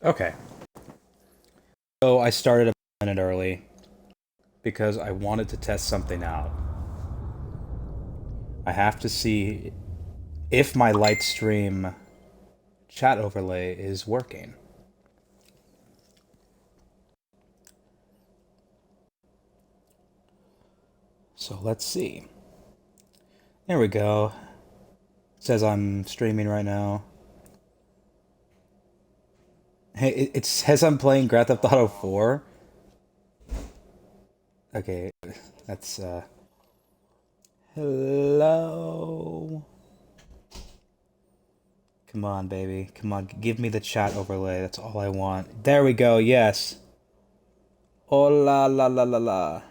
Okay. So I started a minute early because I wanted to test something out. I have to see if my light stream chat overlay is working. So let's see. There we go. It says I'm streaming right now. Hey, it says I'm playing Grand Theft Auto 4. Okay, that's hello. Come on, baby. Come on, give me the chat overlay. That's all I want. There we go. Yes. Oh la la la la la.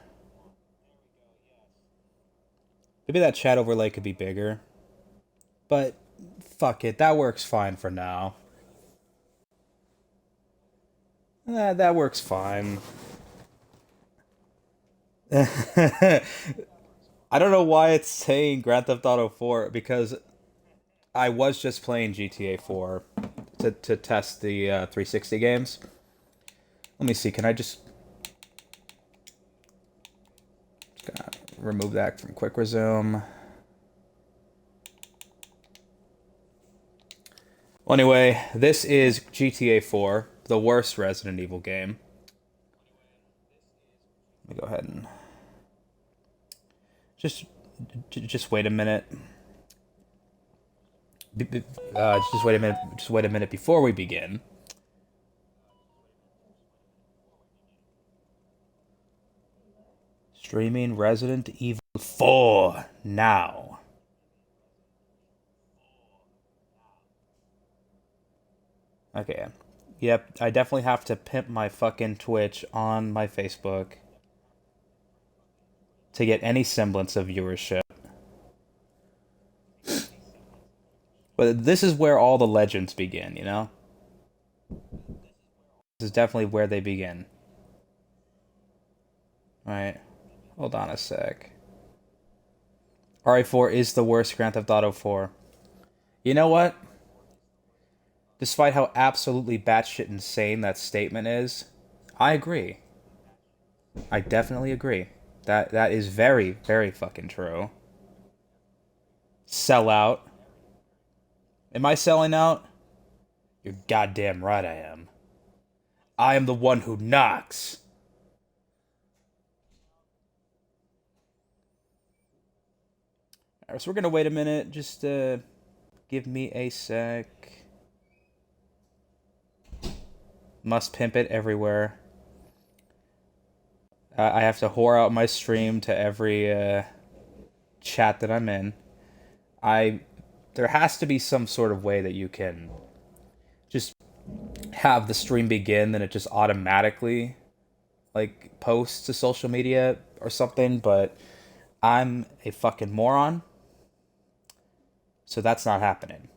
Maybe that chat overlay could be bigger. But fuck it. That works fine for now. That works fine. I don't know why it's saying Grand Theft Auto 4 because I was just playing GTA 4 to test the 360 games. Let me see. Can I just gonna remove that from quick resume? Well, anyway, this is GTA 4, the worst Resident Evil game. Let me go ahead and just wait a minute. Just wait a minute. Just wait a minute before we begin. Streaming Resident Evil 4 now. Okay. Yep, I definitely have to pimp my fucking Twitch on my Facebook to get any semblance of viewership. But this is where all the legends begin, you know? This is definitely where they begin. Alright. Hold on a sec. RE4 is the worst Grand Theft Auto 4. You know what? Despite how absolutely batshit insane that statement is, I agree. I definitely agree. That is very, very fucking true. Sell out. Am I selling out? You're goddamn right I am. I am the one who knocks. Alright, so we're gonna wait a minute. Just give me a sec. Must pimp it everywhere. I have to whore out my stream to every chat that I'm in. There has to be some sort of way that you can just have the stream begin, then it just automatically like posts to social media or something, but I'm a fucking moron. So that's not happening.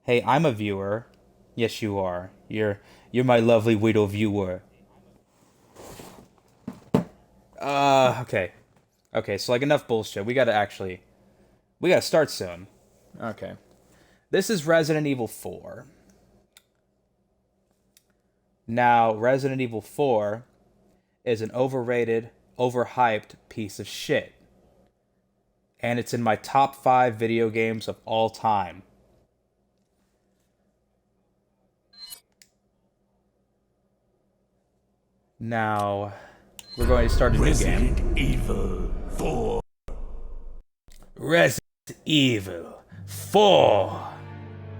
Hey, I'm a viewer. Yes, you are. You're my lovely widow viewer. Okay. Okay, so like enough bullshit. We gotta start soon. Okay. This is Resident Evil 4. Now, Resident Evil 4 is an overrated, overhyped piece of shit. And it's in my top 5 video games of all time. Now, we're going to start a new game. Resident Evil 4. Resident Evil 4.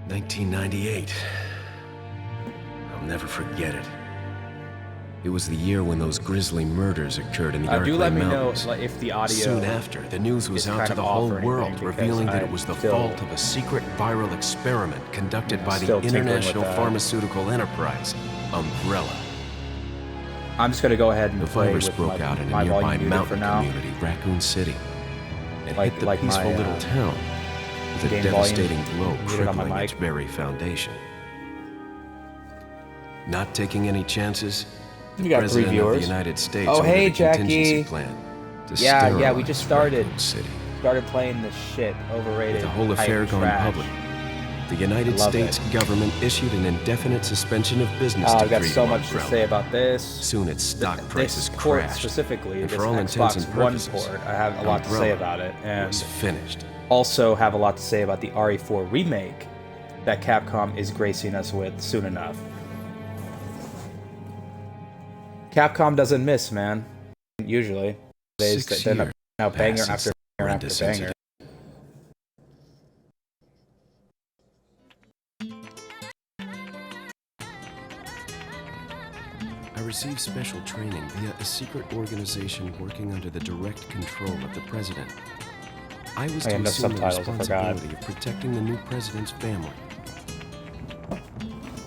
1998. I'll never forget it. It was the year when those grisly murders occurred in the Do Arklay let me know Mountains. if the audio. Soon after, the news was is out kind to of the off whole or anything, world, because revealing that it I'm was the still- fault of a secret viral experiment conducted by Still the tinkering with international that. pharmaceutical enterprise, Umbrella. I'm just gonna go ahead and The play virus with broke out in my a nearby volume muted for mountain now. community, Raccoon City, and Like- hit the like my, peaceful little town with a game devastating volume blow muted on my crippling its mic. very foundation. Not taking any chances, the You got 3 President of the viewers. United States Oh, ordered hey, a contingency Jackie. plan to Yeah, we just sterilize started. Raccoon City. Started playing this shit, overrated. With the whole affair hype going trash. public, The United love States it. government issued an indefinite suspension of business to I've got so Freedom much to Umbrella. say about this. Soon its stock prices This port crashed. specifically, and this for all intents Xbox and One purposes, port, I have a lot to say Umbrella about it, and was finished. also have a lot to say about the RE4 remake that Capcom is gracing us with soon enough. Capcom doesn't miss, man. Usually, they're not now banger after banger after banger. I received special training via a secret organization working under the direct control of the president. I was to no assume the subtitles, I forgot. responsibility of protecting the new president's family.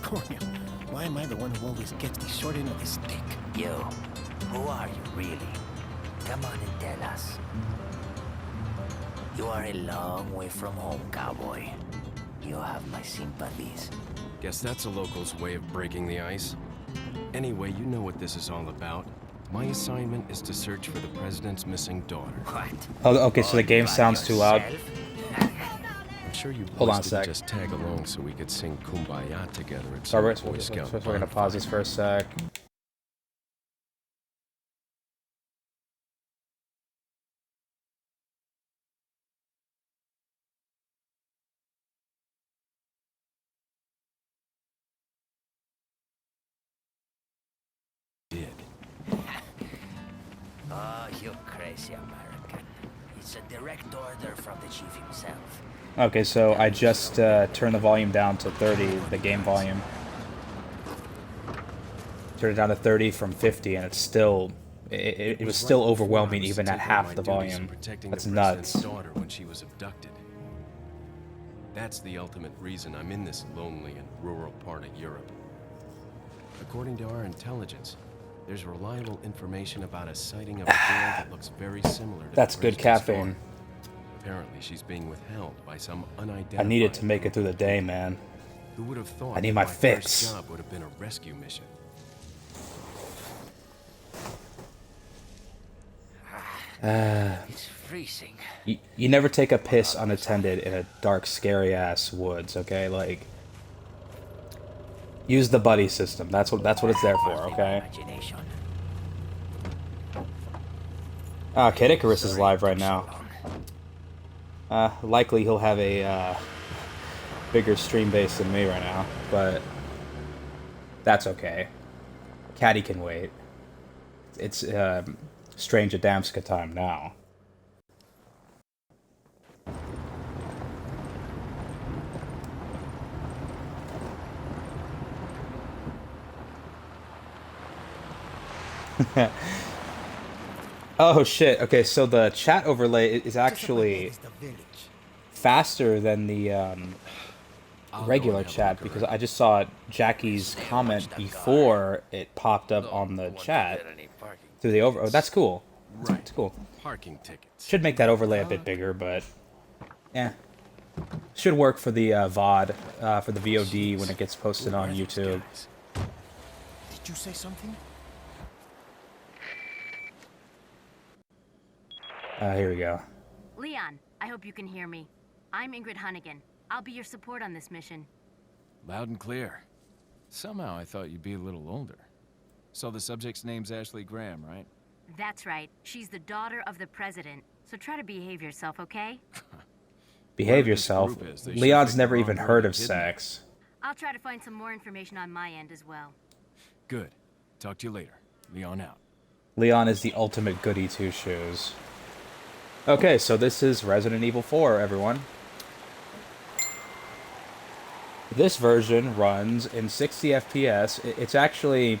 Cornel, why am I the one who always gets the short end of the stick? You, who are you really? Come on and tell us. You are a long way from home, cowboy. You have my sympathies. Guess that's a local's way of breaking the ice. Anyway, you know what this is all about. My assignment is to search for the president's missing daughter. What? Oh, okay, so the game sounds too loud. I'm sure you Hold on a boys sec. didn't just tag along so we could sing Kumbaya together at So some Boy Scout we're gonna pause this for a sec. did. Oh, you crazy American. It's a direct order from the chief himself. Okay, so I just turned the volume down to 30, the game volume. Turned it down to 30 from 50, and it's still, it was still overwhelming even at half the volume. That's nuts. Daughter when she was abducted. That's the ultimate reason I'm in this lonely and rural part of Europe. According to our intelligence, there's reliable information about a sighting of a girl that looks very similar to That's the good president's caffeine. daughter. Apparently, she's being withheld by some unidentified. I needed to make it through the day, man. Who would have thought I need that my first fix. job would have been a rescue mission? It's freezing. You never take a piss unattended in a dark, scary-ass woods, okay? Like, use the buddy system. That's what it's there for, okay? Imagination. Kid Icarus is live right now. Likely he'll have a bigger stream base than me right now, but that's okay. Caddy can wait. It's Strange Adamska time now. Oh shit, okay, so the chat overlay is actually faster than the regular chat, because I just saw Jackie's comment before it popped up on the chat through the over. Oh, that's cool. That's cool. Parking tickets. Should make that overlay a bit bigger, but yeah, should work for the VOD, for the VOD when it gets posted on YouTube. Did you say something? Here we go. Leon, I hope you can hear me. I'm Ingrid Hunnigan. I'll be your support on this mission. Loud and clear. Somehow I thought you'd be a little older. So the subject's name's Ashley Graham, right? That's right. She's the daughter of the president. So try to behave yourself, okay? Behave Whatever this yourself. group is, they sure Leon's picked the never wrong even way heard to of kidnap. sex. I'll try to find some more information on my end as well. Good. Talk to you later. Leon out. Leon is the ultimate goody two-shoes. Okay, so this is Resident Evil 4, everyone. This version runs in 60 FPS. It's actually...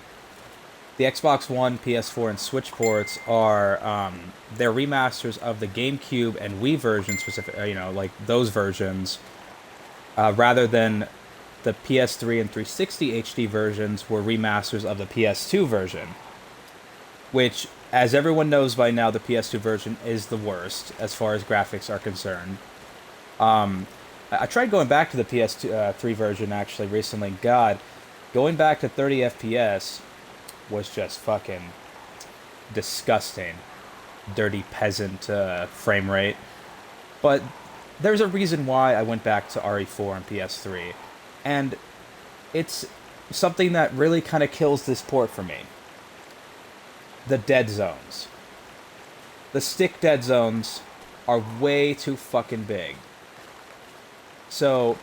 The Xbox One, PS4, and Switch ports are... they're remasters of the GameCube and Wii versions, specifically, you know, like those versions. Rather than the PS3 and 360 HD versions were remasters of the PS2 version. Which, as everyone knows by now, the PS2 version is the worst as far as graphics are concerned. I tried going back to the PS3 version actually recently. God, going back to 30 FPS was just fucking disgusting. Dirty peasant frame rate. But there's a reason why I went back to RE4 and PS3, and it's something that really kind of kills this port for me. The dead zones. The stick dead zones are way too fucking big. So,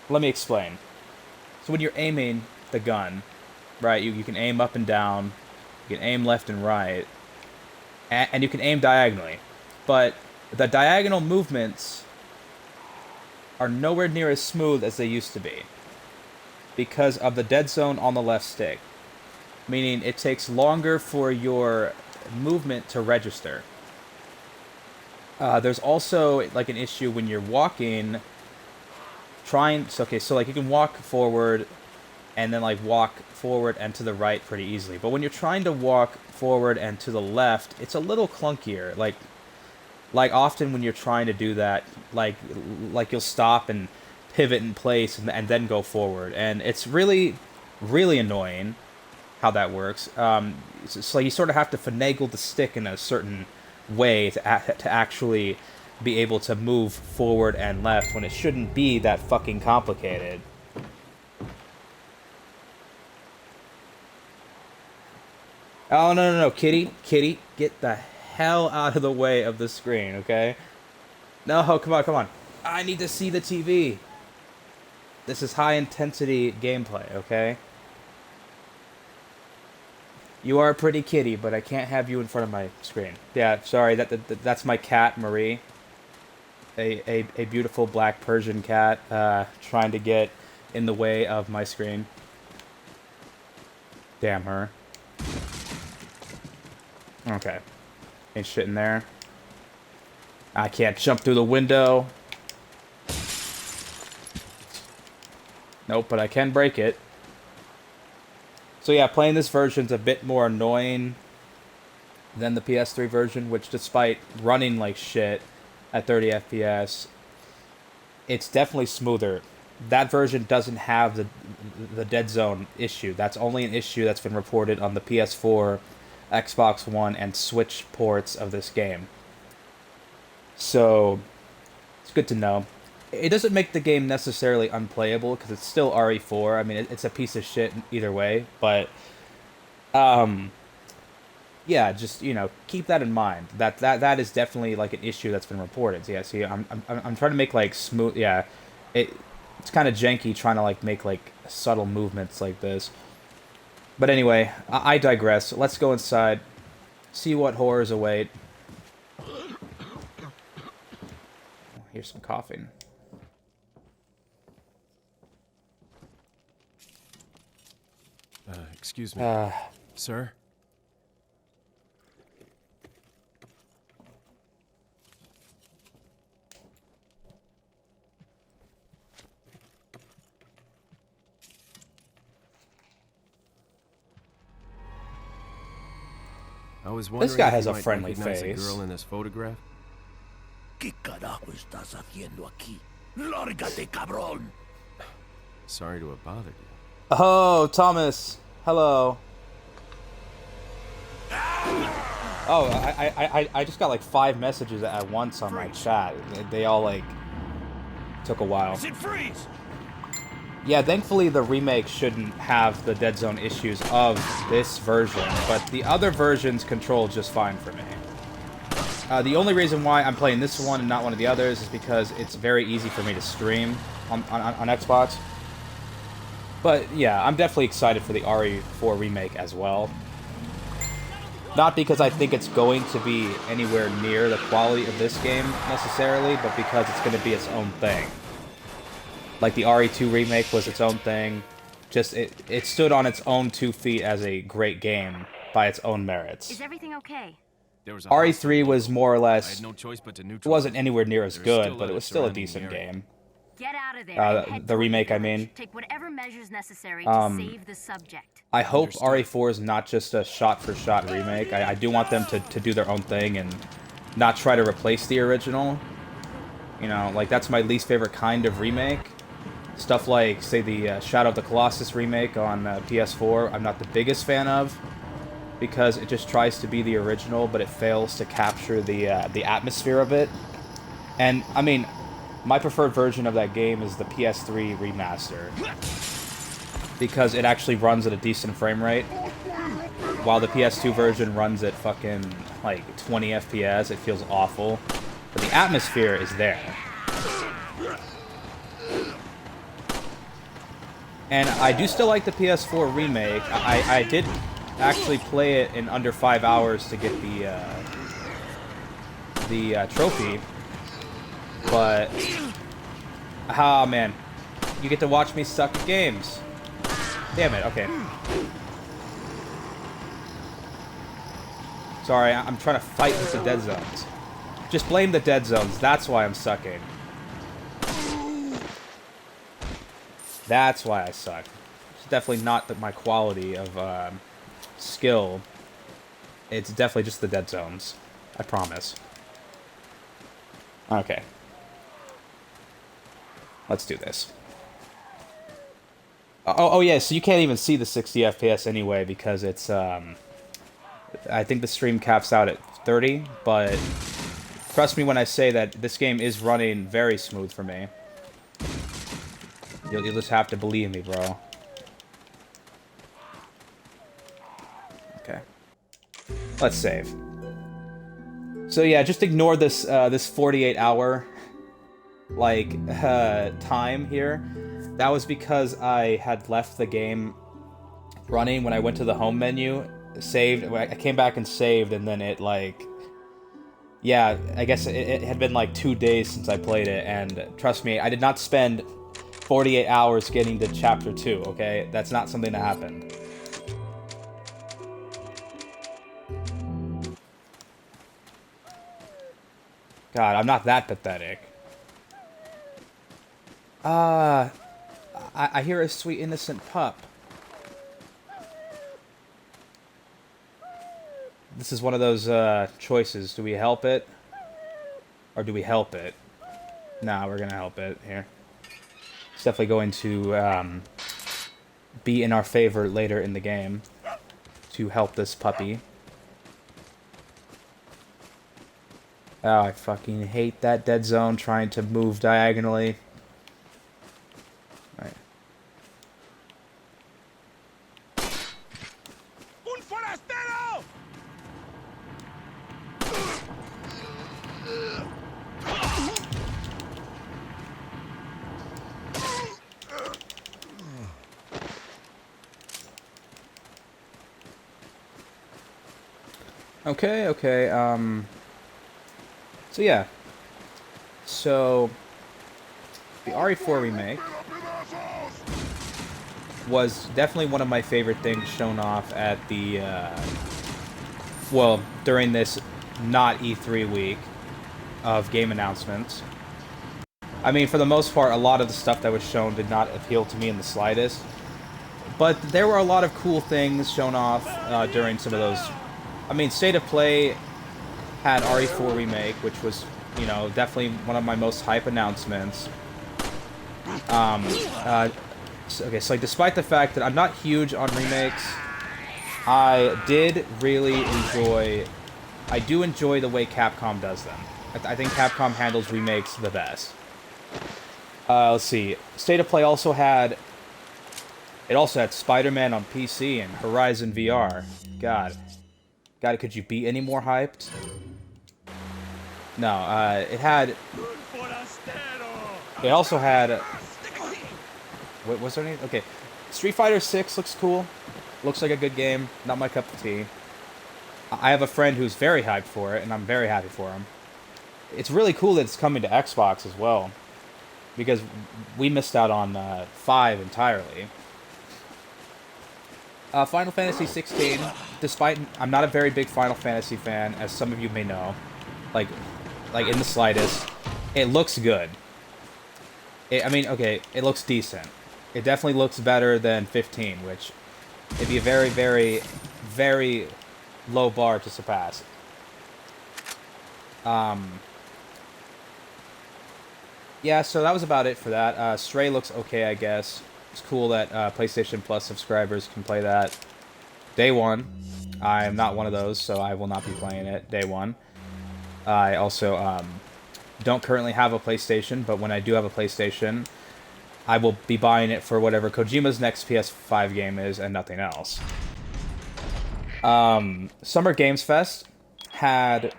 let me explain. So when you're aiming the gun, right, you can aim up and down, you can aim left and right, and you can aim diagonally. But the diagonal movements are nowhere near as smooth as they used to be, because of the dead zone on the left stick. Meaning it takes longer for your movement to register. There's also like an issue when you're walking, so like you can walk forward and then like walk forward and to the right pretty easily. But when you're trying to walk forward and to the left, it's a little clunkier. Like often when you're trying to do that, like you'll stop and pivot in place and then go forward, and it's really, really annoying how that works. So you sort of have to finagle the stick in a certain way to actually be able to move forward and left when it shouldn't be that fucking complicated. Oh, no, kitty, get the hell out of the way of the screen, okay? No, come on. I need to see the TV. This is high-intensity gameplay, okay? You are a pretty kitty, but I can't have you in front of my screen. Yeah, sorry, that's my cat, Marie. A beautiful black Persian cat, trying to get in the way of my screen. Damn her. Okay. Ain't shit in there. I can't jump through the window. Nope, but I can break it. So yeah, playing this version's a bit more annoying than the PS3 version, which despite running like shit at 30 FPS, it's definitely smoother. That version doesn't have the dead zone issue. That's only an issue that's been reported on the PS4, Xbox One, and Switch ports of this game. So, it's good to know. It doesn't make the game necessarily unplayable, because it's still RE4. I mean, it's a piece of shit either way, but, yeah, just, keep that in mind. That is definitely, like, an issue that's been reported. So, yeah, see, I'm trying to make, like, smooth, yeah, it's kind of janky trying to, like, make, like, subtle movements like this. But anyway, I digress. Let's go inside, see what horrors await. Here's some coughing. Excuse me. Sir? I was wondering This guy if has you a might friendly recognize face. a girl in this photograph? ¿Qué carajo estás haciendo aquí? Lárgate, cabrón! Sorry to have bothered you. Oh, Thomas. Hello. Oh, I just got like 5 messages at once on my chat. They all like took a while. Freeze! Yeah, thankfully the remake shouldn't have the dead zone issues of this version, but the other versions control just fine for me. The only reason why I'm playing this one and not one of the others is because it's very easy for me to stream on Xbox. But yeah, I'm definitely excited for the RE4 remake as well. Not because I think it's going to be anywhere near the quality of this game necessarily, but because it's going to be its own thing. Like the RE2 remake was its own thing. Just it stood on its own 2 feet as a great game by its own merits. Is everything okay? There was a RE3 was more or I less, had no choice but to it neutralize. wasn't anywhere near as There's good, still but it other was still a surrounding decent area. game. Get out of there. and head The toward remake, I village. mean. Take whatever measures necessary to save the subject. I hope Understood. RE4 is not just a shot-for-shot remake. I do want them to do their own thing and not try to replace the original. You know, like, that's my least favorite kind of remake. Stuff like, say, the Shadow of the Colossus remake on PS4, I'm not the biggest fan of, because it just tries to be the original, but it fails to capture the atmosphere of it. And, I mean, my preferred version of that game is the PS3 remaster. Because it actually runs at a decent frame rate. While the PS2 version runs at fucking, like, 20 FPS, it feels awful. But the atmosphere is there. And I do still like the PS4 remake. I did actually play it in under 5 hours to get the trophy. But, ah, man. You get to watch me suck at games. Damn it, okay. Sorry, I'm trying to fight with the dead zones. Just blame the dead zones, that's why I'm sucking. That's why I suck. It's definitely not my quality of skill. It's definitely just the dead zones. I promise. Okay. Let's do this. Oh yeah, so you can't even see the 60 FPS anyway because it's, I think the stream caps out at 30, but trust me when I say that this game is running very smooth for me. You'll just have to believe me, bro. Okay. Let's save. So yeah, just ignore this, this 48-hour, like, time here. That was because I had left the game running when I went to the home menu, saved, I came back and saved, and then it, like, yeah, I guess it had been like 2 days since I played it, and trust me, I did not spend 48 hours getting to chapter 2, okay? That's not something that happened. God, I'm not that pathetic. I hear a sweet innocent pup. This is one of those, choices. Do we help it? Or do we help it? Nah, we're gonna help it. Here. It's definitely going to, be in our favor later in the game. To help this puppy. Oh, I fucking hate that dead zone trying to move diagonally. Alright. Un forastero! Okay, so yeah. So, the RE4 remake was definitely one of my favorite things shown off at the, well, during this not E3 week of game announcements. I mean, for the most part, a lot of the stuff that was shown did not appeal to me in the slightest. But there were a lot of cool things shown off during some of those. I mean, State of Play had RE4 Remake, which was, you know, definitely one of my most hype announcements. Okay, so like, despite the fact that I'm not huge on remakes, I did really enjoy... I do enjoy the way Capcom does them. I think Capcom handles remakes the best. Let's see. State of Play also had... It also had Spider-Man on PC and Horizon VR. God, could you be any more hyped? No, it had... It also had... What was their name? Okay. Street Fighter 6 looks cool. Looks like a good game. Not my cup of tea. I have a friend who's very hyped for it, and I'm very happy for him. It's really cool that it's coming to Xbox as well. Because we missed out on 5 entirely. Final Fantasy 16, despite I'm not a very big Final Fantasy fan, as some of you may know, like in the slightest, it looks good. I mean, okay, it looks decent. It definitely looks better than 15, which it'd be a very, very, very low bar to surpass. Yeah, so that was about it for that. Stray looks okay, I guess. It's cool that PlayStation Plus subscribers can play that day one. I'm not one of those, so I will not be playing it day one. I also don't currently have a PlayStation, but when I do have a PlayStation, I will be buying it for whatever Kojima's next PS5 game is and nothing else. Summer Games Fest had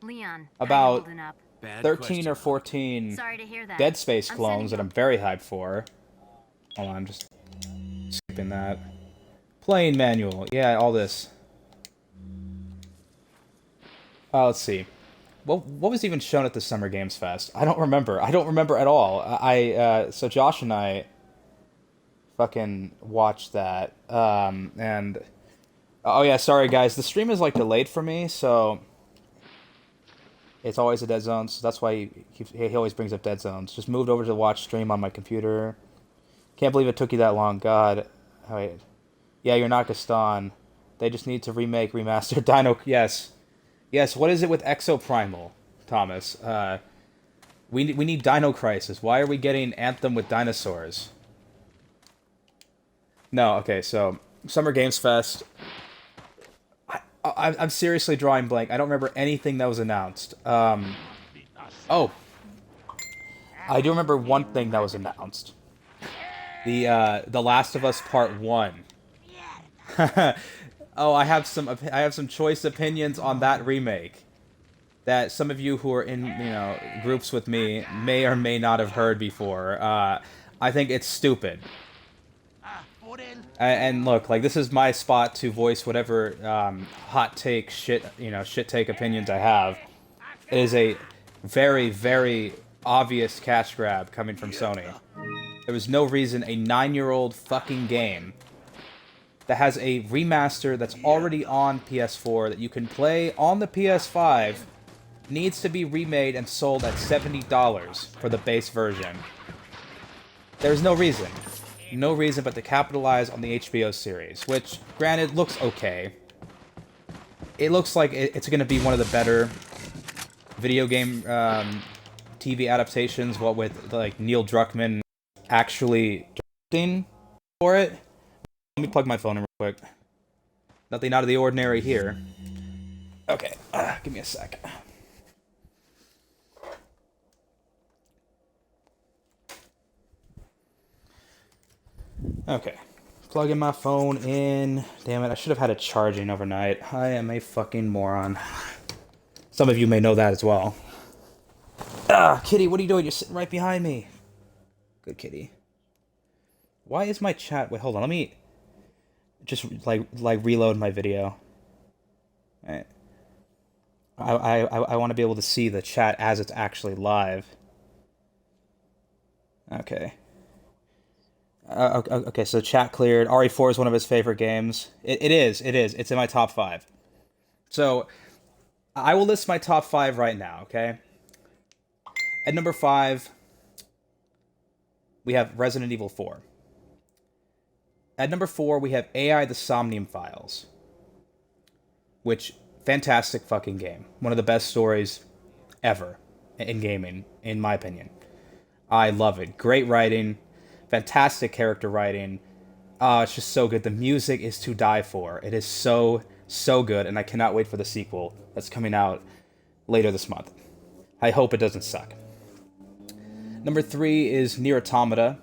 Leon, about holding up? Bad 13 question. or 14 Sorry to hear that. Dead Space I'm clones that sending I'm very hyped for. Hold on, I'm just skipping that. Playing manual. Yeah, all this. Let's see. What was even shown at the Summer Games Fest? I don't remember. I don't remember at all. So Josh and I fucking watched that. And oh yeah, sorry guys. The stream is like delayed for me, so it's always a dead zone. So that's why he always brings up dead zones. Just moved over to watch stream on my computer. Can't believe it took you that long. God. Oh, wait. Yeah, you're not Gaston. They just need to remaster Dino. Yes. Yes, what is it with Exoprimal, Thomas? We need Dino Crisis. Why are we getting Anthem with dinosaurs? No, okay, so Summer Games Fest. I'm seriously drawing blank. I don't remember anything that was announced. Oh, I do remember one thing that was announced. The Last of Us Part 1. Oh, I have some choice opinions on that remake that some of you who are in, groups with me may or may not have heard before. I think it's stupid. And look, like, this is my spot to voice whatever hot take shit take opinions I have. It is a very, very obvious cash grab coming from Sony. There was no reason a 9-year-old fucking game that has a remaster that's already on PS4 that you can play on the PS5 needs to be remade and sold at $70 for the base version. There's no reason. No reason but to capitalize on the HBO series, which, granted, looks okay. It looks like it's going to be one of the better video game TV adaptations, what with, like, Neil Druckmann actually directing for it. Let me plug my phone in real quick. Nothing out of the ordinary here. Okay, give me a sec. Okay, plugging my phone in. Damn it, I should have had it charging overnight. I am a fucking moron. Some of you may know that as well. Kitty, what are you doing? You're sitting right behind me. Good kitty. Why is my chat... Wait, hold on, let me just, like reload my video. Alright. I want to be able to see the chat as it's actually live. Okay. Okay, so chat cleared. RE4 is one of his favorite games. It is. It's in my top 5. So, I will list my top 5 right now, okay? At number 5, we have Resident Evil 4. At number 4, we have AI the Somnium Files. Which, fantastic fucking game. One of the best stories ever in gaming, in my opinion. I love it. Great writing. Fantastic character writing. It's just so good. The music is to die for. It is so, so good, and I cannot wait for the sequel that's coming out later this month. I hope it doesn't suck. Number 3 is Nier Automata,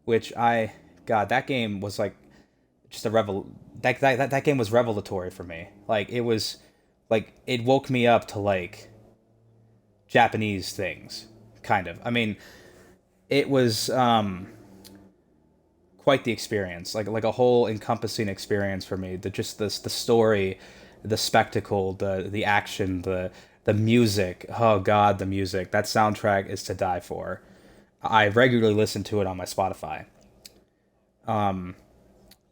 which God, that game was like just a that game was revelatory for me. Like, it was like it woke me up to like Japanese things, kind of. I mean, it was quite the experience, like a whole encompassing experience for me. The story, the spectacle, the action, the music. Oh God, the music. That soundtrack is to die for. I regularly listen to it on my Spotify.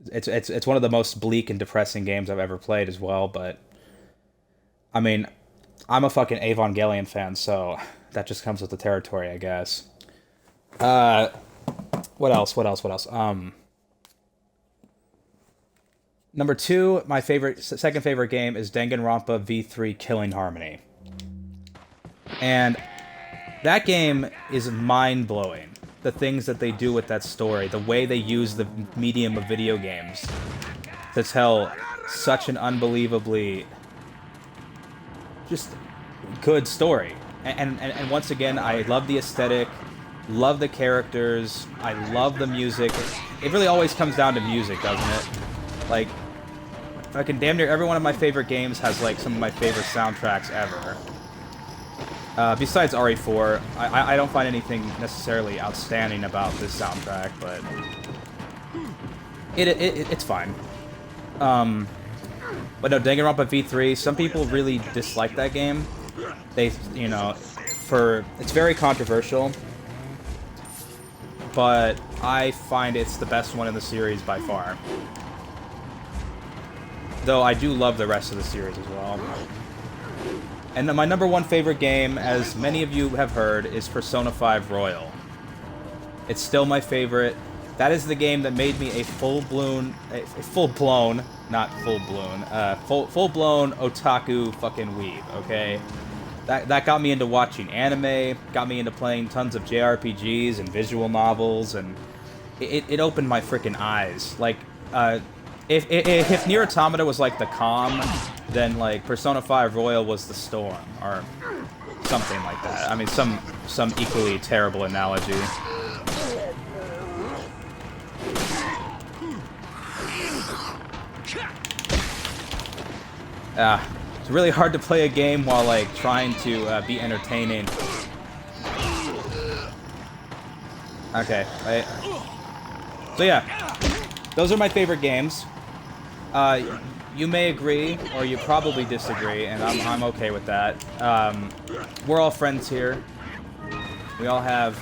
It's one of the most bleak and depressing games I've ever played as well, but I mean, I'm a fucking Evangelion fan, so that just comes with the territory, I guess. What else? Number 2, my second favorite game is Danganronpa V3 Killing Harmony. And that game is mind-blowing. The things that they do with that story, the way they use the medium of video games to tell such an unbelievably just good story. And once again, I love the aesthetic, love the characters, I love the music. It really always comes down to music, doesn't it? Like, fucking damn near every one of my favorite games has, like, some of my favorite soundtracks ever. Besides RE4, I don't find anything necessarily outstanding about this soundtrack, but it's fine. But no, Danganronpa V3, some people really dislike that game. They, you know, it's very controversial, but I find it's the best one in the series by far. Though I do love the rest of the series as well. And my number one favorite game, as many of you have heard, is Persona 5 Royal. It's still my favorite. That is the game that made me a full-blown otaku fucking weeb, okay? That got me into watching anime, got me into playing tons of JRPGs and visual novels, and it opened my freaking eyes. Like, if Nier Automata was like the calm, then like Persona 5 Royal was the storm, or something like that. I mean, some equally terrible analogy. It's really hard to play a game while like trying to be entertaining. Okay, right. So yeah, those are my favorite games. You may agree, or you probably disagree, and I'm okay with that. We're all friends here. We all have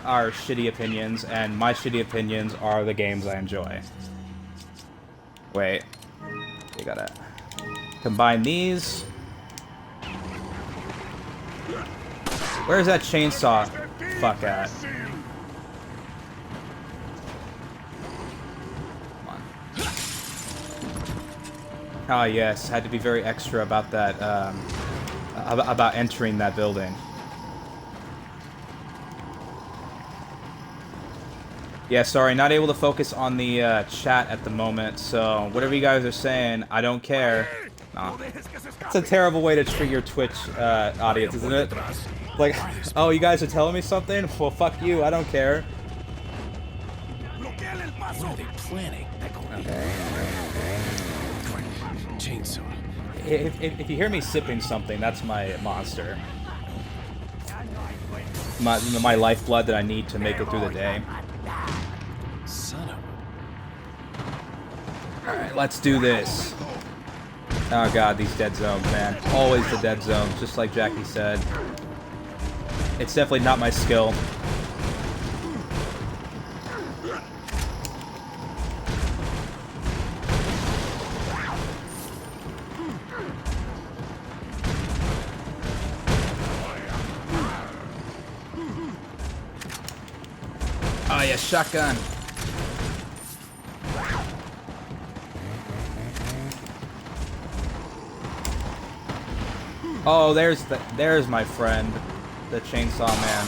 our shitty opinions, and my shitty opinions are the games I enjoy. Wait. You gotta combine these. Where's that chainsaw fuck at? Ah, yes, had to be very extra about that, about entering that building. Yeah, sorry, not able to focus on the chat at the moment, so whatever you guys are saying, I don't care. Nah. It's a terrible way to treat your Twitch audience, isn't it? Like, oh, you guys are telling me something? Well, fuck you, I don't care. What are they planning? Chainsaw. If you hear me sipping something, that's my monster. My lifeblood that I need to make it through the day. Son of a... Alright, let's do this. Oh god, these dead zones, man. Always the dead zones, just like Jackie said. It's definitely not my skill. Oh yeah, shotgun. Oh, there's my friend, the chainsaw man.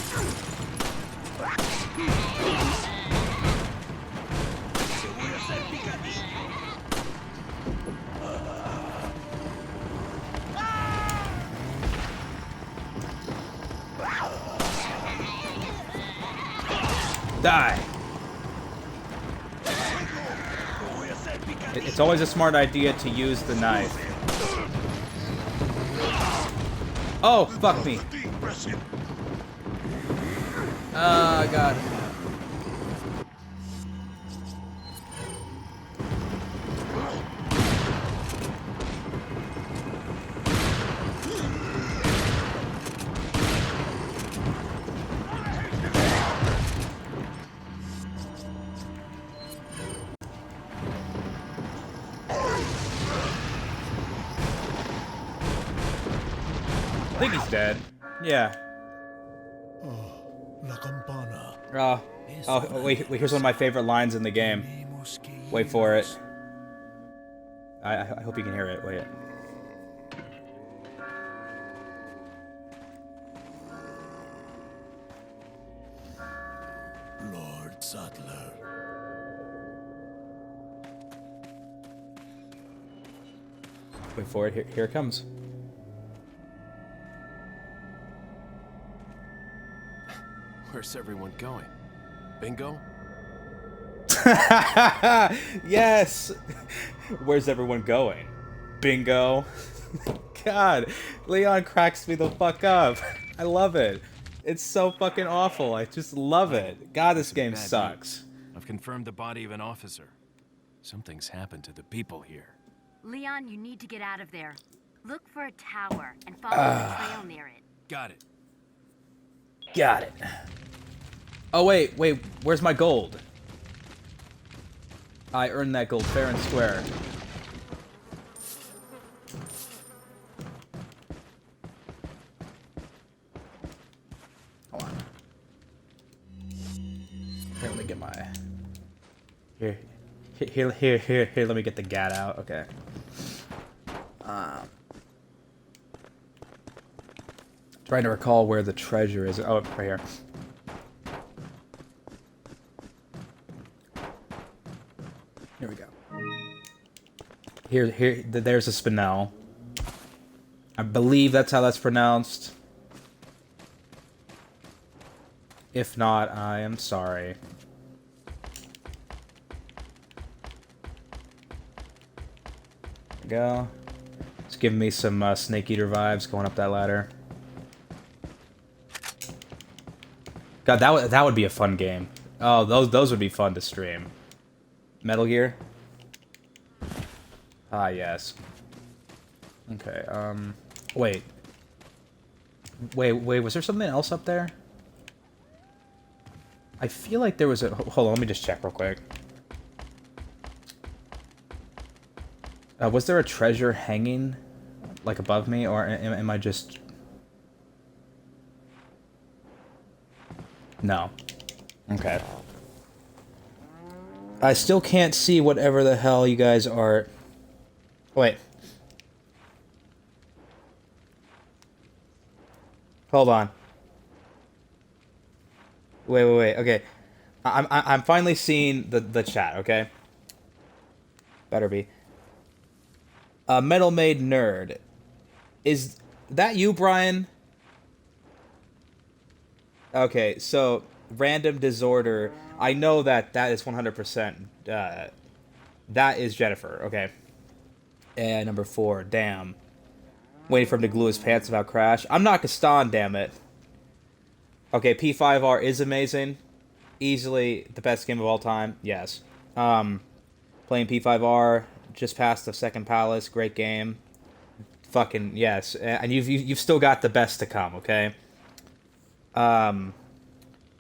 Die. It's always a smart idea to use the knife. Oh, fuck me. Oh, God. I think he's dead. Yeah. La campana. Oh, wait, here's one of my favorite lines in the game. Wait for it. I hope you can hear it. Wait. Lord Sattler. Wait for it. Here it comes. Where's everyone going? Bingo? Yes! Where's everyone going? Bingo. God, Leon cracks me the fuck up. I love it. It's so fucking awful. I just love it. God, this game Bad sucks. news. I've confirmed the body of an officer. Something's happened to the people here. Leon, you need to get out of there. Look for a tower and follow the trail near it. Got it. Got it. Oh, wait. Where's my gold? I earned that gold fair and square. Hold on. Here, let me get my... Here, let me get the gat out. Okay. Trying to recall where the treasure is. Oh, right here. Here we go. There's a spinel. I believe that's how that's pronounced. If not, I am sorry. There we go. It's giving me some Snake Eater vibes going up that ladder. God, that would be a fun game. Oh, those would be fun to stream. Metal Gear? Ah, yes. Okay, wait. Wait, was there something else up there? I feel like there was a... Hold on, let me just check real quick. Was there a treasure hanging, like, above me, or am I just... No. Okay. I still can't see whatever the hell you guys are... Wait. Hold on. Wait. Okay. I'm finally seeing the chat, okay? Better be. Metal Maid Nerd. Is that you, Brian? Okay, so random disorder. I know that is 100%. That is Jennifer. Okay. And number 4. Damn. Waiting for him to glue his pants without crash. I'm not Gaston, damn it. Okay, P5R is amazing. Easily the best game of all time. Yes. Playing P5R. Just past the second palace. Great game. Fucking yes. And you've still got the best to come. Okay.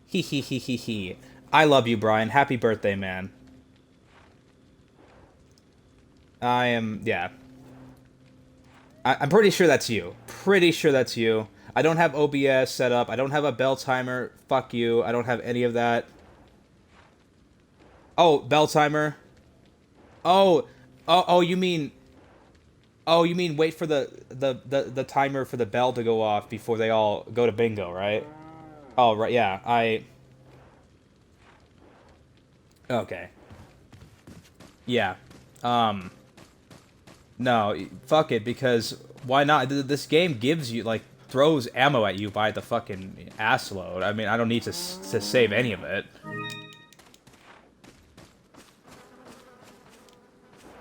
He. I love you, Brian. Happy birthday, man. Yeah. I'm pretty sure that's you. Pretty sure that's you. I don't have OBS set up. I don't have a bell timer. Fuck you. I don't have any of that. Oh, bell timer. Oh, you mean... Oh, you mean wait for the timer for the bell to go off before they all go to bingo, right? Oh, right, yeah, Okay. Yeah. No, fuck it, because why not? This game gives you, like, throws ammo at you by the fucking assload. I mean, I don't need to save any of it.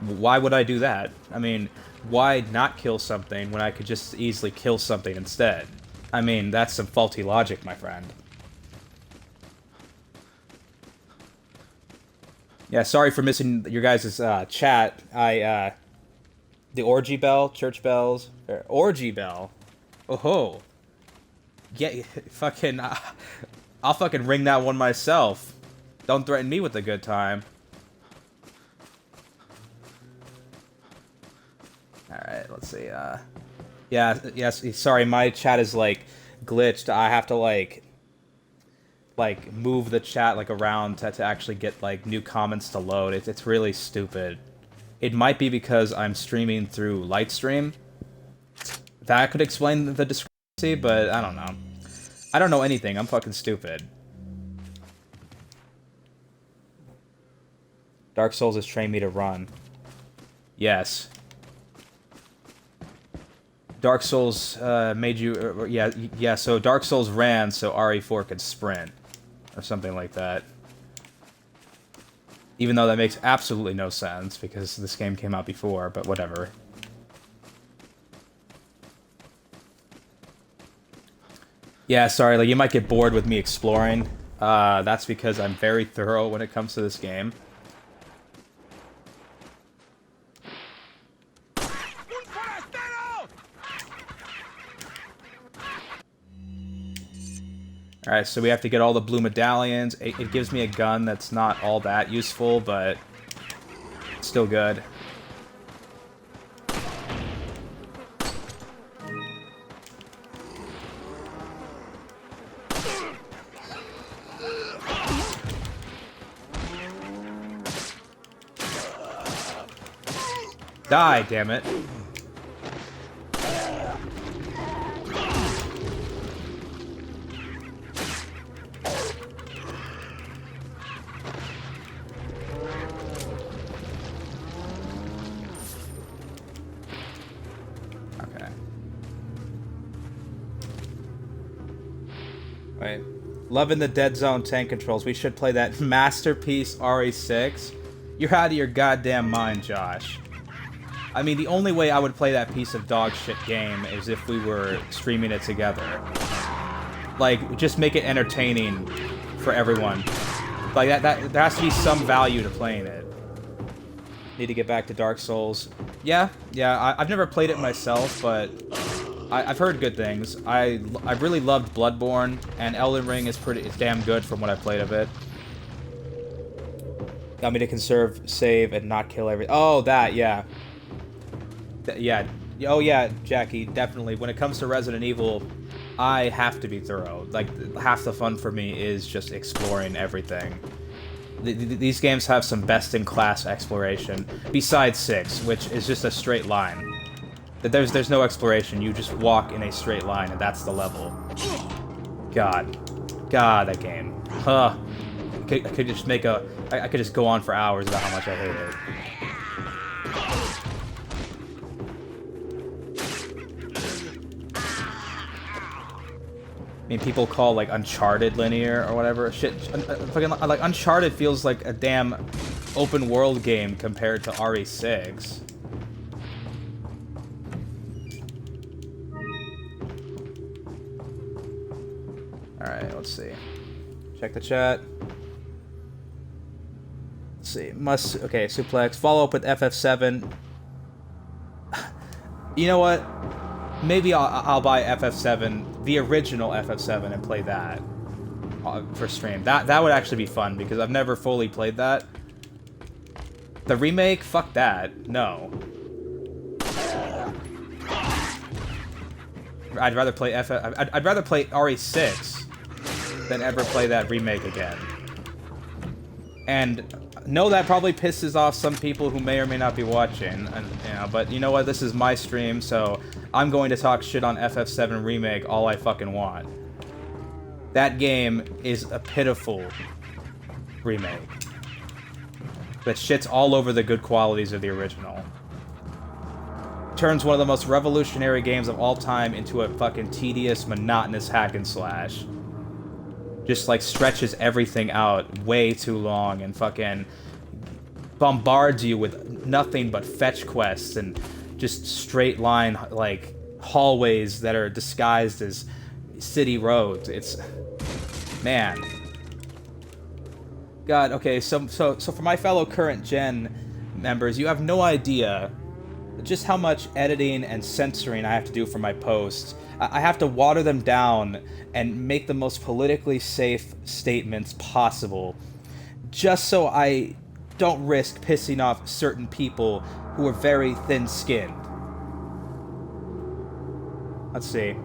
Why would I do that? I mean, why not kill something when I could just easily kill something instead? I mean, that's some faulty logic, my friend. Yeah, sorry for missing your guys' chat. The orgy bell, church bells, orgy bell. Oh-ho. Yeah, fucking, I'll fucking ring that one myself. Don't threaten me with a good time. Alright, let's see, yeah, yes, sorry, my chat is, like, glitched. I have to, like, move the chat, like, around to actually get, like, new comments to load. It's really stupid. It might be because I'm streaming through Lightstream. That could explain the discrepancy, but I don't know. I don't know anything. I'm fucking stupid. Dark Souls has trained me to run. Yes. Dark Souls made you... yeah, so Dark Souls ran so RE4 could sprint. or something like that. Even though that makes absolutely no sense, because this game came out before, but whatever. Yeah, sorry, like, you might get bored with me exploring. That's because I'm very thorough when it comes to this game. Alright, so we have to get all the blue medallions. It gives me a gun that's not all that useful, but still good. Die, damn it. Okay. Wait. Loving the Dead Zone tank controls. We should play that masterpiece RE6. You're out of your goddamn mind, Josh. I mean, the only way I would play that piece of dog shit game is if we were streaming it together. Like, just make it entertaining for everyone. Like, there has to be some value to playing it. Need to get back to Dark Souls. Yeah, I've never played it myself, but I've heard good things. I really loved Bloodborne, and Elden Ring is it's damn good from what I've played of it. Got me to conserve, save, and not kill everything. Oh, that, yeah. Yeah. Oh, yeah, Jackie, definitely. When it comes to Resident Evil, I have to be thorough. Like, half the fun for me is just exploring everything. These games have some best-in-class exploration, besides 6, which is just a straight line. There's no exploration, you just walk in a straight line, and that's the level. God, that game. Huh. I could just make a... I could just go on for hours about how much I hate it. I mean, people call, like, Uncharted linear or whatever. Shit, fucking, like, Uncharted feels like a damn open-world game compared to RE6. Alright, let's see. Check the chat. Let's see. Okay, suplex. Follow up with FF7. You know what? Maybe I'll buy FF7, the original FF7, and play that for stream. That would actually be fun, because I've never fully played that. The remake? Fuck that. No. I'd rather play I'd rather play RE6 than ever play that remake again. And no, that probably pisses off some people who may or may not be watching, and, you know, but you know what? This is my stream, so I'm going to talk shit on FF7 Remake all I fucking want. That game is a pitiful remake that shits all over the good qualities of the original. Turns one of the most revolutionary games of all time into a fucking tedious, monotonous hack and slash. Just, like, stretches everything out way too long and fucking bombards you with nothing but fetch quests and just straight line, like, hallways that are disguised as city roads. It's... man. God, okay, so for my fellow current gen members, you have no idea just how much editing and censoring I have to do for my posts. I have to water them down and make the most politically safe statements possible, just so I don't risk pissing off certain people who are very thin-skinned. Let's see.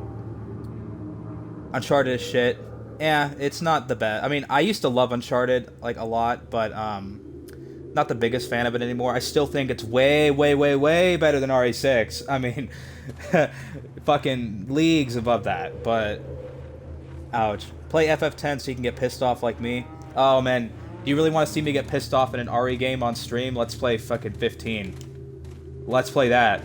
Uncharted is shit. Yeah, it's not the best. I mean, I used to love Uncharted, like, a lot, but, not the biggest fan of it anymore. I still think it's way, way, way, way better than RE6. I mean, fucking leagues above that, but... ouch. Play FF10 so you can get pissed off like me. Oh, man. Do you really want to see me get pissed off in an RE game on stream? Let's play fucking 15. Let's play that.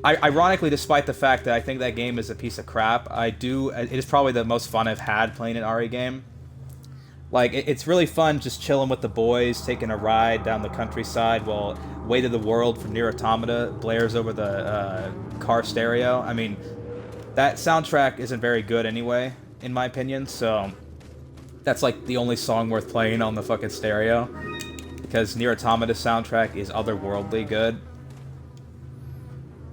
ironically, despite the fact that I think that game is a piece of crap, it is probably the most fun I've had playing an RE game. Like, it's really fun just chilling with the boys, taking a ride down the countryside while Weight of the World from Nier Automata blares over the car stereo. I mean, that soundtrack isn't very good anyway, in my opinion, so that's like the only song worth playing on the fucking stereo. Because Nier Automata's soundtrack is otherworldly good.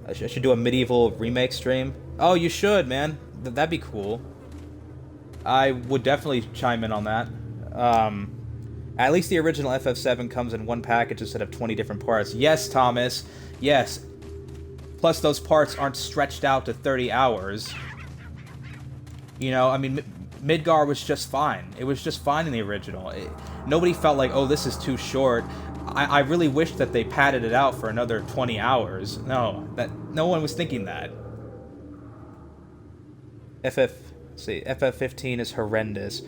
I should do a medieval remake stream. Oh, you should, man. That'd be cool. I would definitely chime in on that. At least the original FF7 comes in one package instead of 20 different parts. Yes, Thomas. Yes. Plus, those parts aren't stretched out to 30 hours. You know, I mean, Midgar was just fine. It was just fine in the original. Nobody felt like, oh, this is too short. I really wish that they padded it out for another 20 hours. No, no one was thinking that. FF15 is horrendous.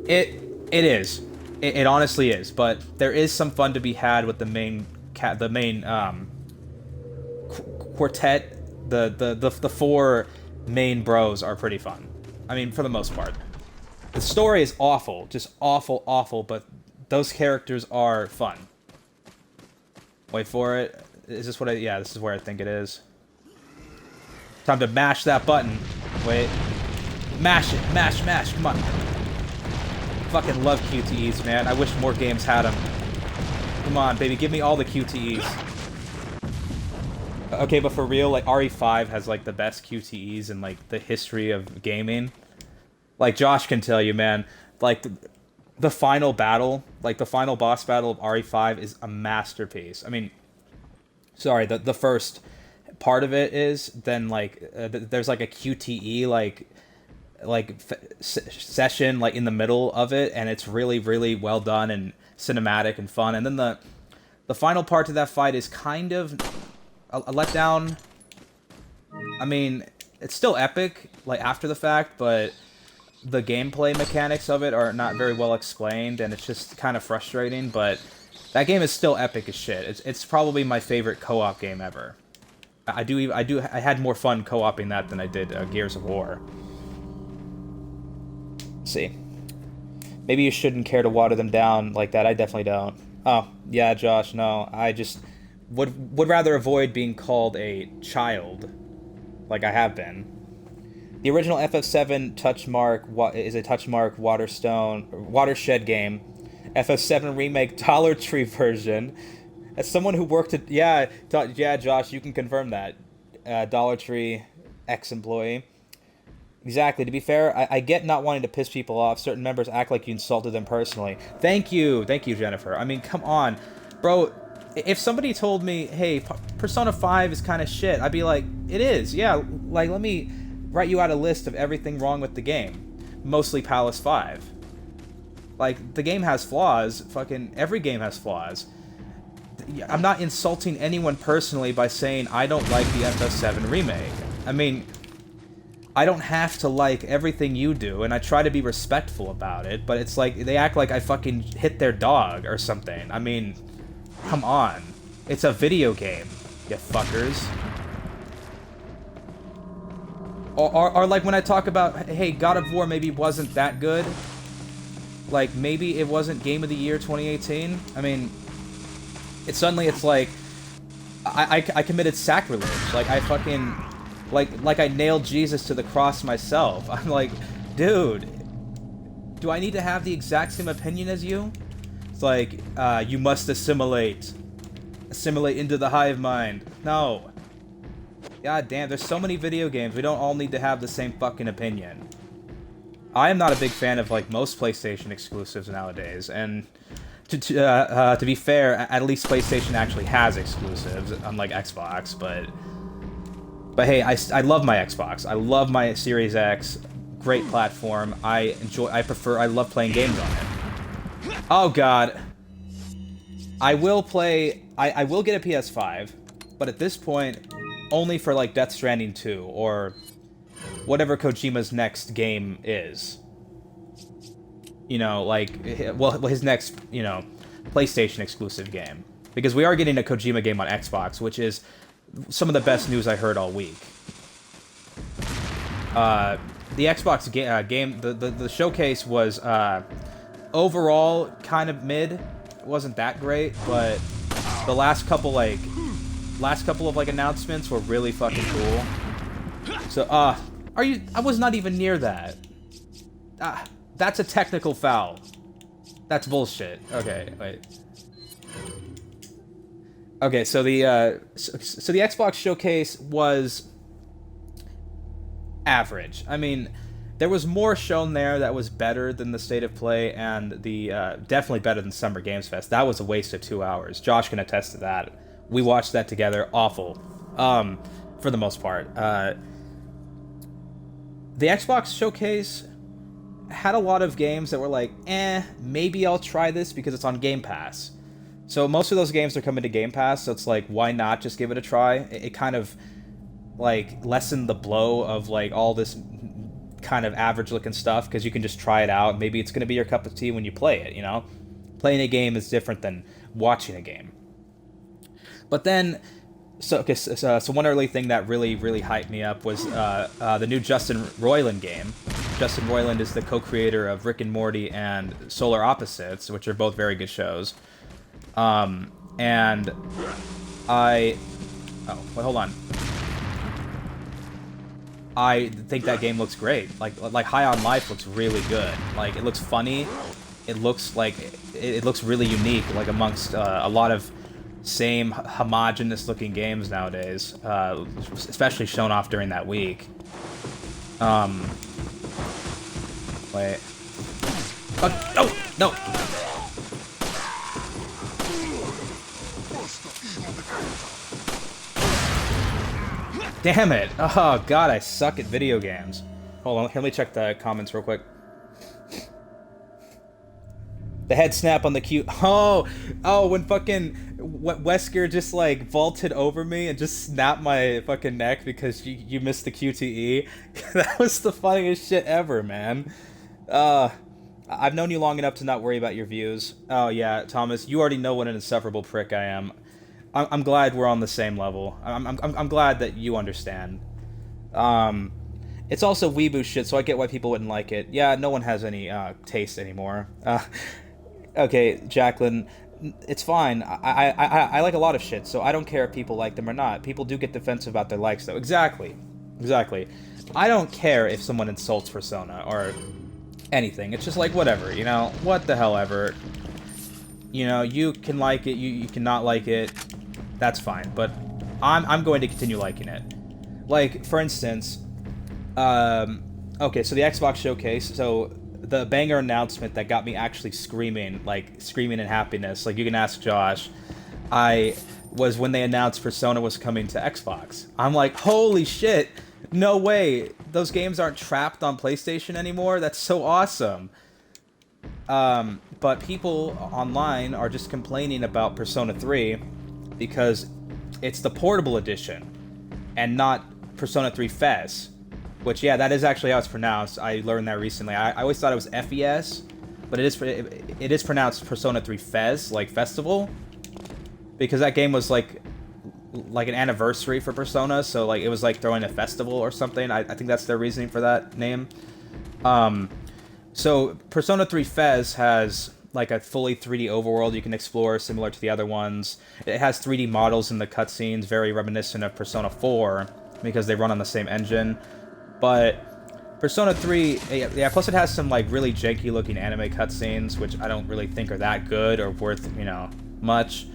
It is. It honestly is. But there is some fun to be had with the main quartet. The four main bros are pretty fun. I mean, for the most part. The story is awful, just awful, awful. But those characters are fun. Wait for it. Is this what I... Yeah, this is where I think it is. Time to mash that button. Wait. Mash it. Mash, mash. Come on. Fucking love QTEs, man. I wish more games had them. Come on, baby. Give me all the QTEs. Okay, but for real, like, RE5 has, like, the best QTEs in, like, the history of gaming. Like, Josh can tell you, man. Like... The final battle, like the final boss battle of RE5 is a masterpiece. I mean, sorry, the first part of it is, then like there's like a QTE session like in the middle of it, and it's really, really well done and cinematic and fun. And then the final part to that fight is kind of a letdown. I mean, it's still epic, like after the fact, but the gameplay mechanics of it are not very well explained, and it's just kind of frustrating, but that game is still epic as shit. It's probably my favorite co-op game ever. I had more fun co-oping that than I did Gears of War. Let's see. Maybe you shouldn't care to water them down like that. I definitely don't. Oh, yeah, Josh, no. I just would rather avoid being called a child, like I have been. The original FF7 Touchmark is a Touchmark Watershed game. FF7 Remake Dollar Tree version. As someone who worked at... Yeah, Josh, you can confirm that. Dollar Tree ex-employee. Exactly. To be fair, I get not wanting to piss people off. Certain members act like you insulted them personally. Thank you, Jennifer. I mean, come on. Bro, if somebody told me, hey, Persona 5 is kind of shit, I'd be like, it is. Yeah, like, let me... write you out a list of everything wrong with the game. Mostly Palace 5. Like, the game has flaws. Fucking every game has flaws. I'm not insulting anyone personally by saying I don't like the FF7 remake. I mean, I don't have to like everything you do, and I try to be respectful about it, but it's like, they act like I fucking hit their dog or something. I mean, come on. It's a video game, you fuckers. Or like when I talk about, hey, God of War maybe wasn't that good. Like, maybe it wasn't Game of the Year 2018. I mean, it's like, I committed sacrilege. Like, I fucking, like I nailed Jesus to the cross myself. I'm like, dude, do I need to have the exact same opinion as you? It's like, you must assimilate. Assimilate into the hive mind. No. God damn, there's so many video games. We don't all need to have the same fucking opinion. I am not a big fan of, like, most PlayStation exclusives nowadays, and to be fair, at least PlayStation actually has exclusives, unlike Xbox, but hey, I love my Xbox. I love my Series X. Great platform. I love playing games on it. Oh god. I will get a PS5, but at this point, only for, like, Death Stranding 2, or whatever Kojima's next game is. You know, like, well, his next, you know, PlayStation exclusive game. Because we are getting a Kojima game on Xbox, which is some of the best news I heard all week. The Xbox game, the showcase was overall kind of mid. It wasn't that great, but the last couple of like announcements were really fucking cool. So are you? I was not even near that. That's a technical foul. That's bullshit. Okay, wait. Okay, so the Xbox showcase was average. I mean, there was more shown there that was better than the State of Play and the definitely better than Summer Games Fest. That was a waste of 2 hours. Josh can attest to that. We watched that together. Awful, for the most part. The Xbox showcase had a lot of games that were like, maybe I'll try this because it's on Game Pass. So most of those games are coming to Game Pass, so it's like, why not just give it a try? It kind of, like, lessened the blow of, like, all this kind of average-looking stuff, because you can just try it out. Maybe it's going to be your cup of tea when you play it, you know? Playing a game is different than watching a game. But then, so one early thing that really, really hyped me up was the new Justin Roiland game. Justin Roiland is the co-creator of Rick and Morty and Solar Opposites, which are both very good shows. And I... Oh, wait, hold on. I think that game looks great. Like High on Life looks really good. Like, it looks funny. It looks like... It looks really unique, like, amongst a lot of same homogenous looking games nowadays. Especially shown off during that week. Wait. Oh, no! Damn it! Oh god, I suck at video games. Hold on, let me check the comments real quick. The head snap on the Q. Oh, when fucking Wesker just like vaulted over me and just snapped my fucking neck because you missed the QTE. That was the funniest shit ever, man. I've known you long enough to not worry about your views. Oh yeah, Thomas, you already know what an insufferable prick I am. I'm glad we're on the same level. I'm glad that you understand. It's also weeboo shit, so I get why people wouldn't like it. Yeah, no one has any taste anymore. Okay, Jacqueline, it's fine. I like a lot of shit, so I don't care if people like them or not. People do get defensive about their likes, though. Exactly. I don't care if someone insults Persona or anything. It's just like, whatever, you know? What the hell ever. You know, you can like it, you can not like it. That's fine, but I'm going to continue liking it. Like, for instance, okay, so the Xbox showcase, so the banger announcement that got me actually screaming in happiness, like, you can ask Josh, was when they announced Persona was coming to Xbox. I'm like, holy shit, no way, those games aren't trapped on PlayStation anymore? That's so awesome. But people online are just complaining about Persona 3 because it's the portable edition and not Persona 3 FES, which, yeah, that is actually how it's pronounced. I learned that recently. I always thought it was FES, but it is pronounced Persona 3 FES, like festival, because that game was like an anniversary for Persona, so like it was like throwing a festival or something. I think that's their reasoning for that name. So Persona 3 FES has like a fully 3D overworld you can explore, similar to the other ones. It has 3D models in the cutscenes, very reminiscent of Persona 4, because they run on the same engine. But Persona 3, yeah, plus it has some like really janky looking anime cutscenes, which I don't really think are that good or worth, you know, much.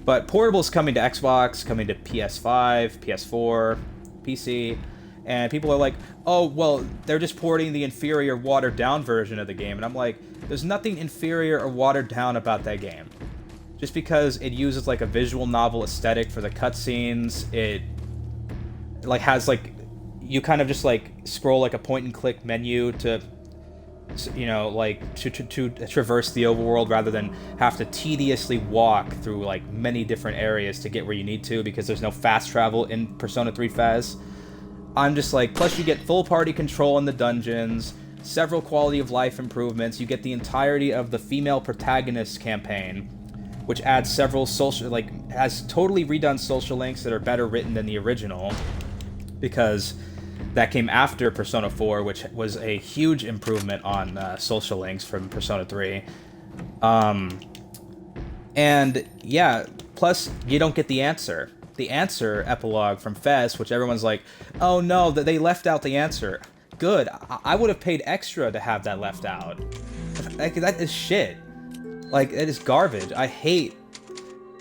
But portable's coming to Xbox, coming to PS5, PS4, PC, and people are like, oh, well, they're just porting the inferior, watered-down version of the game. And I'm like, there's nothing inferior or watered down about that game. Just because it uses, like, a visual novel aesthetic for the cutscenes, it, like, has, like, you kind of just, like, scroll, like, a point-and-click menu to, you know, like, to traverse the overworld rather than have to tediously walk through, like, many different areas to get where you need to, because there's no fast travel in Persona 3 FES. I'm just like, plus you get full party control in the dungeons, several quality of life improvements, you get the entirety of the female protagonist campaign, which adds several social, has totally redone social links that are better written than the original, because that came after Persona 4, which was a huge improvement on social links from Persona 3. And yeah, plus you don't get the answer. The answer epilogue from Fez, which everyone's like, oh no, that they left out the answer. Good, I would have paid extra to have that left out. That is shit. Like, that is garbage. I hate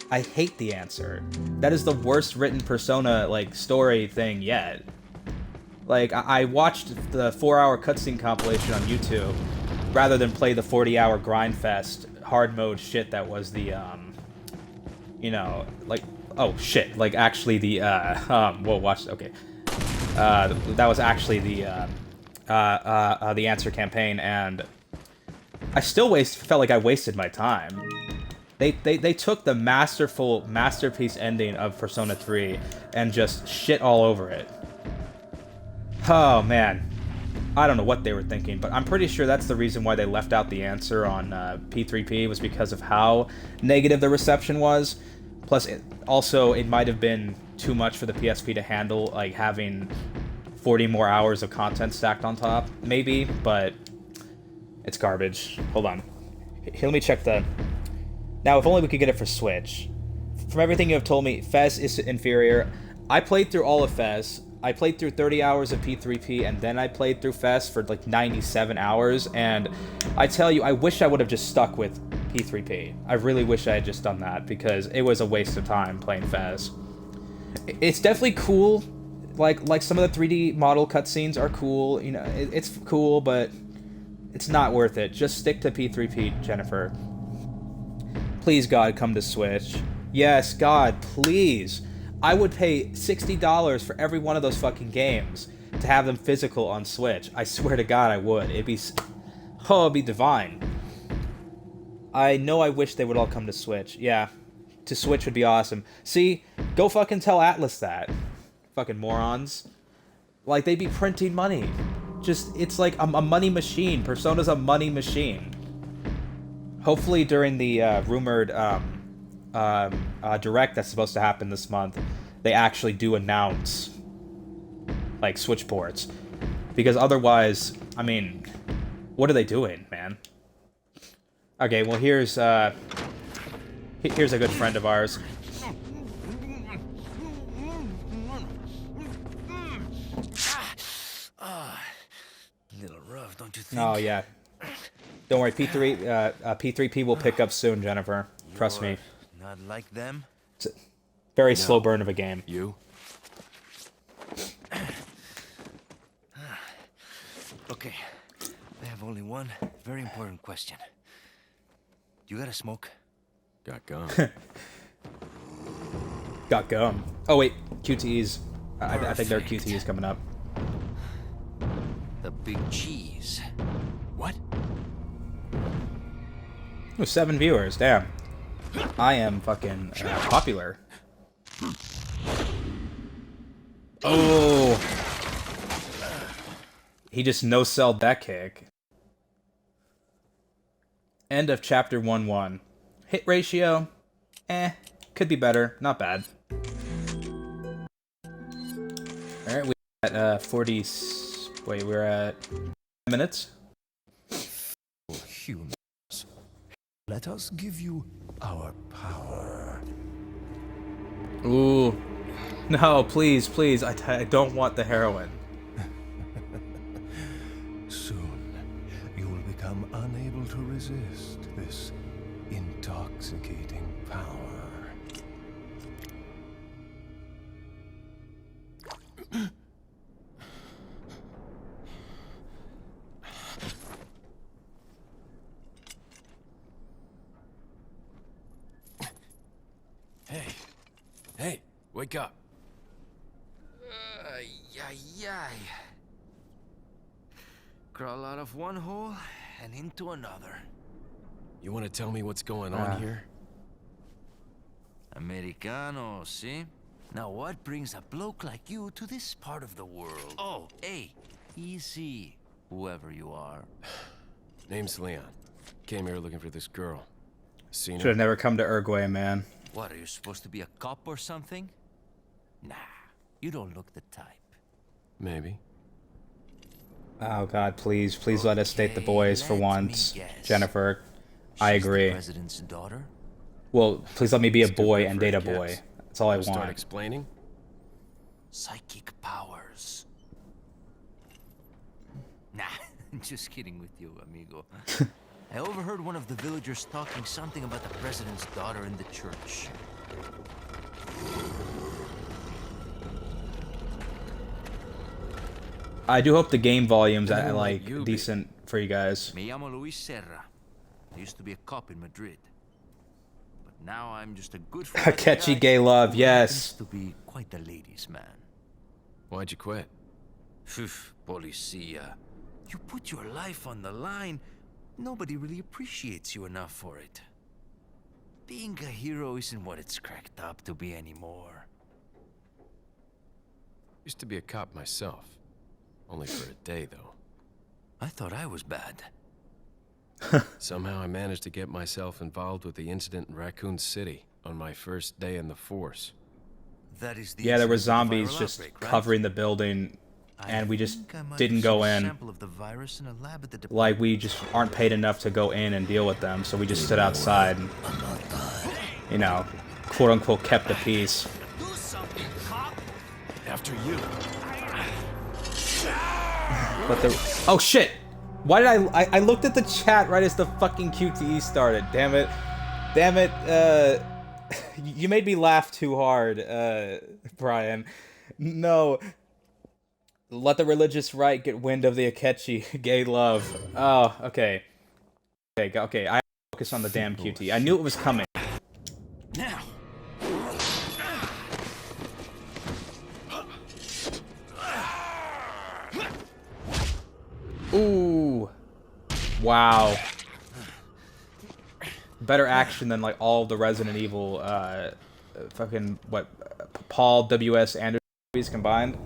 the answer. That is the worst written Persona, story thing yet. Like, I watched the 4-hour cutscene compilation on YouTube rather than play the 40-hour grindfest hard mode shit that was the, oh shit, actually the, well, watch, okay. That was actually the answer campaign, and I still felt like I wasted my time. They took the masterpiece ending of Persona 3 and just shit all over it. Oh, man. I don't know what they were thinking, but I'm pretty sure that's the reason why they left out the answer on P3P, was because of how negative the reception was. Plus, it might have been too much for the PSP to handle, having 40 more hours of content stacked on top, maybe, but it's garbage. Hold on. Here, let me check the... Now, if only we could get it for Switch. From everything you have told me, Fez is inferior. I played through all of Fez. I played through 30 hours of P3P, and then I played through Fez for 97 hours, and I tell you, I wish I would have just stuck with P3P. I really wish I had just done that, because it was a waste of time playing Fez. It's definitely cool. Like some of the 3D model cutscenes are cool. You know, it's cool, but it's not worth it. Just stick to P3P, Jennifer. Please, God, come to Switch. Yes, God, please. I would pay $60 for every one of those fucking games to have them physical on Switch. I swear to God, I would. It'd be divine. I know I wish they would all come to Switch. Yeah, to Switch would be awesome. See, go fucking tell Atlas that. Fucking morons. Like, they'd be printing money. It's like a money machine. Persona's a money machine. Hopefully during the rumored Direct that's supposed to happen this month, they actually do announce, Switch ports. Because otherwise, I mean, what are they doing, man? Okay, well, here's a good friend of ours. Little rough, don't you think? Oh, yeah. Don't worry, P3P will pick up soon, Jennifer. Trust me. Not like them? It's a very slow burn of a game. You? Okay, I have only one very important question. You got a smoke? Got gum. Got gum. Oh, wait. QTEs. I think there are QTEs coming up. The big cheese. What? Ooh, 7 viewers. Damn. I am fucking popular. Oh. He just no-selled that kick. End of chapter 1-1. Hit ratio? Could be better. Not bad. Alright, we're at 40... Wait, we're at... minutes? Humans, let us give you our power. Ooh. No, please, please. I don't want the heroin. Soon, you will become unable to resist this intoxicating power. Hey, wake up. Yay. Crawl out of one hole and into another. You want to tell me what's going on here? Americano, see? Now what brings a bloke like you to this part of the world? Oh, hey, easy, whoever you are. Name's Leon. Came here looking for this girl. Seen Should have never come to Uruguay, man. What, are you supposed to be a cop or something? Nah, you don't look the type. Maybe. Oh God, please let us date the boys for let me once. guess. Jennifer, I She's the agree. president's daughter? Well, please let me be a It's too boy good and for a date a guess. boy. That's all I Wanna Start want. explaining? Psychic powers. Nah, just kidding with you, amigo. I overheard one of the villagers talking something about the president's daughter in the church. I do hope the game volume's Then who might like you be? decent for you guys. Me llamo Luis Serra. I used to be a cop in Madrid. But now I'm just a good for nothing Catchy guy gay love, who yes. happens to be quite the ladies' man. Why'd you quit? Phew, policia. You put your life on the line. Nobody really appreciates you enough for it. Being a hero isn't what it's cracked up to be anymore. Used to be a cop myself. Only for a day, though. I thought I was bad. Somehow I managed to get myself involved with the incident in Raccoon City on my first day in the force. That is the Yeah, there were incident with the zombies viral just outbreak, right? covering the building, and we just think I might didn't have go seen a in. sample of the virus in a lab at the Like, department. we just aren't paid enough to go in and deal with them, so we just stood outside and, you know, quote-unquote kept the peace. Do something, cop! After you. But the... Oh, shit! Why did I looked at the chat right as the fucking QTE started. Damn it. Damn it, you made me laugh too hard, Brian. No. Let the religious right get wind of the Akechi. Gay love. Oh, okay. Okay, I focus on the damn QT. I knew it was coming. Now! Ooh. Wow. Better action than, like, all of the Resident Evil, fucking, what, Paul W.S. Anderson movies combined.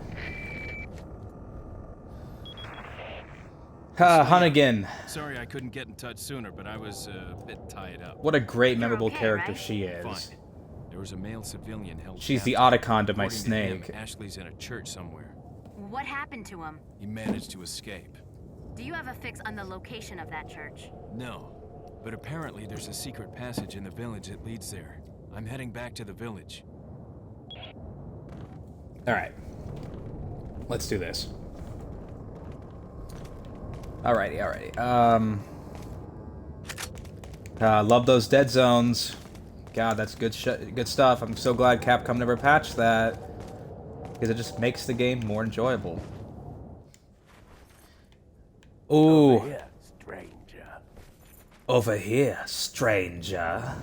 Hunnigan. Sorry I couldn't get in touch sooner, but I was a bit tied up. What a great, You're memorable okay, character right? she is. Fine. There was a male civilian held She's the captive. Otacon to my According to him, snake. Ashley's in a church somewhere. What happened to him? He managed to escape. Do you have a fix on the location of that church? No, but apparently there's a secret passage in the village that leads there. I'm heading back to the village. Alright. Let's do this. Alrighty. Love those dead zones. God, that's good stuff. I'm so glad Capcom never patched that, because it just makes the game more enjoyable. Ooh. Over here, stranger. Over here, stranger.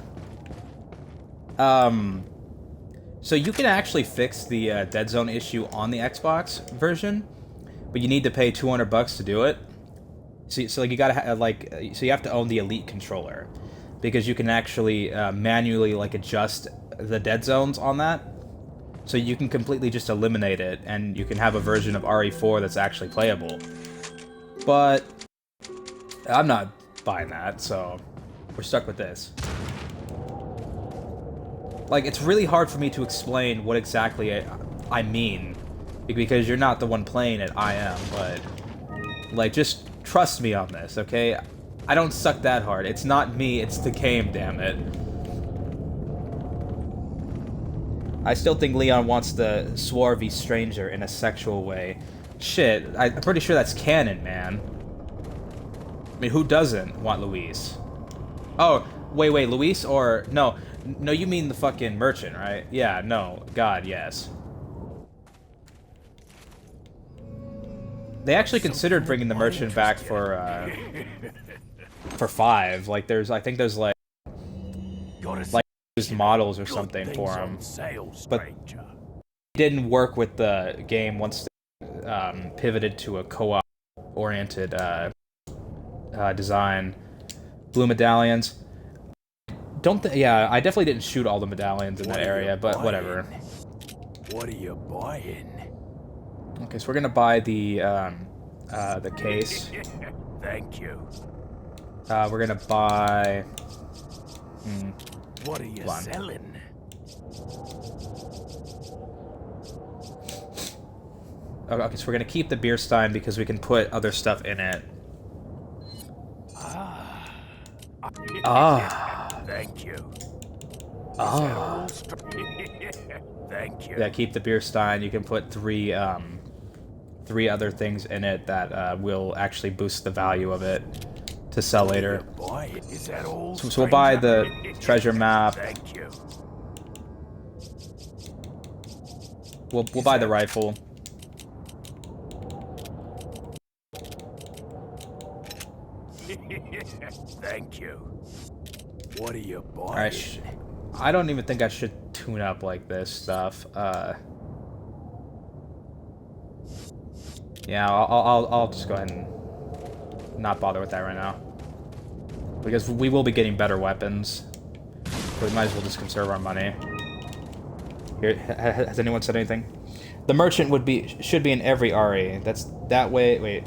So you can actually fix the dead zone issue on the Xbox version, but you need to pay $200 to do it. So like you gotta so you have to own the Elite controller, because you can actually manually like adjust the dead zones on that. So you can completely just eliminate it, and you can have a version of RE4 that's actually playable. But I'm not buying that, so we're stuck with this. Like, it's really hard for me to explain what exactly I mean, because you're not the one playing it, I am, but, like, just trust me on this, okay? I don't suck that hard. It's not me, it's the game, damn it. I still think Leon wants the swarthy stranger in a sexual way. Shit, I'm pretty sure that's canon, man. I mean, who doesn't want Luis? Oh, wait, Luis or... No, you mean the fucking merchant, right? Yeah, no, God, yes. They actually considered bringing the merchant back for 5. Like, I think there's, like used models or something for him. But it didn't work with the game once they pivoted to a co-op oriented design. Blue medallions. Yeah, I definitely didn't shoot all the medallions in that area, but whatever. What are you buying? Okay, so we're gonna buy the case. Thank you. We're gonna buy What are you Hold on. selling? Okay, so we're gonna keep the beer stein because we can put other stuff in it. Ah. Thank you. Ah. Thank you. Yeah, keep the beer stein. You can put three other things in it that will actually boost the value of it to sell later. Boy, is that all? So we'll buy the treasure map. Thank you. We'll buy the rifle. Thank you. What are you buying? Alright, I don't even think I should tune up like this stuff. Yeah, I'll just go ahead and not bother with that right now. Because we will be getting better weapons. So we might as well just conserve our money. Here, has anyone said anything? The merchant should be in every RE. That's that way. Wait.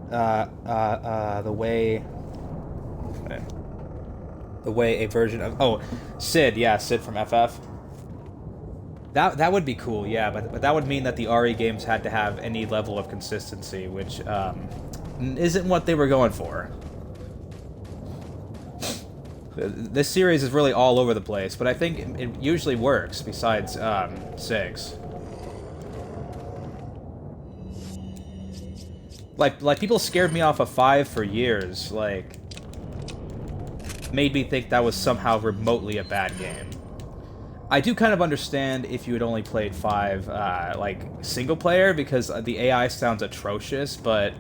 The way. Okay. The way a version of Sid. Yeah, Sid from FF. That would be cool. Yeah, but that would mean that the RE games had to have any level of consistency, which isn't what they were going for. This series is really all over the place, but I think it usually works, besides 6. Like people scared me off of 5 for years, like, made me think that was somehow remotely a bad game. I do kind of understand if you had only played 5, like, single player, because the AI sounds atrocious, but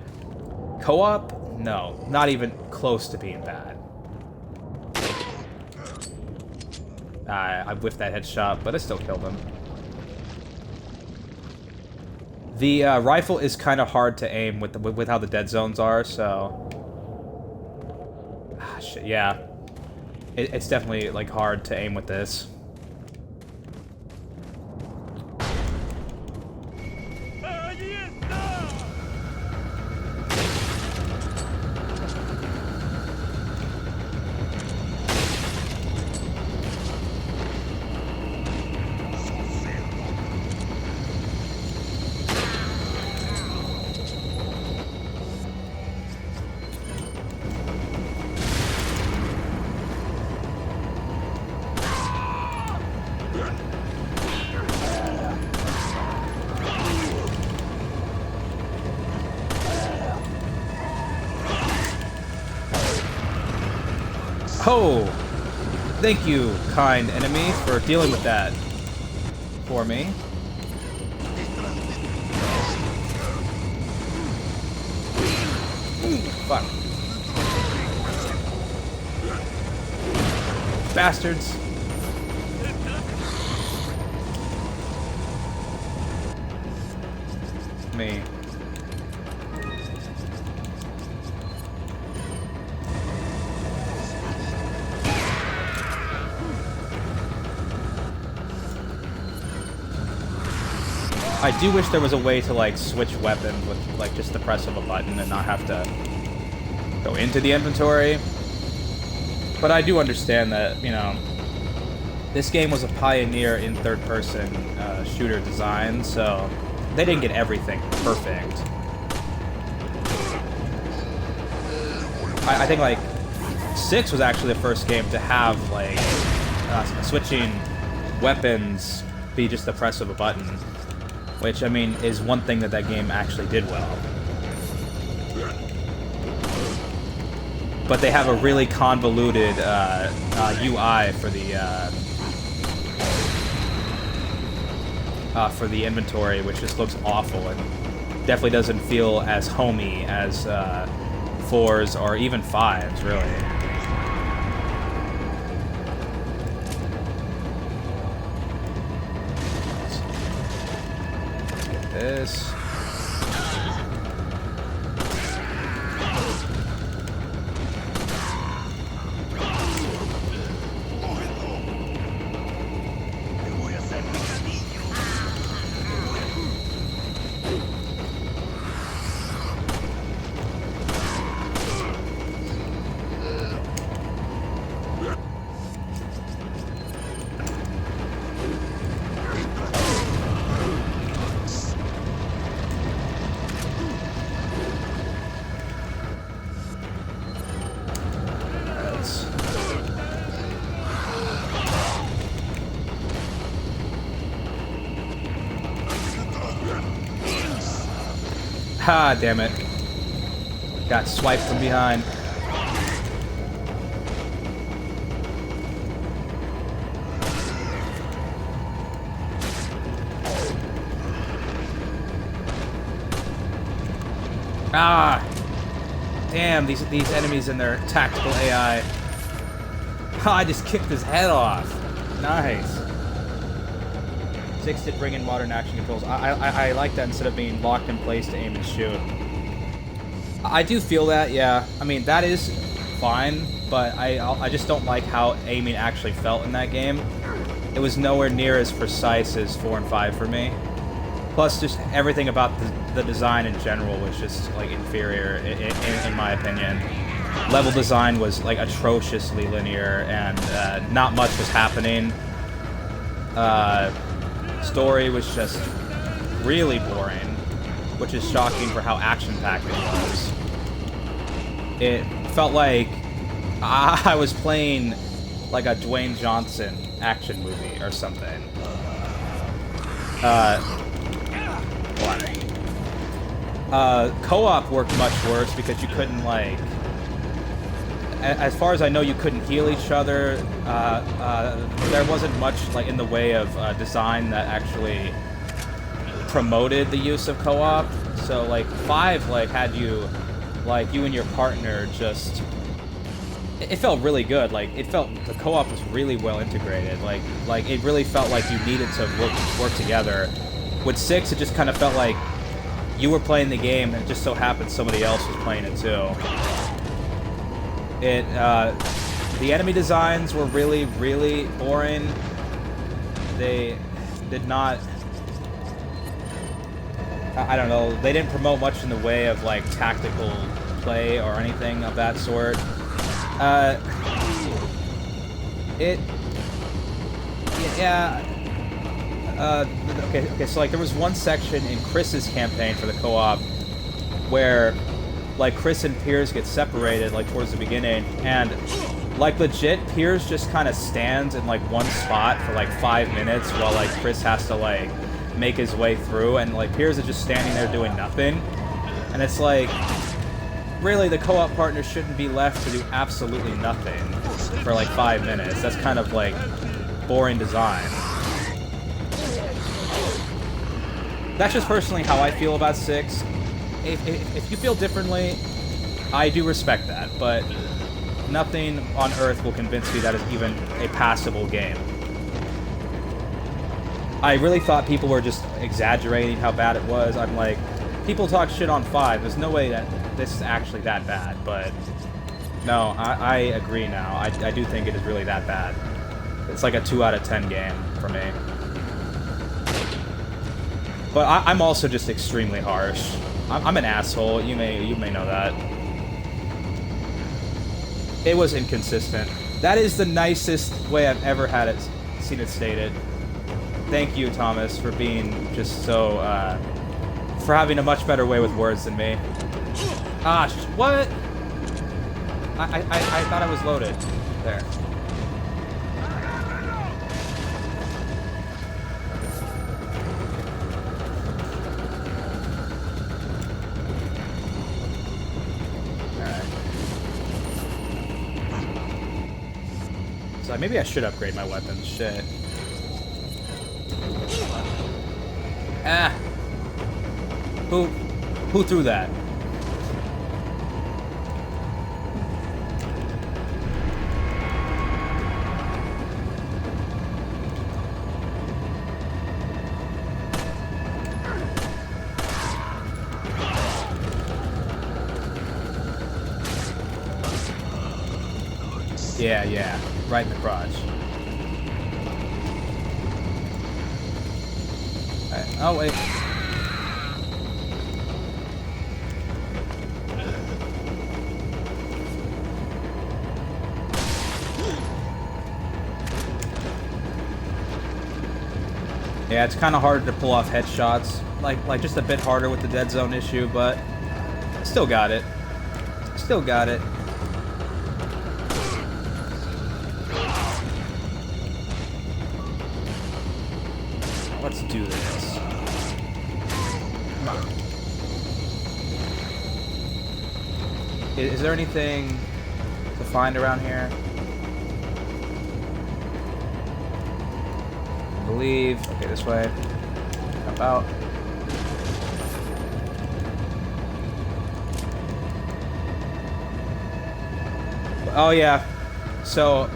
co-op? No, not even close to being bad. I whiffed that headshot, but I still killed him. The rifle is kind of hard to aim with how the dead zones are, so... Ah, shit, yeah. It's definitely, like, hard to aim with this. Oh! Thank you, kind enemy, for dealing with that for me. Ooh, fuck. Bastards. Me. I do wish there was a way to, like, switch weapons with, like, just the press of a button and not have to go into the inventory. But I do understand that, you know, this game was a pioneer in third-person shooter design, so they didn't get everything perfect. I think, like, 6 was actually the first game to have, like, switching weapons be just the press of a button. Which, I mean, is one thing that game actually did well. But they have a really convoluted UI for the inventory, which just looks awful and definitely doesn't feel as homey as 4s or even 5s, really. This. Ha, damn it. Got swiped from behind. Ah! Damn, these enemies and their tactical AI. Oh, I just kicked his head off. Nice. 6 did bring in modern action controls. I like that instead of being locked in place to aim and shoot. I do feel that, yeah. I mean, that is fine, but I just don't like how aiming actually felt in that game. It was nowhere near as precise as 4 and 5 for me. Plus, just everything about the design in general was just, like, inferior, in my opinion. Level design was, like, atrociously linear, and not much was happening. Story was just really boring, which is shocking for how action-packed it was. It felt like I was playing, like, a Dwayne Johnson action movie or something. Co-op worked much worse because you couldn't, like... As far as I know, you couldn't heal each other. There wasn't much, like, in the way of design that actually promoted the use of co-op. So, like, 5, like, had you, like, you and your partner just... It felt really good. Like, it felt... The co-op was really well integrated. Like, it really felt like you needed to work together. With 6, it just kind of felt like you were playing the game, and it just so happened somebody else was playing it too. The enemy designs were really, really boring. They did not... I don't know, they didn't promote much in the way of, like, tactical play or anything of that sort. Okay, so, like, there was one section in Chris's campaign for the co-op where, like, Chris and Piers get separated, like, towards the beginning, and, like, legit, Piers just kind of stands in, like, one spot for, like, 5 minutes while, like, Chris has to, like, make his way through, and, like, Piers is just standing there doing nothing, and it's like, really, the co-op partner shouldn't be left to do absolutely nothing for, like, 5 minutes. That's kind of, like, boring design. That's just personally how I feel about 6. If you feel differently, I do respect that, but nothing on Earth will convince me that it's even a passable game. I really thought people were just exaggerating how bad it was. I'm like, people talk shit on 5. There's no way that this is actually that bad, but no, I agree now. I do think it is really that bad. It's like a 2 out of 10 game for me. But I'm also just extremely harsh. I'm an asshole. You may know that. It was inconsistent. That is the nicest way I've ever seen it stated. Thank you, Thomas, for being just so, for having a much better way with words than me. Ah, what? I thought I was loaded. There. So maybe I should upgrade my weapons. Shit. Ah. Who threw that? Yeah. Right in the crotch. Right. Oh, wait. Yeah, it's kind of hard to pull off headshots. Like just a bit harder with the dead zone issue, but still got it. Still got it. Let's do this. Come on. Is there anything to find around here? I believe. Okay, this way. Jump out. Oh yeah. So,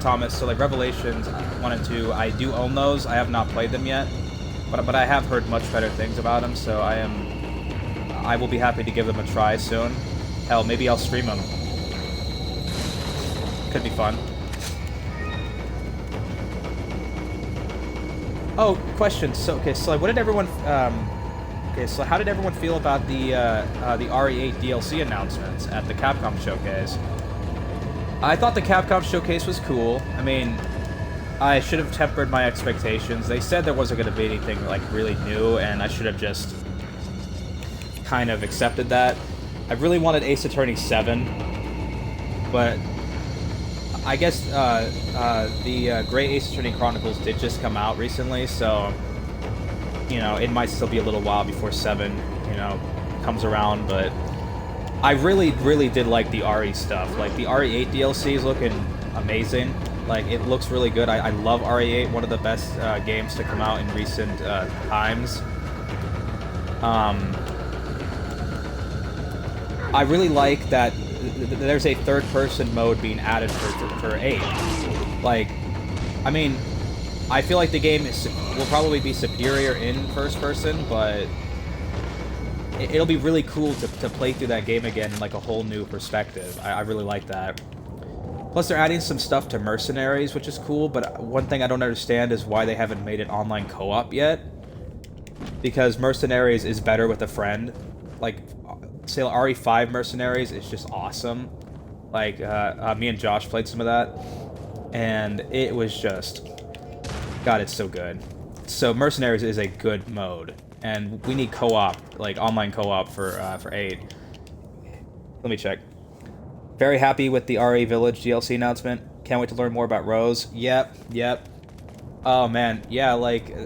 Thomas. So like Revelations 1 and 2, I do own those. I have not played them yet, but I have heard much better things about them. So I will be happy to give them a try soon. Hell, maybe I'll stream them. Could be fun. Oh, question. So okay, so like, what did everyone? Okay, so how did everyone feel about the RE8 DLC announcements at the Capcom showcase? I thought the Capcom showcase was cool. I mean, I should have tempered my expectations. They said there wasn't going to be anything like really new, and I should have just kind of accepted that. I really wanted Ace Attorney 7, but I guess the Great Ace Attorney Chronicles did just come out recently, so you know it might still be a little while before 7, you know, comes around. But I really did like the RE stuff. Like the RE8 DLC is looking amazing. Like it looks really good. I love RE8, one of the best games to come out in recent times. I really like that there's a third-person mode being added for 8. Like, I mean, I feel like the game will probably be superior in first-person, but it'll be really cool to play through that game again in like a whole new perspective. I really like that. Plus, they're adding some stuff to Mercenaries, which is cool, but one thing I don't understand is why they haven't made it online co-op yet. Because Mercenaries is better with a friend. Like, say RE5 Mercenaries is just awesome. Like, me and Josh played some of that, and it was just... God, it's so good. So Mercenaries is a good mode, and we need co-op, like online co-op for 8. Let me check. Very happy with the RE Village DLC announcement. Can't wait to learn more about Rose. Yep. Oh man, yeah, like...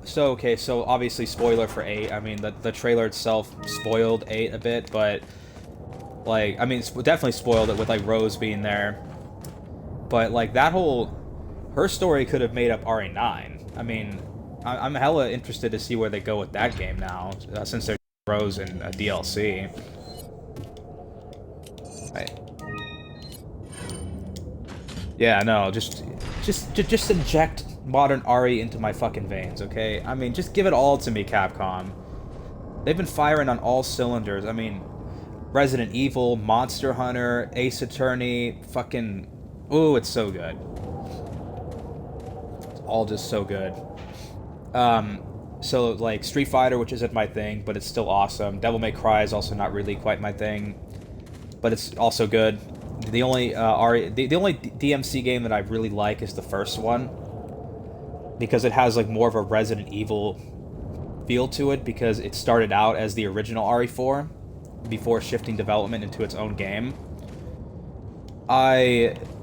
So, okay, so obviously spoiler for 8. I mean, the trailer itself spoiled 8 a bit, but... Like, I mean, it's definitely spoiled it with, like, Rose being there. But, like, that whole... Her story could have made up RE9. I mean, I'm hella interested to see where they go with that game now, since there's Rose in a DLC. Right. Yeah, no, just inject modern RE into my fucking veins, okay? I mean, just give it all to me, Capcom. They've been firing on all cylinders. I mean, Resident Evil, Monster Hunter, Ace Attorney, fucking... Ooh, it's so good. It's all just so good. So, like, Street Fighter, which isn't my thing, but it's still awesome. Devil May Cry is also not really quite my thing, but it's also good. The only the only DMC game that I really like is the first one, because it has like more of a Resident Evil feel to it, because it started out as the original RE4 before shifting development into its own game.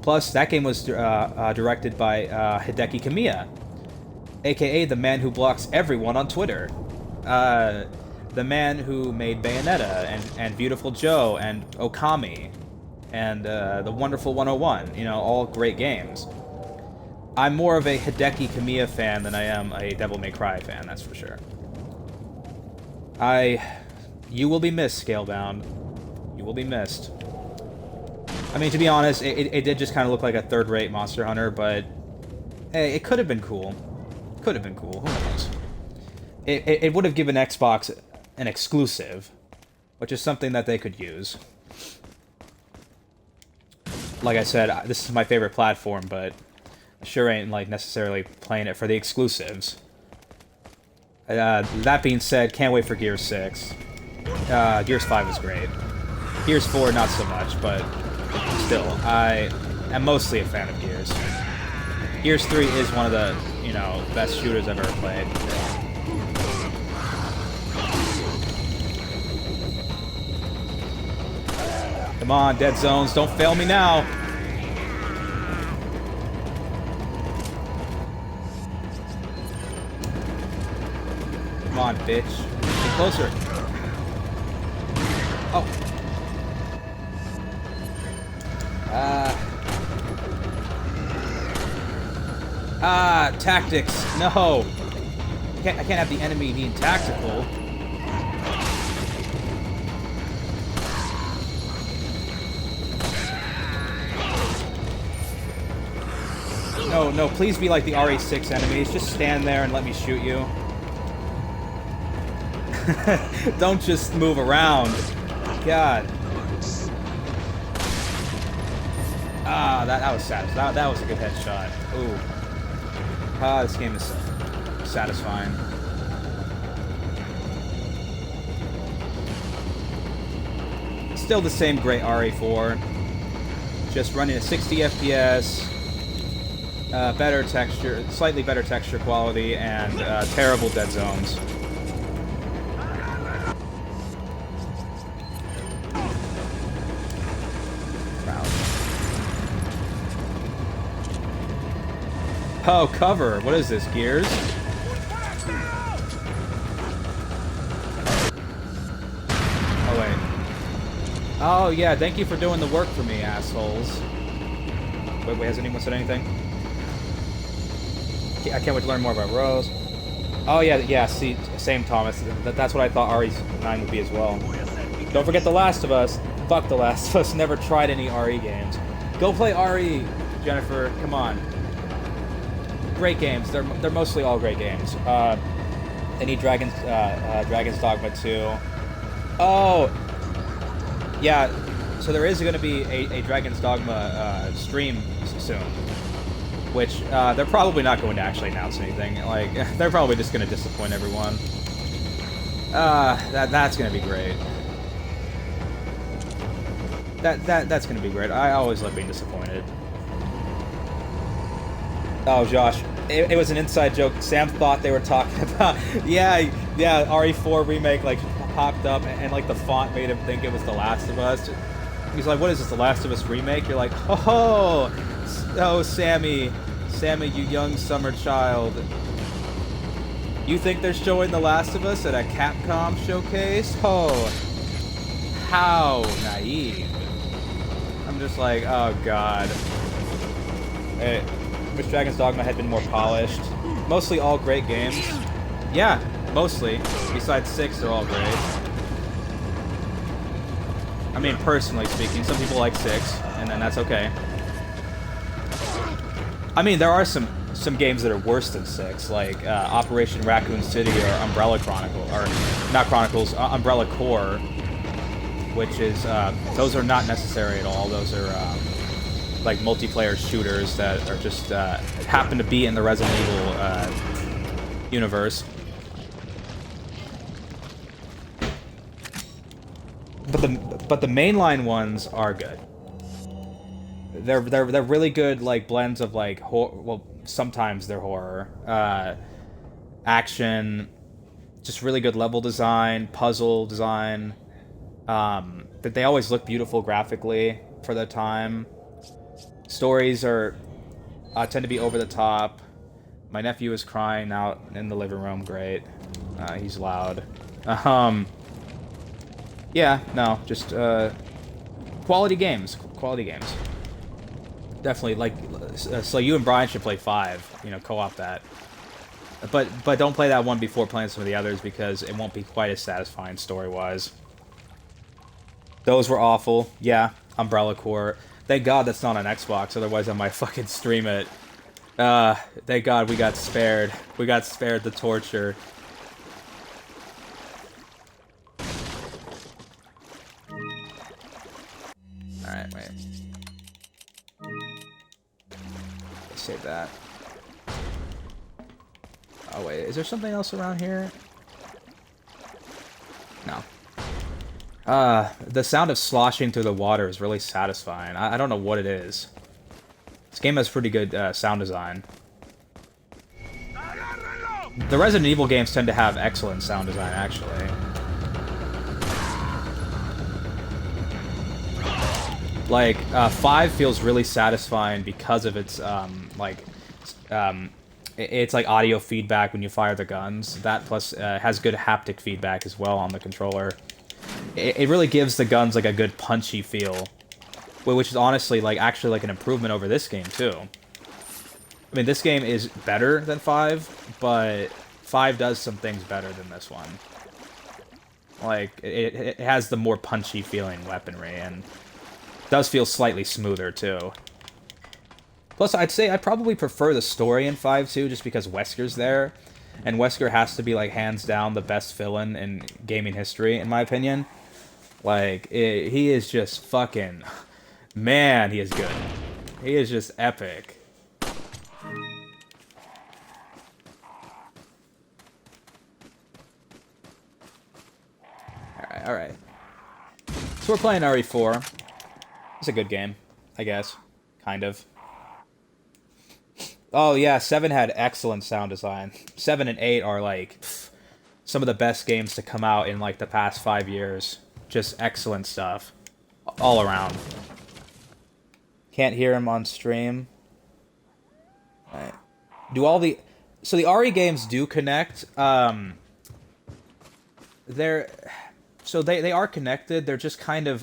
Plus that game was directed by Hideki Kamiya, aka the man who blocks everyone on Twitter. The man who made Bayonetta and Beautiful Joe and Okami and The Wonderful 101, you know, all great games. I'm more of a Hideki Kamiya fan than I am a Devil May Cry fan, that's for sure. You will be missed, Scalebound. You will be missed. I mean, to be honest, it did just kind of look like a third-rate Monster Hunter, but hey, it could have been cool. Could have been cool, who knows. It would have given Xbox an exclusive, which is something that they could use. Like I said, this is my favorite platform, but I sure ain't like necessarily playing it for the exclusives. That being said, can't wait for Gears 6. Gears 5 was great. Gears 4, not so much, but still, I am mostly a fan of Gears. Gears 3 is one of the, you know, best shooters I've ever played. Come on, Dead Zones, don't fail me now! Come on, bitch. Get closer. Oh. Ah, tactics. No. I can't have the enemy being tactical. No, no, please be like the RE6 enemies. Just stand there and let me shoot you. Don't just move around. God. Ah, that was satisfying. That was a good headshot. Ooh. Ah, this game is satisfying. Still the same great RE4. Just running at 60 FPS. Better texture, slightly better texture quality, and terrible dead zones. Oh, cover. What is this, Gears? Oh, wait. Oh, yeah, thank you for doing the work for me, assholes. Wait, has anyone said anything? I can't wait to learn more about Rose. Oh, yeah, see, same, Thomas. That's what I thought RE9 would be as well. Don't forget The Last of Us. Fuck The Last of Us. Never tried any RE games. Go play RE, Jennifer. Come on. Great games. They're mostly all great games. Any Dragon's Dogma 2. Oh, yeah. So there is going to be a Dragon's Dogma stream soon, which they're probably not going to actually announce anything. Like they're probably just going to disappoint everyone. That's going to be great. That's going to be great. I always love being disappointed. Oh, Josh, it was an inside joke. Sam thought they were talking about, yeah, RE4 remake, like, popped up, and like, the font made him think it was The Last of Us. He's like, what is this, The Last of Us remake? You're like, oh, Sammy, you young summer child. You think they're showing The Last of Us at a Capcom showcase? Oh, how naive. I'm just like, oh, God. Hey. Wish Dragon's Dogma had been more polished. Mostly all great games. Yeah, mostly. Besides 6, they're all great. I mean, personally speaking, some people like 6, and then that's okay. I mean, there are some games that are worse than 6, like Operation Raccoon City or Umbrella Chronicle, or not Chronicles, Umbrella Corps, which is, those are not necessary at all. Those are, like multiplayer shooters that are just happen to be in the Resident Evil universe. But the mainline ones are good. They're really good, like blends of like well, sometimes they're horror, action, just really good level design, puzzle design. That they always look beautiful graphically for their time. Stories are tend to be over the top. My nephew is crying out in the living room. Great, he's loud. Yeah, no, just quality games. Quality games. Definitely, like, so you and Brian should play 5. You know, co-op that. But don't play that one before playing some of the others because it won't be quite as satisfying story-wise. Those were awful. Yeah, Umbrella Corps. Thank God that's not on Xbox, otherwise I might fucking stream it. Thank God we got spared. We got spared the torture. Alright, wait. Let's save that. Oh wait, is there something else around here? No. The sound of sloshing through the water is really satisfying. I don't know what it is. This game has pretty good sound design. The Resident Evil games tend to have excellent sound design, actually. Like, 5 feels really satisfying because of its, it's like audio feedback when you fire the guns. That plus has good haptic feedback as well on the controller. It really gives the guns like a good punchy feel, which is honestly like actually like an improvement over this game too. I mean, this game is better than 5, but 5 does some things better than this one. Like, it has the more punchy feeling weaponry, and does feel slightly smoother, too. Plus, I'd say I probably prefer the story in 5, too, just because Wesker's there. And Wesker has to be, like, hands down the best villain in gaming history, in my opinion. Like, he is just fucking... Man, he is good. He is just epic. Alright. So we're playing RE4. It's a good game, I guess. Kind of. Oh yeah, 7 had excellent sound design. 7 and 8 are like some of the best games to come out in like the past 5 years. Just excellent stuff. All around. Can't hear him on stream. Alright. Do all the... So the RE games do connect. They're... So they are connected. They're just kind of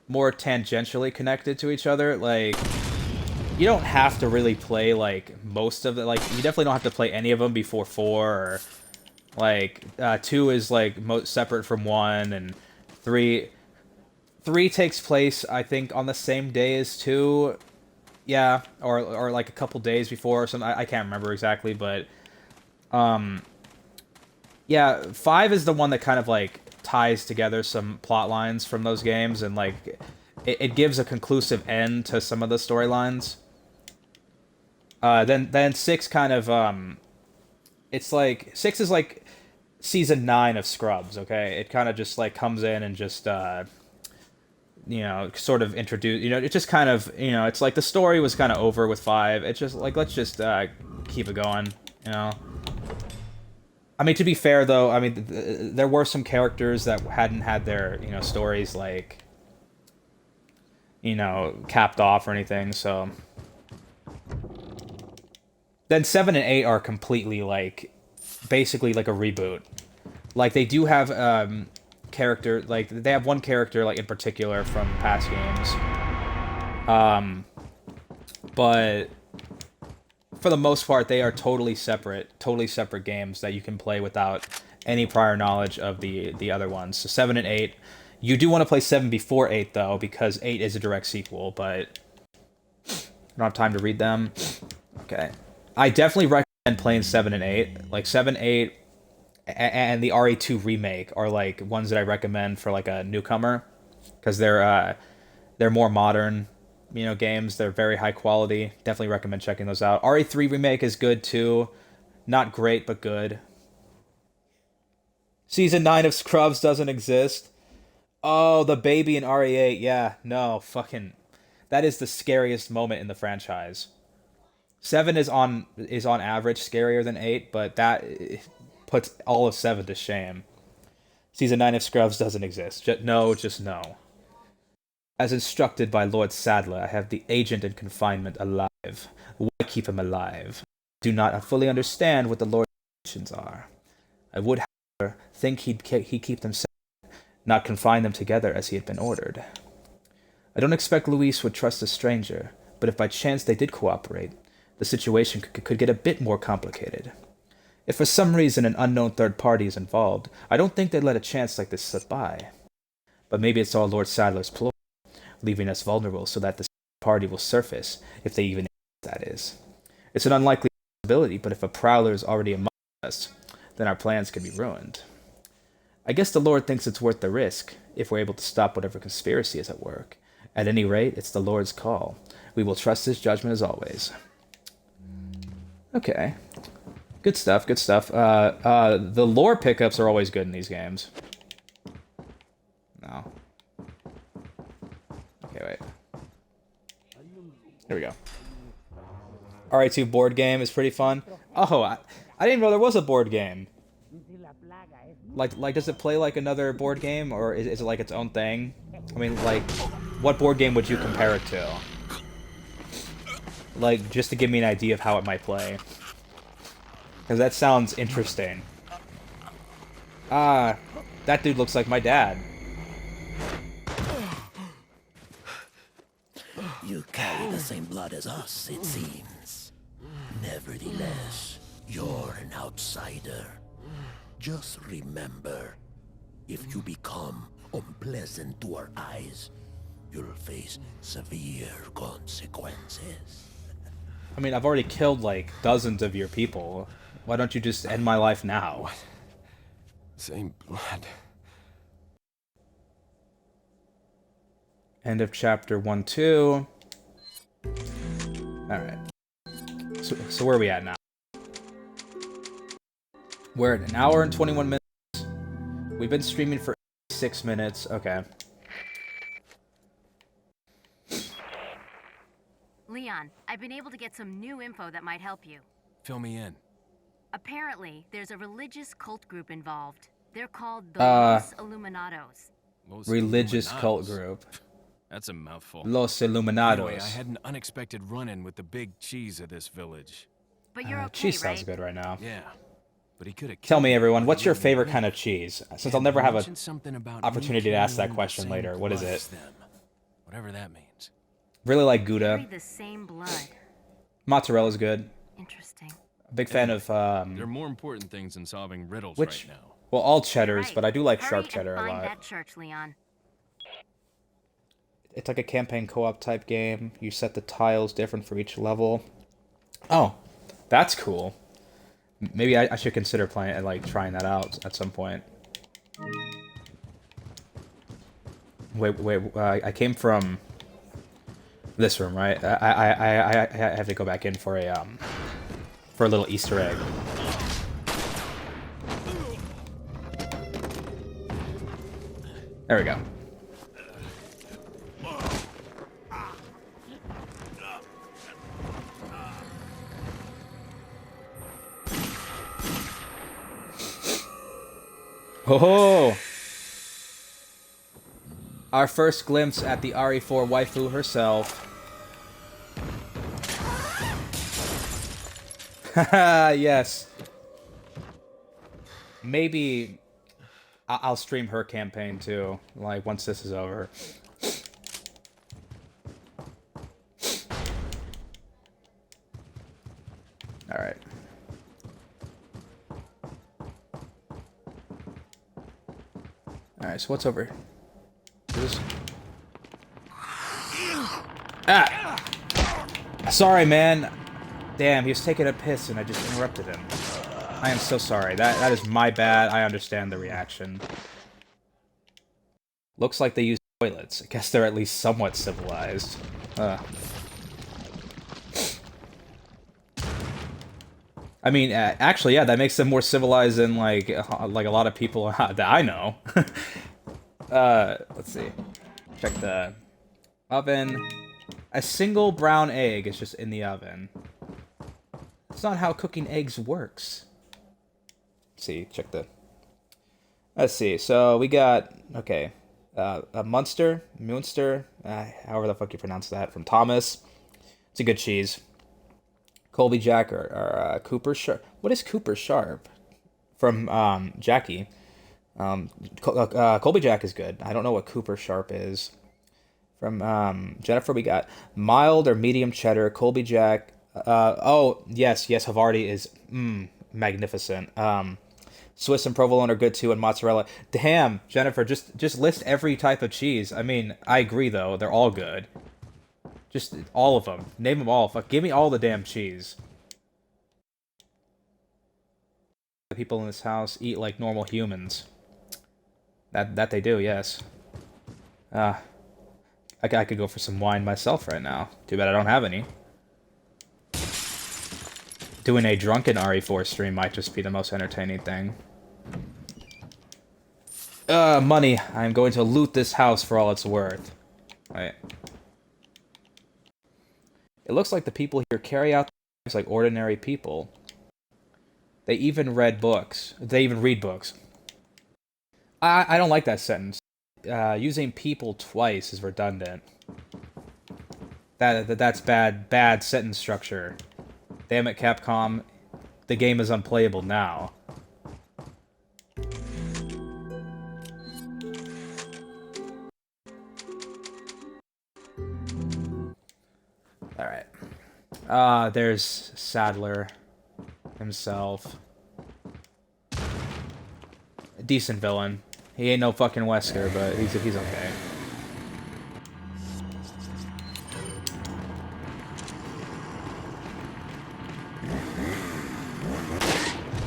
more tangentially connected to each other. Like, you don't have to really play like most of it. Like, you definitely don't have to play any of them before 4. Or like 2 is like separate from 1, and 3 takes place I think on the same day as 2. Yeah, or like a couple days before or something. I can't remember exactly, but yeah, 5 is the one that kind of, like, ties together some plot lines from those games, and, like, it gives a conclusive end to some of the storylines. Then 6 kind of, it's like, 6 is like Season 9 of Scrubs, okay? It kind of just, like, comes in and just, you know, sort of introduce, you know, it just kind of, you know, it's like the story was kind of over with 5. It's just, like, let's just, keep it going, you know? I mean, to be fair, though, I mean, there were some characters that hadn't had their, you know, stories, like, you know, capped off or anything, so... Then 7 and 8 are completely, like, basically like a reboot. Like, they do have, character, like, they have one character, like, in particular from past games. But... For the most part, they are totally separate games that you can play without any prior knowledge of the other ones. So 7 and 8. You do want to play 7 before 8, though, because 8 is a direct sequel, but I don't have time to read them. Okay. I definitely recommend playing 7 and 8. Like, 7, 8, and the RE2 remake are, like, ones that I recommend for, like, a newcomer, because they're more modern, you know, games. They're very high quality. Definitely recommend checking those out. RE3 remake is good too. Not great, but good. Season 9 of Scrubs doesn't exist. Oh, the baby in RE8. Yeah, no, fucking... That is the scariest moment in the franchise. 7 is on average scarier than 8, but that puts all of 7 to shame. Season 9 of Scrubs doesn't exist. Just no. As instructed by Lord Sadler, I have the agent in confinement alive. Why keep him alive? I do not fully understand what the Lord's intentions are. I would, however, think he'd keep them separate, not confine them together as he had been ordered. I don't expect Luis would trust a stranger, but if by chance they did cooperate, the situation could get a bit more complicated. If for some reason an unknown third party is involved, I don't think they'd let a chance like this slip by. But maybe it's all Lord Sadler's ploy, leaving us vulnerable so that the party will surface, if they even that is. It's an unlikely possibility, but if a prowler is already among us, then our plans could be ruined. I guess the Lord thinks it's worth the risk, if we're able to stop whatever conspiracy is at work. At any rate, it's the Lord's call. We will trust his judgment as always. Okay. Good stuff, good stuff. The lore pickups are always good in these games. No. Okay, wait. Here we go. RE2 board game is pretty fun. Oh, I didn't know there was a board game. Like, does it play like another board game, or is it like its own thing? I mean, like, what board game would you compare it to? Like, just to give me an idea of how it might play. Because that sounds interesting. Ah, that dude looks like my dad. You carry the same blood as us, it seems. Nevertheless, you're an outsider. Just remember, if you become unpleasant to our eyes, you'll face severe consequences. I mean, I've already killed, like, dozens of your people. Why don't you just end my life now? Same blood. End of chapter 1-2. Alright. So where are we at now? We're at 1 hour and 21 minutes. We've been streaming for 6 minutes. Okay. Leon, I've been able to get some new info that might help you. Fill me in. Apparently, there's a religious cult group involved. They're called the Los Illuminados. Los Religious Illuminados. cult group. That's a mouthful. Los Illuminados. Anyway, I had an unexpected run-in with the big cheese of this village. But you're okay, Cheese sounds right? good right now. Yeah, but he could have. Tell me, everyone, what's your favorite kind of cheese? Since I'll never have an opportunity to ask that question later, what is it? Whatever that means. Really like Carry Gouda. the same blood. Mozzarella's good. Interesting. Big fan of, There are more important things than solving riddles which, right now. well, all cheddars, Right. but I do like Hurry sharp and cheddar a find lot. that church, Leon. It's like a campaign co-op type game. You set the tiles different for each level. Oh, that's cool. Maybe I should consider playing and like trying that out at some point. Wait, I came from this room, right? I have to go back in for a little Easter egg. There we go. Oh! Our first glimpse at the RE4 waifu herself. Haha, yes. Maybe I'll stream her campaign too, like once this is over. Alright. Alright, so what's over? This... Ah! Sorry, man. Damn, he was taking a piss and I just interrupted him. I am so sorry. That is my bad. I understand the reaction. Looks like they use toilets. I guess they're at least somewhat civilized. I mean, actually, yeah, that makes them more civilized than, like a lot of people that I know. Let's see. Check the oven. A single brown egg is just in the oven. That's not how cooking eggs works. Let's see, check the... Let's see, so we got, okay, a Munster, however the fuck you pronounce that, from Thomas. It's a good cheese. Colby Jack or Cooper Sharp. What is Cooper Sharp? From Jackie. Colby Jack is good. I don't know what Cooper Sharp is. From Jennifer, we got mild or medium cheddar, Colby Jack. Oh, yes, Havarti is magnificent. Swiss and provolone are good too, and mozzarella. Damn, Jennifer, just list every type of cheese. I mean, I agree though, they're all good. Just all of them. Name them all. Fuck, give me all the damn cheese. The people in this house eat like normal humans. That they do, yes. I could go for some wine myself right now. Too bad I don't have any. Doing a drunken RE4 stream might just be the most entertaining thing. Money. I'm going to loot this house for all it's worth. Right. It looks like the people here carry out their lives like ordinary people. They even read books. They even read books. I don't like that sentence. Using people twice is redundant. That's bad sentence structure. Damn it, Capcom. The game is unplayable now. There's Sadler himself. A decent villain. He ain't no fucking Wesker, but he's okay.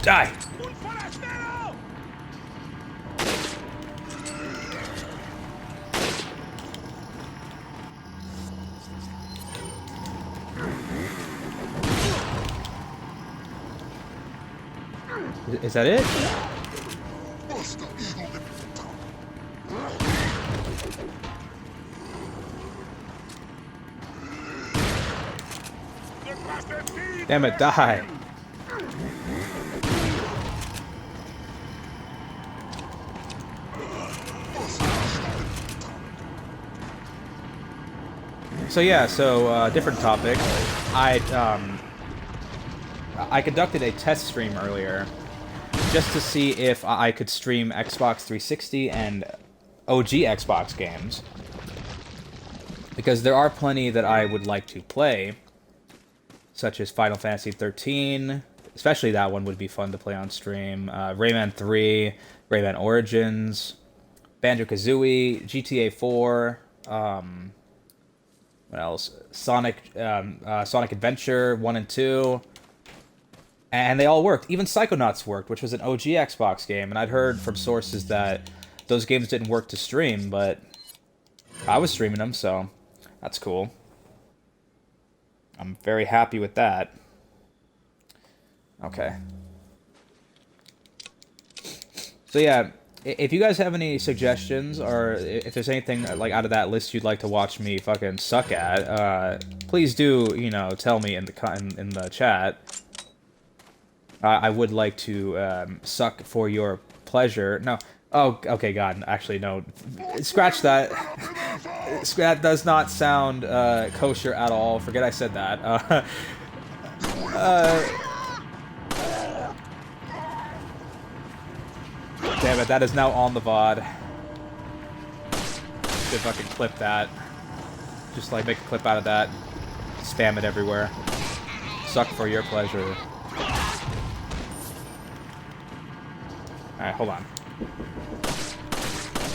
Die! Is that it? Damn it, die! So yeah, different topic. I conducted a test stream earlier just to see if I could stream Xbox 360 and OG Xbox games. Because there are plenty that I would like to play, such as Final Fantasy 13, especially that one would be fun to play on stream, Rayman 3, Rayman Origins, Banjo-Kazooie, GTA 4, what else? Sonic Adventure 1 and 2. And they all worked. Even Psychonauts worked, which was an OG Xbox game. And I'd heard from sources that those games didn't work to stream, but I was streaming them, so that's cool. I'm very happy with that. Okay. So yeah, if you guys have any suggestions, or if there's anything like out of that list you'd like to watch me fucking suck at, please do, you know, tell me in the chat. I would like to suck for your pleasure. No. Oh, okay, God. Actually, no. Scratch that. That does not sound kosher at all. Forget I said that. Damn it, that is now on the VOD. Should fucking clip that. Just like make a clip out of that. Spam it everywhere. Suck for your pleasure. Alright, hold on.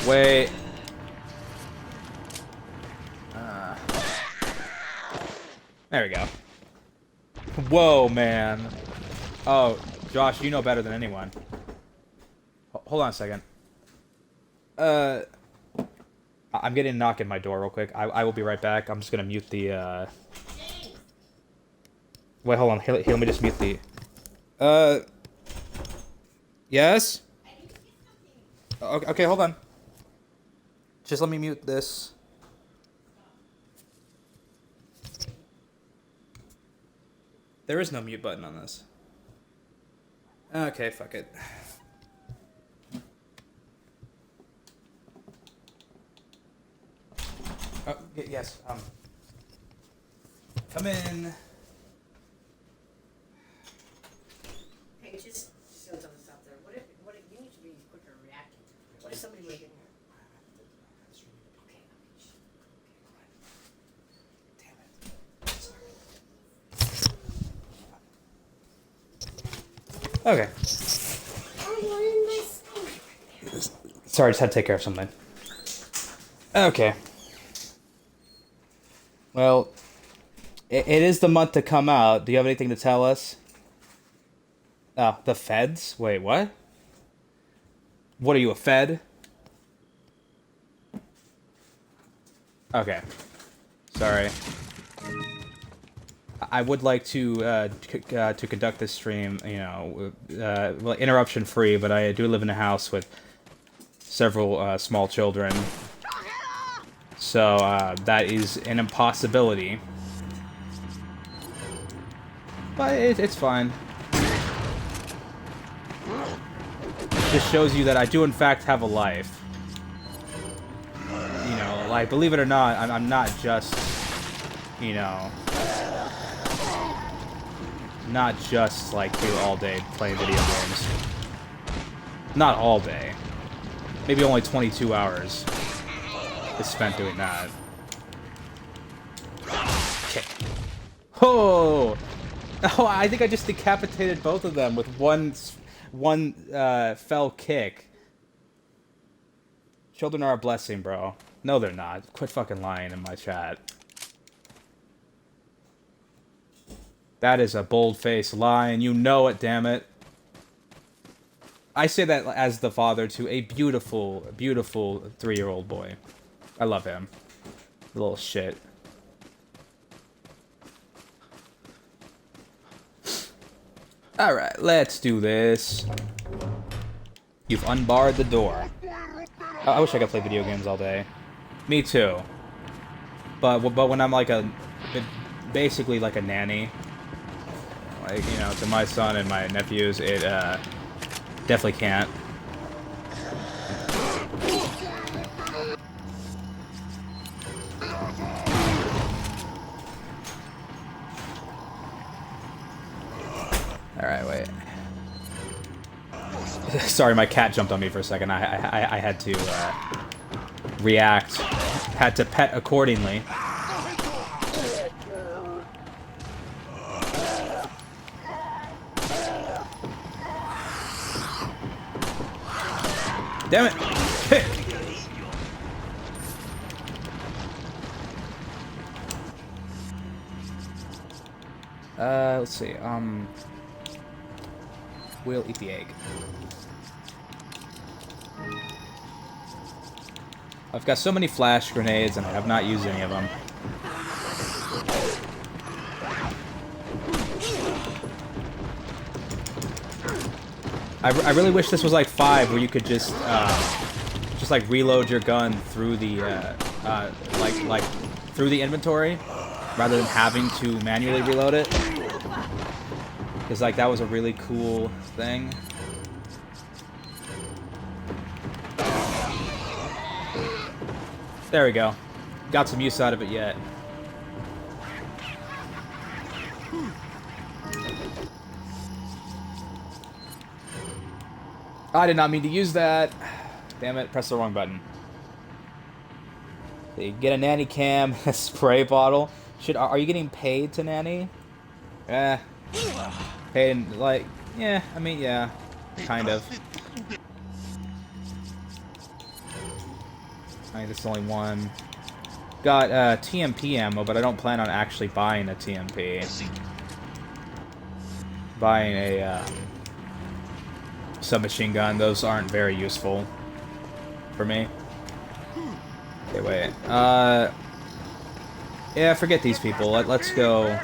Wait. There we go. Whoa, man. Oh, Josh, you know better than anyone. Hold on a second. I'm getting a knock at my door real quick. I will be right back. I'm just gonna mute the, Wait, hold on. Here, let me just mute the... Yes? Okay, hold on. Just let me mute this. There is no mute button on this. Okay, fuck it. Oh, yes, come in. Hey, just don't stop there. What if you need to be quicker reacting? What if somebody would get in here? Okay. Okay. Sorry, just had to take care of something. Okay. Well, it is the month to come out. Do you have anything to tell us? Oh, the feds? Wait, what? What are you, a fed? Okay. Sorry. I would like to conduct this stream, you know, well, interruption free, but I do live in a house with several small children. So, that is an impossibility. But it's fine. Just shows you that I do in fact have a life. You know, like, believe it or not, I'm not just, you know, not just, like, here all day playing video games. Not all day. Maybe only 22 hours is spent doing that. Okay. Oh! Oh, I think I just decapitated both of them with one fell kick. Children are a blessing, bro. No, they're not. Quit fucking lying in my chat. That is a bold-faced lie, and you know it, damn it. I say that as the father to a beautiful, beautiful 3-year-old boy. I love him. Little shit. Alright, let's do this. You've unbarred the door. I wish I could play video games all day. Me too. But when I'm like basically like a nanny, like, you know, to my son and my nephews, it definitely can't. Alright, wait. Sorry, my cat jumped on me for a second. I had to react. Had to pet accordingly. Damn it! Kick! Let's see. We'll eat the egg. I've got so many flash grenades and I have not used any of them. I really wish this was like 5, where you could just like reload your gun through the like through the inventory, rather than having to manually reload it. Because like that was a really cool thing. There we go. Got some use out of it yet. I did not mean to use that. Damn it, press the wrong button. So you get a nanny cam, a spray bottle. Are you getting paid to nanny? Paid, like, yeah, I mean, yeah, kind of. I think this is only one. Got TMP ammo, but I don't plan on actually buying a TMP. Buying a submachine gun, those aren't very useful for me. Okay, wait. Yeah, forget these people. Let's go.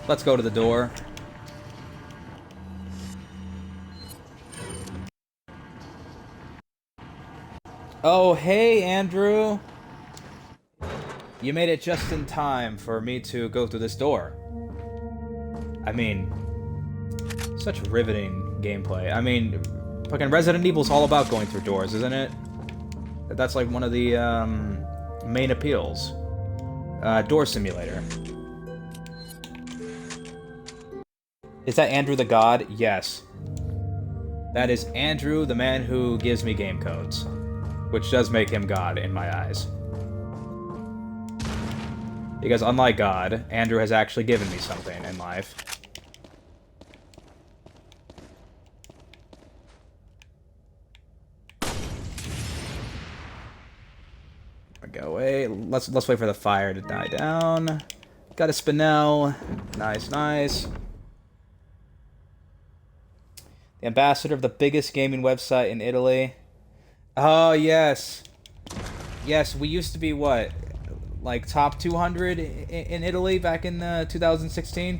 Let's go to the door. Oh, hey, Andrew. You made it just in time for me to go through this door. I mean, such riveting gameplay. I mean, fucking Resident Evil's all about going through doors, isn't it? That's like one of the main appeals. Door simulator. Is that Andrew the God? Yes. That is Andrew, the man who gives me game codes. Which does make him God in my eyes. Because unlike God, Andrew has actually given me something in life. Go away. Let's wait for the fire to die down. Got a Spinel. Nice, nice. The ambassador of the biggest gaming website in Italy. Oh, yes. Yes, we used to be, what? Like, top 200 in Italy back in 2016?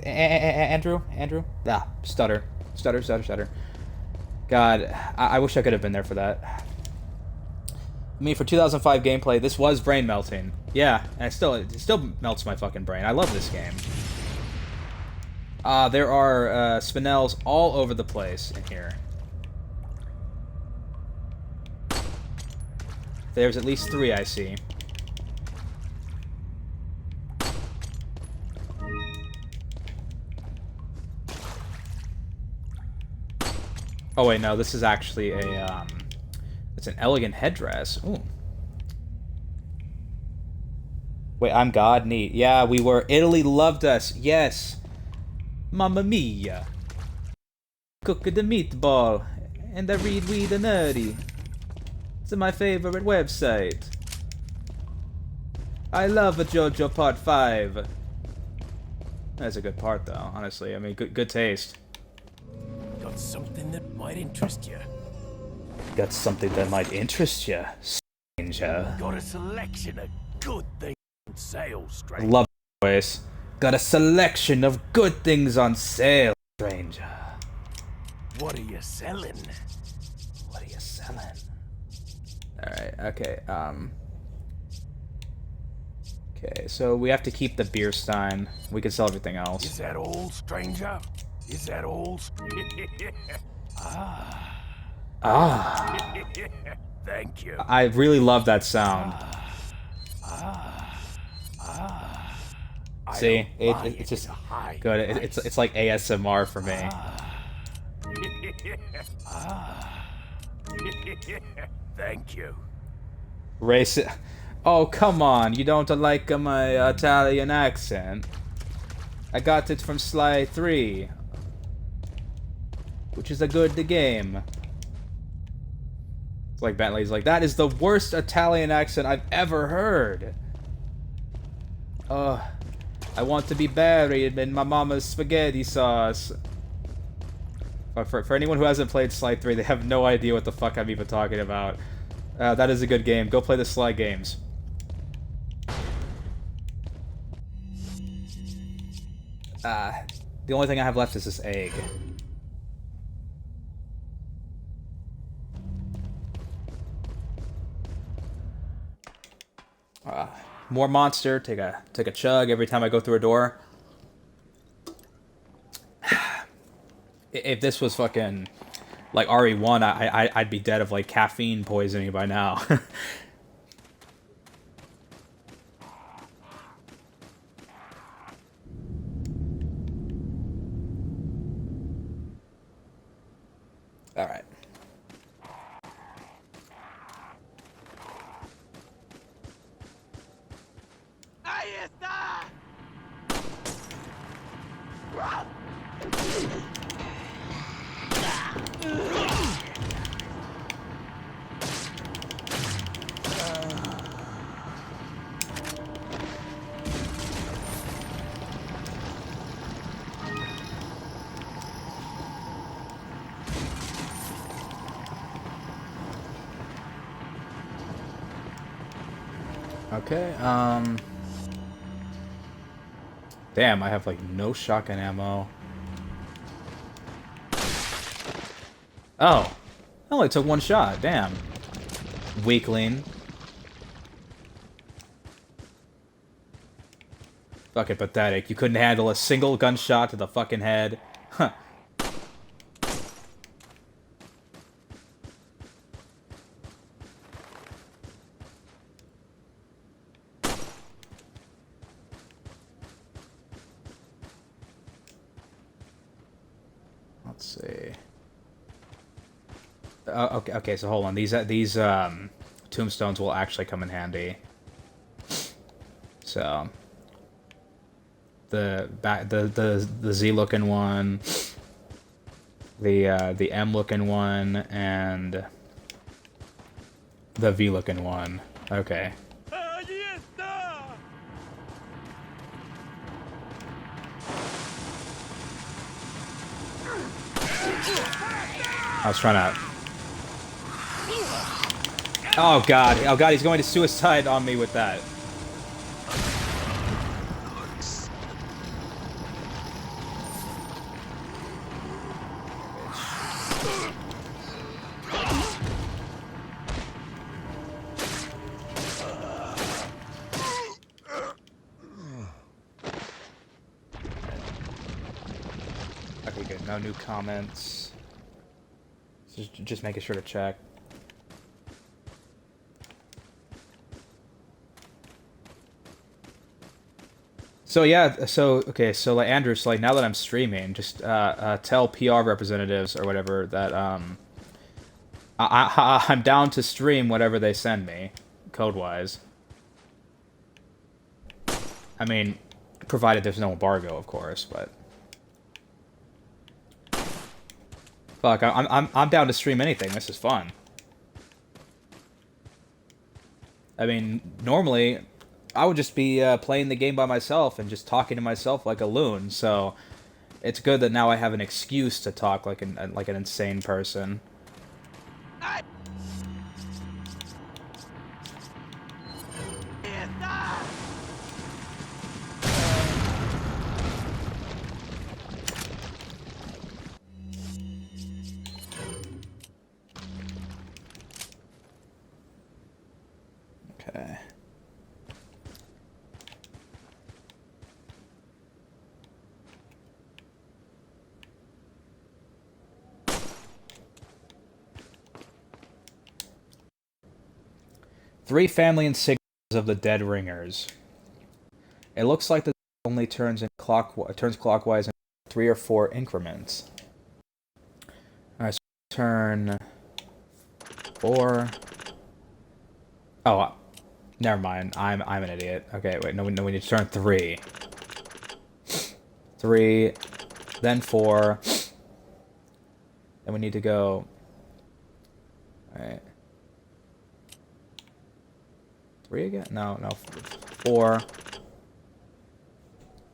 Andrew? Ah, stutter. Stutter. God, I wish I could have been there for that. I mean, for 2005 gameplay, this was brain melting. Yeah, and it still melts my fucking brain. I love this game. There are Spinels all over the place in here. There's at least 3 I see. Oh wait, no, this is actually a It's an elegant headdress. Ooh. Wait, I'm God? Neat. Yeah, we were. Italy loved us. Yes. Mamma mia. Cook the meatball. And I read We the Nerdy. It's my favorite website. I love a JoJo Part 5. That's a good part, though, honestly. I mean, good taste. Got something that might interest you. Got something that might interest you, stranger. Got a selection of good things on sale, stranger. Love the voice. Got a selection of good things on sale, stranger. What are you selling? What are you selling? Alright, okay, okay, so we have to keep the beer stein. We can sell everything else. Is that all, stranger? Is that all? Thank you. I really love that sound. See, it's just good. It's like ASMR for me. Thank you. Race. Oh, come on! You don't like my Italian accent. I got it from Sly 3, which is a good game. It's like Bentley's like, that is the worst Italian accent I've ever heard. I want to be buried in my mama's spaghetti sauce. For anyone who hasn't played Sly 3, they have no idea what the fuck I'm even talking about. That is a good game. Go play the Sly games. The only thing I have left is this egg. More monster. Take a chug every time I go through a door. If this was fucking like RE1, I'd be dead of like caffeine poisoning by now. All right. Okay, damn, I have, like, no shotgun ammo. Oh! I only took one shot, damn. Weakling. Fucking pathetic. You couldn't handle a single gunshot to the fucking head. Huh. Let's see. Okay, so hold on. These tombstones will actually come in handy. So the Z looking one, the M looking one, and the V looking one. Okay. I was trying to... Oh god, he's going to suicide on me with that. Okay, good. No new comments. Just making sure to check. So yeah, okay, so like Andrew, so like now that I'm streaming, just tell PR representatives or whatever that I'm down to stream whatever they send me, code-wise. I mean, provided there's no embargo, of course, but... Fuck, I'm down to stream anything. This is fun. I mean, normally, I would just be playing the game by myself and just talking to myself like a loon, so... It's good that now I have an excuse to talk like an insane person. Okay. Three family insignias of the dead ringers. It looks like the only turns clockwise in 3 or 4 increments. Alright, so turn 4. Oh, never mind. I'm an idiot. Okay, wait, no, we need to turn 3. 3, then 4. Then we need to go. Alright. 3 again? No, 4.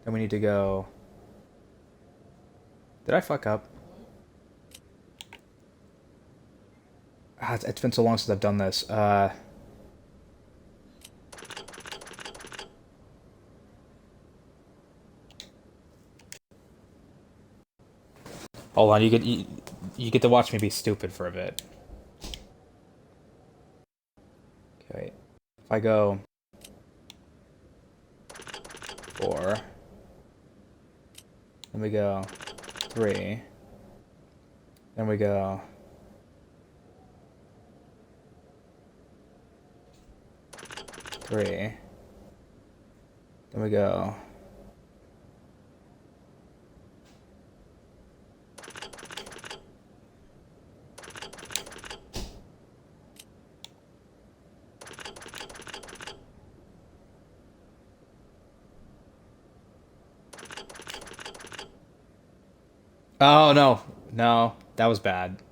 Then we need to go... Did I fuck up? It's been so long since I've done this. Hold on, you get to watch me be stupid for a bit. Okay. If I go 4, then we go 3, then we go 3, then we go 'Oh no, no, that was bad.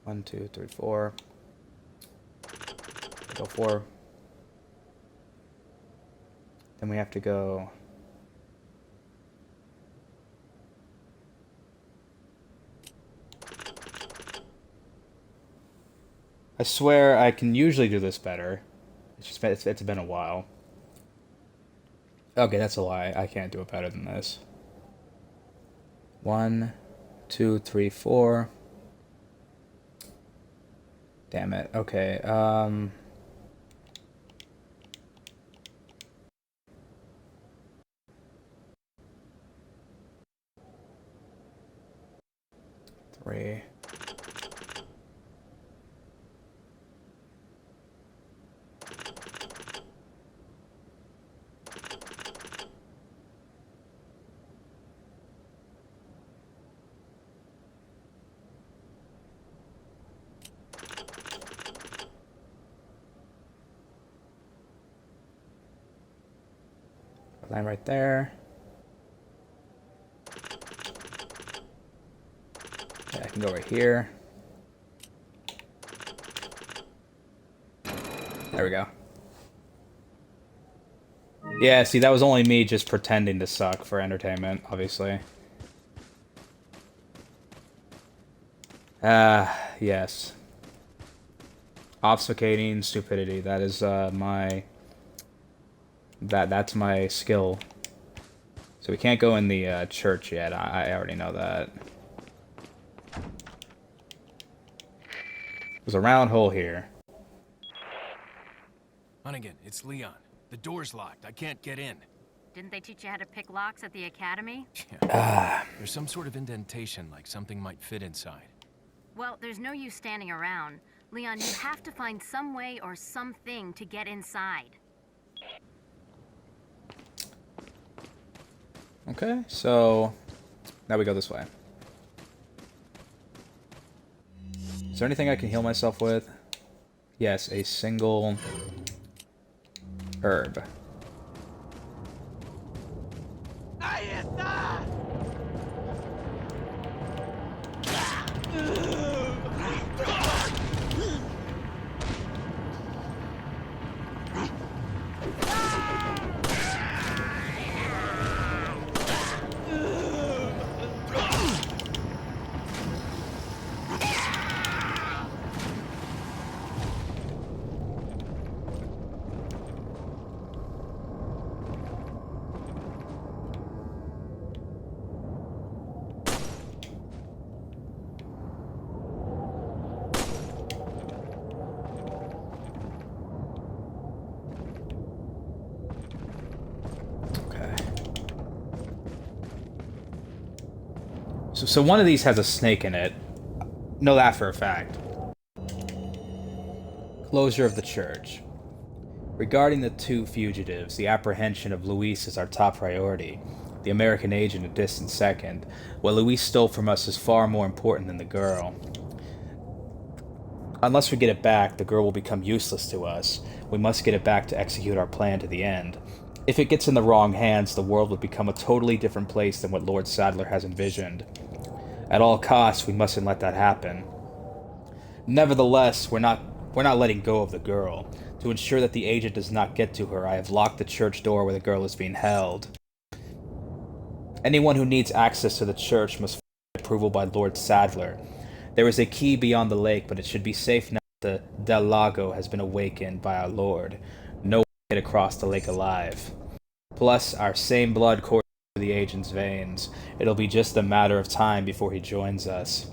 One, 2, 3, 4. Go 4. Then we have to go. I swear I can usually do this better. It's been a while. Okay, that's a lie. I can't do it better than this. 1, 2, 3, 4. Damn it. Okay. 3. Line right there. Yeah, I can go right here. There we go. Yeah, see, that was only me just pretending to suck for entertainment, obviously. Yes. Obfuscating stupidity. That is, my... That's my skill. So we can't go in the, church yet. I already know that. There's a round hole here. Hunnigan, it's Leon. The door's locked. I can't get in. Didn't they teach you how to pick locks at the academy? There's some sort of indentation, like something might fit inside. Well, there's no use standing around. Leon, you have to find some way or something to get inside. Okay, so now we go this way. Is there anything I can heal myself with? Yes, a single herb. So one of these has a snake in it. Know that for a fact. Closure of the church. Regarding the two fugitives, the apprehension of Luis is our top priority. The American agent a distant second. What Luis stole from us is far more important than the girl. Unless we get it back, the girl will become useless to us. We must get it back to execute our plan to the end. If it gets in the wrong hands, the world would become a totally different place than what Lord Sadler has envisioned. At all costs, we mustn't let that happen. Nevertheless, we're not letting go of the girl. To ensure that the agent does not get to her, I have locked the church door where the girl is being held. Anyone who needs access to the church must find approval by Lord Sadler. There is a key beyond the lake, but it should be safe now that the Del Lago has been awakened by our Lord. No one can get across the lake alive. Plus, our same blood courses through the agent's veins. It'll be just a matter of time before he joins us.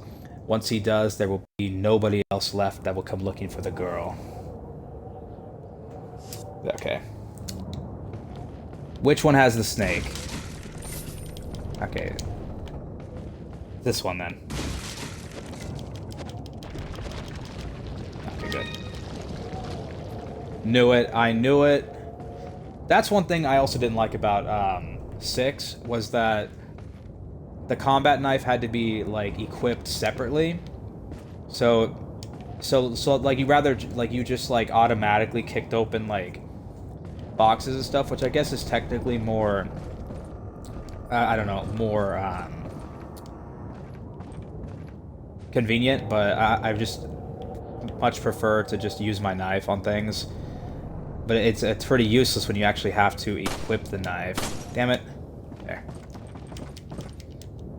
Once he does, there will be nobody else left that will come looking for the girl. Okay. Which one has the snake? Okay. This one, then. Okay, good. Knew it. I knew it. That's one thing I also didn't like about 6, was that the combat knife had to be, like, equipped separately. So like, you just, like, automatically kicked open, like, boxes and stuff, which I guess is technically more, I don't know, more, convenient, but I just much prefer to just use my knife on things. But it's pretty useless when you actually have to equip the knife. Damn it. There.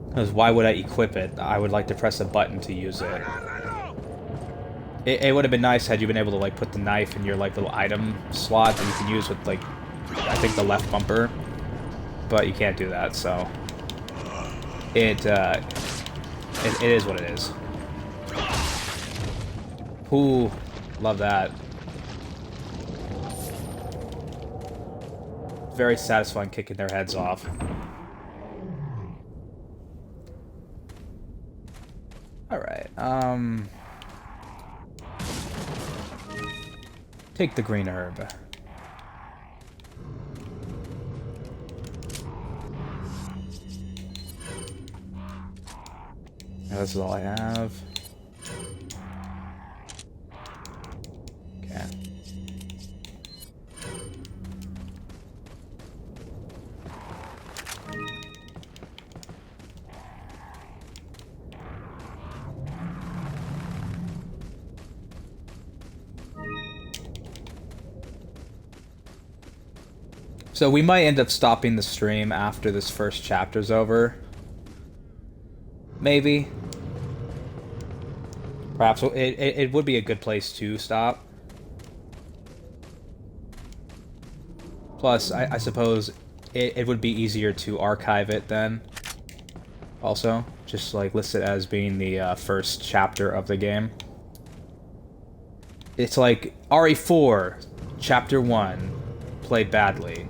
Because why would I equip it? I would like to press a button to use it. It would have been nice had you been able to, like, put the knife in your, like, little item slot that you can use with, like, I think the left bumper. But you can't do that, so it is what it is. Ooh, love that. Very satisfying kicking their heads off. Alright, take the green herb. Now, this is all I have. Okay. So we might end up stopping the stream after this first chapter's over. Maybe. Perhaps it would be a good place to stop. Plus, I suppose it would be easier to archive it then. Also, just like list it as being the first chapter of the game. It's like RE4, Chapter 1, played badly.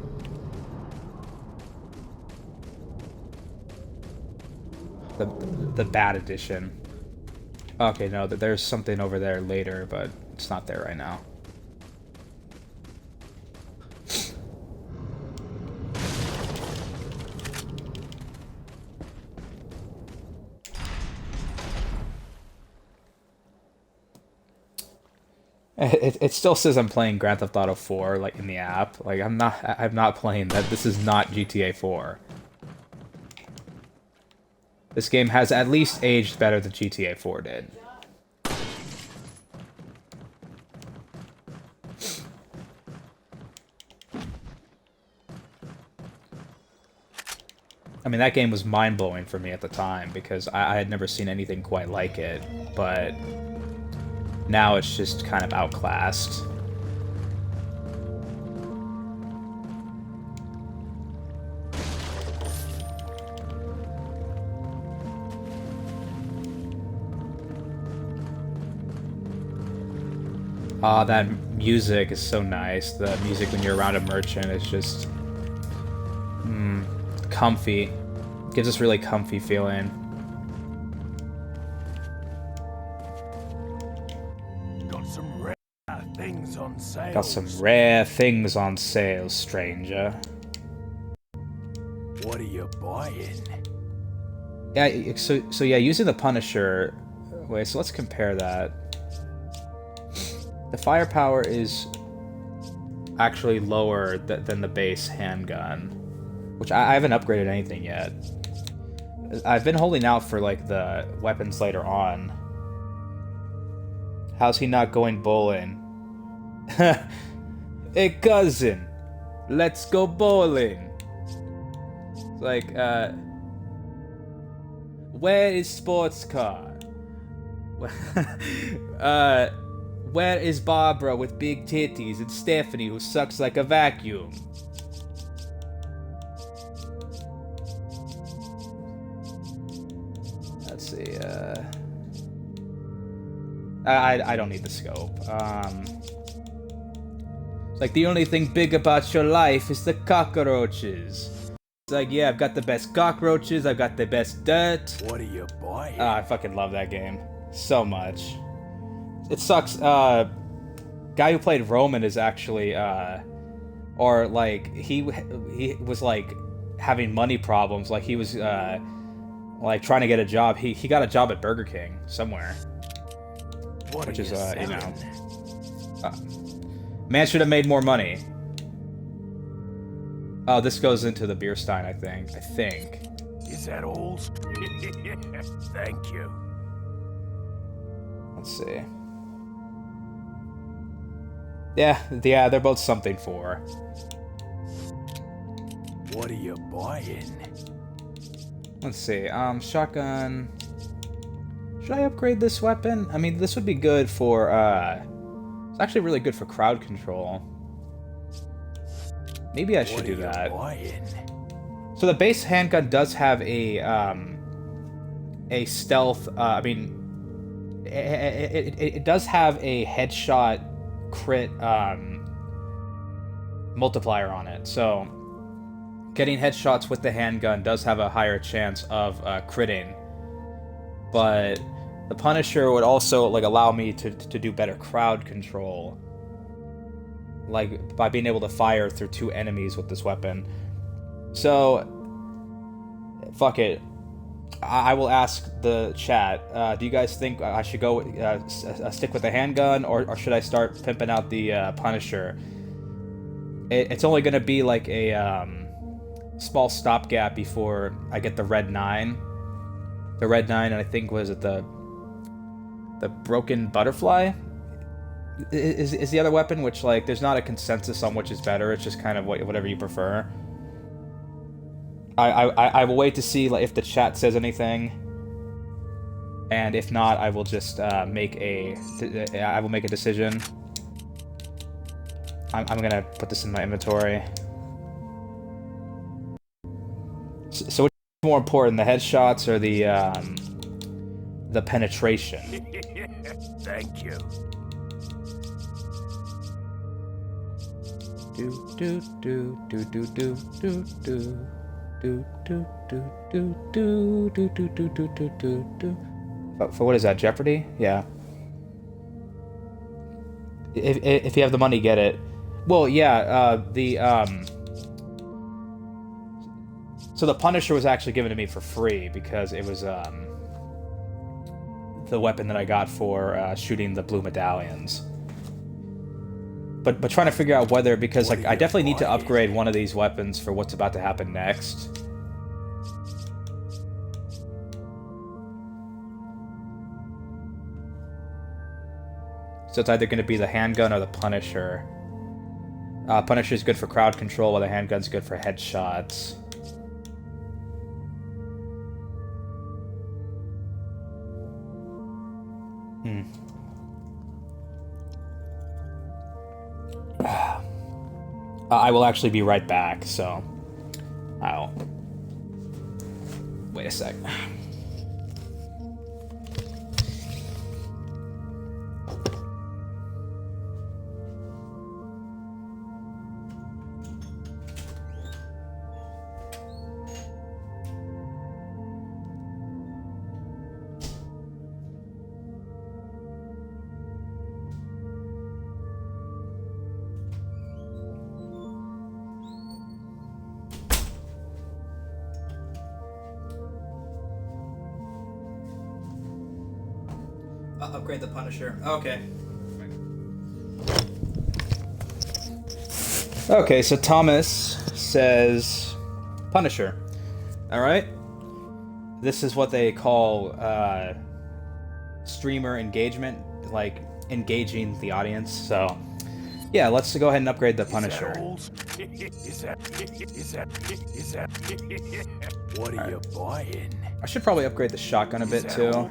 The bad edition. Okay, no, there's something over there later, but it's not there right now. It still says I'm playing Grand Theft Auto 4 like in the app. Like I'm not playing that. This is not GTA 4. This game has at least aged better than GTA 4 did. I mean, that game was mind-blowing for me at the time because I had never seen anything quite like it, but now it's just kind of outclassed. Ah, that music is so nice. The music when you're around a merchant is just comfy. Gives us really comfy feeling. Got some rare things on sale. Got some rare things on sale, stranger. What are you buying? Yeah, so yeah, using the Punisher. Wait, so let's compare that. The firepower is actually lower than the base handgun, which I haven't upgraded anything yet. I've been holding out for like the weapons later on. How's he not going bowling? Hey cousin, let's go bowling. It's like, where is sports car? Where is Barbara with big titties and Stephanie who sucks like a vacuum? Let's see, I don't need the scope. It's like the only thing big about your life is the cockroaches. It's like, yeah, I've got the best cockroaches, I've got the best dirt. What are you buying? I fucking love that game so much. It sucks. Guy who played Roman is actually, or like he was like having money problems. Like he was like trying to get a job. He got a job at Burger King somewhere, What which are is you you selling? know, man should have made more money. Oh, this goes into the beer stein, I think. Is that all? Thank you. Let's see. Yeah, they're both something for. What are you buying? Let's see. Shotgun. Should I upgrade this weapon? I mean, this would be good for, it's actually really good for crowd control. Maybe I should do that. Buying? So the base handgun does have a stealth, I mean, it does have a headshot crit, multiplier on it. So getting headshots with the handgun does have a higher chance of critting. But the Punisher would also like allow me to do better crowd control, like by being able to fire through two enemies with this weapon. So fuck it, I will ask the chat. Do you guys think I should go stick with the handgun, or should I start pimping out the Punisher? It's only gonna be like a small stopgap before I get the Red 9. The Red 9, and I think was it the Broken Butterfly is the other weapon, which like there's not a consensus on which is better. It's just kind of whatever you prefer. I will wait to see like if the chat says anything, and if not, I will just make a decision. I'm gonna put this in my inventory. So which is more important, the headshots or the penetration? Thank you. Do do do do do do do do. Do do do do do do do do do do do do. For what is that? Jeopardy? Yeah. If you have the money, get it. Well, yeah. So the Punisher was actually given to me for free because it was the weapon that I got for shooting the blue medallions. but trying to figure out whether, because like I definitely need to upgrade one of these weapons for what's about to happen next. So it's either going to be the handgun or the Punisher. Punisher's good for crowd control, while the handgun's good for headshots. I will actually be right back, so I'll... Wait a sec. Upgrade the Punisher. Okay. Okay, so Thomas says Punisher. Alright? This is what they call streamer engagement, like engaging the audience. So, yeah, let's go ahead and upgrade the Punisher. What are you buying? I should probably upgrade the shotgun a bit too.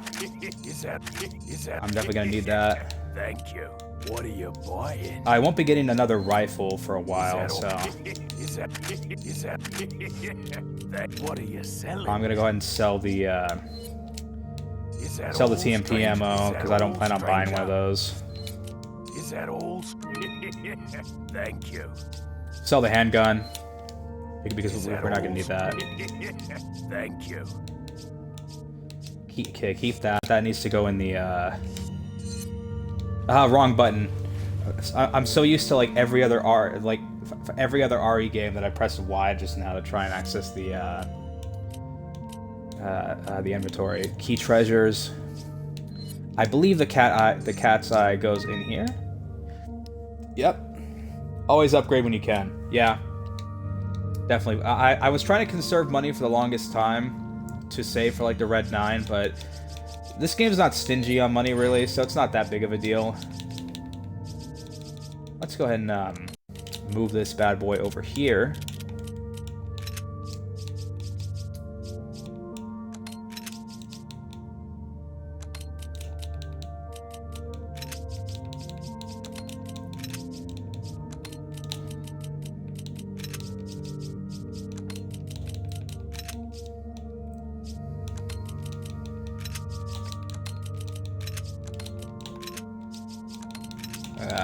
I'm definitely gonna need that. Thank you. What are you buying? I won't be getting another rifle for a while, so What are you selling? I'm gonna go ahead and sell the TMP ammo because I don't plan on buying one of those. Is that all? Thank you. Sell the handgun because we're not gonna need that. Thank you. Keep that. That needs to go in the wrong button. I'm so used to like every other every other RE game that I press Y just now to try and access the inventory. Key treasures. I believe the cat's eye goes in here. Yep. Always upgrade when you can. Yeah. Definitely. I was trying to conserve money for the longest time to save for like the Red 9, but this game's not stingy on money really, so it's not that big of a deal. Let's go ahead and move this bad boy over here.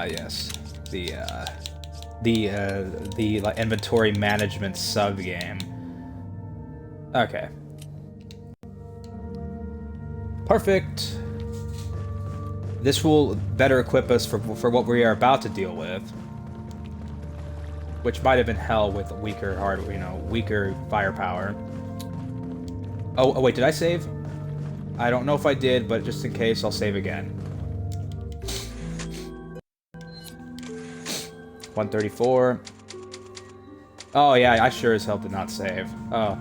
Yes, the like, inventory management sub game. Okay. Perfect. This will better equip us for what we are about to deal with, which might have been hell with weaker weaker firepower. Oh wait, did I save? I don't know if I did, but just in case, I'll save again. 134. Oh yeah, I sure as hell did not save. Oh.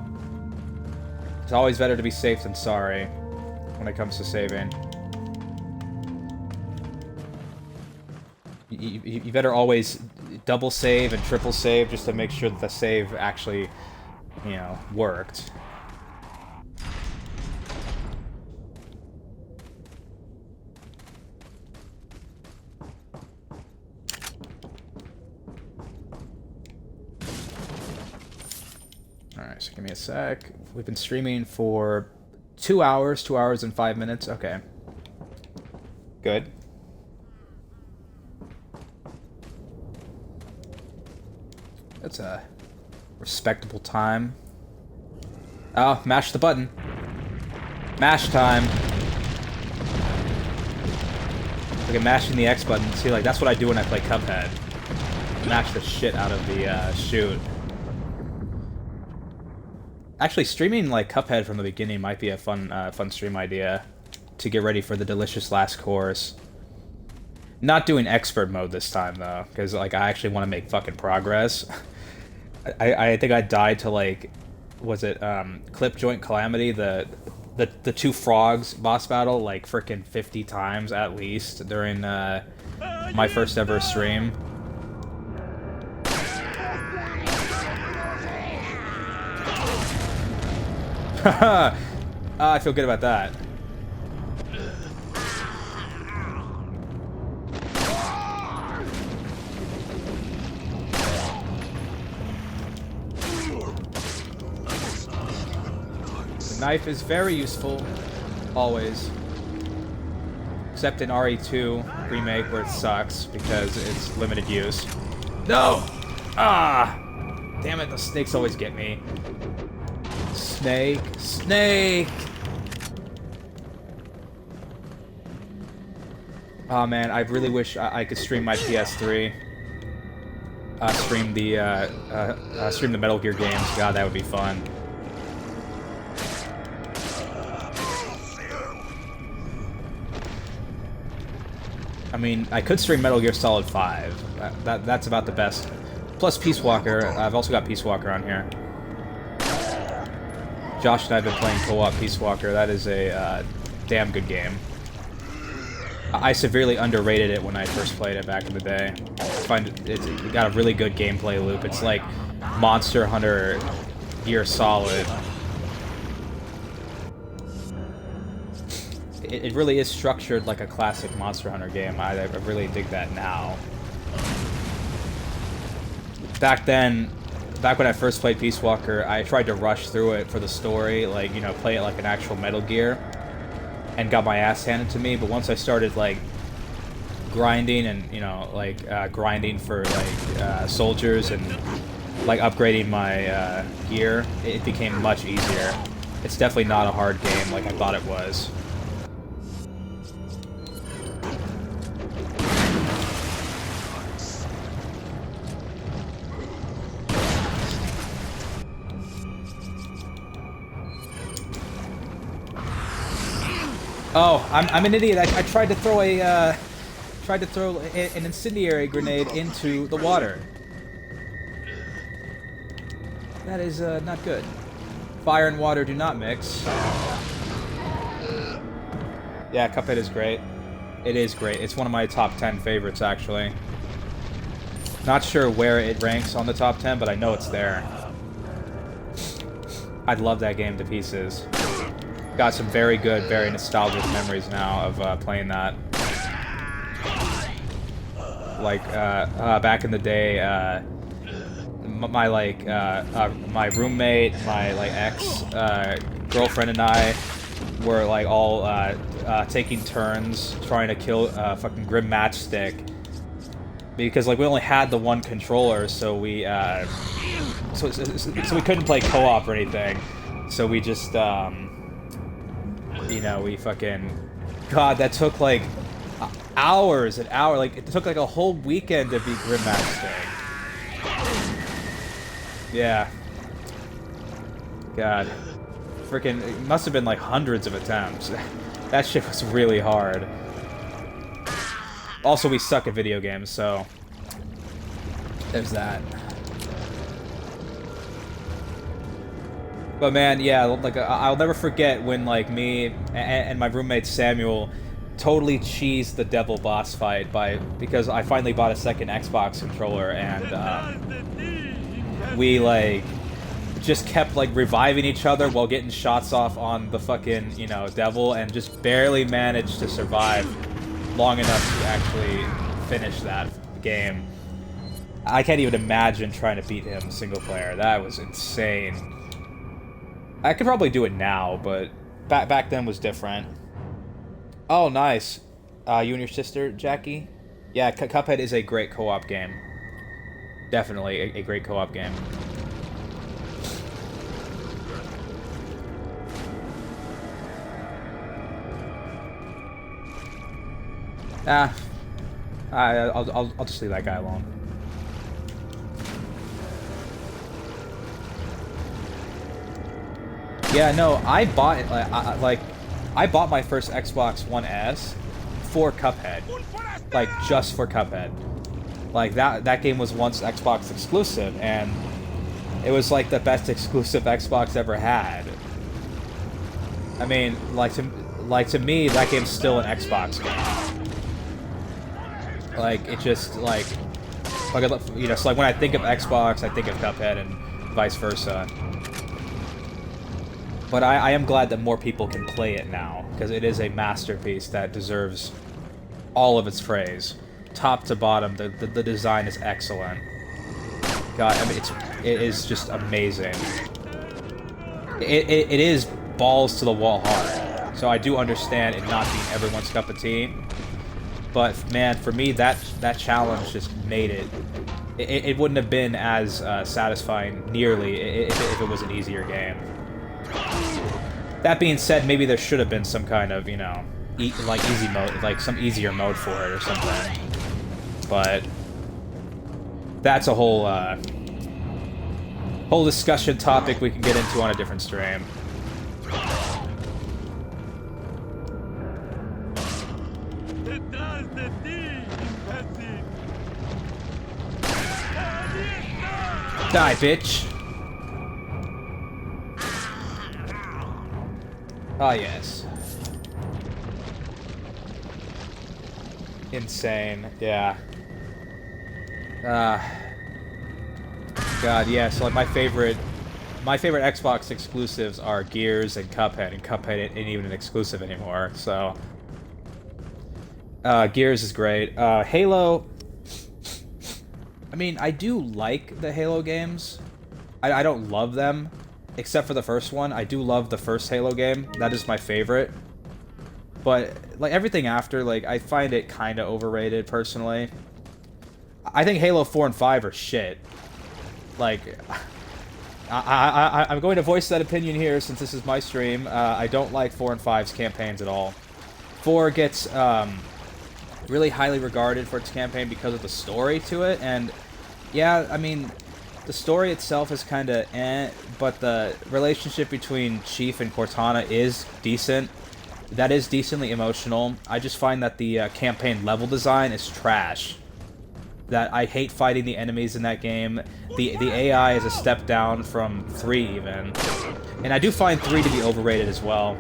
It's always better to be safe than sorry when it comes to saving. You better always double save and triple save just to make sure that the save actually, worked. Alright, so give me a sec. We've been streaming for 2 hours, 2 hours and 5 minutes. Okay. Good. That's a respectable time. Oh, mash the button. Mash time. Look at mashing the X button. See, like, that's what I do when I play Cuphead. Mash the shit out of the shoot. Actually, streaming like Cuphead from the beginning might be a fun stream idea to get ready for the delicious last course. Not doing expert mode this time though, because like I actually want to make fucking progress. I think I died to like, was it Clip Joint Calamity, the two frogs boss battle like freaking 50 times at least during my first ever stream. I feel good about that. The knife is very useful, always. Except in RE2 remake where it sucks because it's limited use. No! Ah! Damn it, the snakes always get me. Snake, snake! Oh man, I really wish I could stream my PS3. Stream the Metal Gear games. God, that would be fun. I mean, I could stream Metal Gear Solid 5. That's about the best. Plus Peace Walker. I've also got Peace Walker on here. Josh and I have been playing co-op Peace Walker. That is a damn good game. I severely underrated it when I first played it back in the day. I find it's got a really good gameplay loop. It's like Monster Hunter Gear Solid. It really is structured like a classic Monster Hunter game. I really dig that now. Back then, back when I first played Peace Walker, I tried to rush through it for the story, like, you know, play it like an actual Metal Gear, and got my ass handed to me. But once I started, like, grinding and, you know, like, grinding for, like, soldiers and, like, upgrading my gear, it became much easier. It's definitely not a hard game like I thought it was. Oh, I'm an idiot. I tried to throw an incendiary grenade into the water. That is not good. Fire and water do not mix. Yeah, Cuphead is great. It is great. It's one of my top 10 favorites, actually. Not sure where it ranks on the top 10, but I know it's there. I'd love that game to pieces. Got some very good, very nostalgic memories now of playing that. Like back in the day, my roommate, my like ex girlfriend, and I were like all taking turns trying to kill fucking Grim Matchstick because like we only had the one controller, so we so we couldn't play co-op or anything. So we just you know, we fucking... God, that took, like, hours and hours. Like, it took, like, a whole weekend to beat Grim Matchstick. Yeah. God. Freaking... It must have been, like, hundreds of attempts. That shit was really hard. Also, we suck at video games, so... There's that. But man, yeah, like I'll never forget when like me and my roommate Samuel totally cheesed the devil boss fight because I finally bought a second Xbox controller and we like just kept like reviving each other while getting shots off on the fucking, you know, devil and just barely managed to survive long enough to actually finish that game. I can't even imagine trying to beat him single player. That was insane. I could probably do it now, but back then was different. Oh, nice. You and your sister, Jackie? Yeah, Cuphead is a great co-op game. Definitely a great co-op game. I'll just leave that guy alone. Yeah, no, I bought it. I bought my first Xbox One S for Cuphead, like just for Cuphead. Like that game was once Xbox exclusive, and it was like the best exclusive Xbox ever had. I mean, like to me, that game's still an Xbox game. Like it just like you know, so like when I think of Xbox, I think of Cuphead and vice versa. But I am glad that more people can play it now, because it is a masterpiece that deserves all of its praise. Top to bottom, the design is excellent. God, I mean, it is just amazing. It is balls to the wall hard. So I do understand it not being everyone's cup of tea. But man, for me, that challenge just made it. It wouldn't have been as satisfying nearly if it was an easier game. That being said, maybe there should have been some kind of, you know, like easy mode, like some easier mode for it or something. But that's a whole whole discussion topic we can get into on a different stream. Die, bitch. Ah, yes. Insane, yeah. God, yeah, so like my favorite Xbox exclusives are Gears and Cuphead ain't even an exclusive anymore, so... Gears is great. Halo... I mean, I do like the Halo games. I don't love them, except for the first one. I do love the first Halo game. That is my favorite. But, like, everything after, like, I find it kind of overrated, personally. I think Halo 4 and 5 are shit. Like, I'm going to voice that opinion here since this is my stream. I don't like 4 and 5's campaigns at all. 4 gets really highly regarded for its campaign because of the story to it, and yeah, I mean, the story itself is kind of but the relationship between Chief and Cortana is decent. That is decently emotional. I just find that the campaign level design is trash. That I hate fighting the enemies in that game. The AI is a step down from 3 even. And I do find 3 to be overrated as well.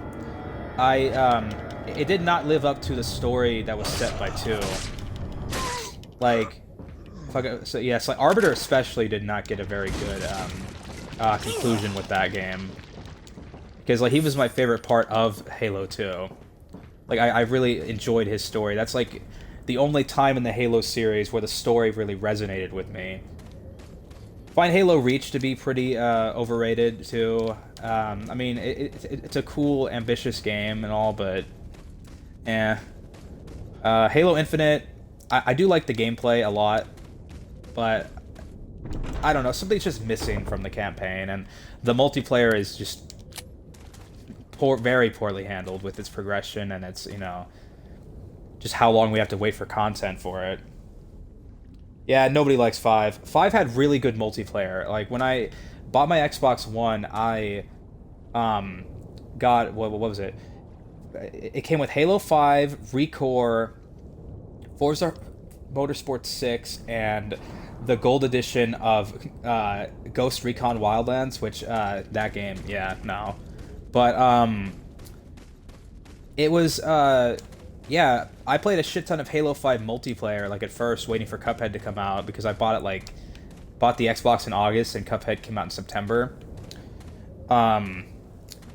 It did not live up to the story that was set by 2. Like, so yes, like Arbiter especially did not get a very good conclusion with that game. Because like he was my favorite part of Halo 2. Like I really enjoyed his story. That's like the only time in the Halo series where the story really resonated with me. Find Halo Reach to be pretty overrated too. I mean, it's a cool, ambitious game and all, but Halo Infinite, I do like the gameplay a lot, but I don't know, something's just missing from the campaign, and the multiplayer is just very poorly handled with its progression and its, you know, just how long we have to wait for content for it. Yeah, nobody likes 5. 5 had really good multiplayer. Like, when I bought my Xbox One, I got, what was it? It came with Halo 5, ReCore, Forza Motorsport 6, and the gold edition of Ghost Recon Wildlands, which, that game, yeah, no. But, it was, yeah, I played a shit ton of Halo 5 multiplayer, like, at first, waiting for Cuphead to come out, because I bought the Xbox in August, and Cuphead came out in September.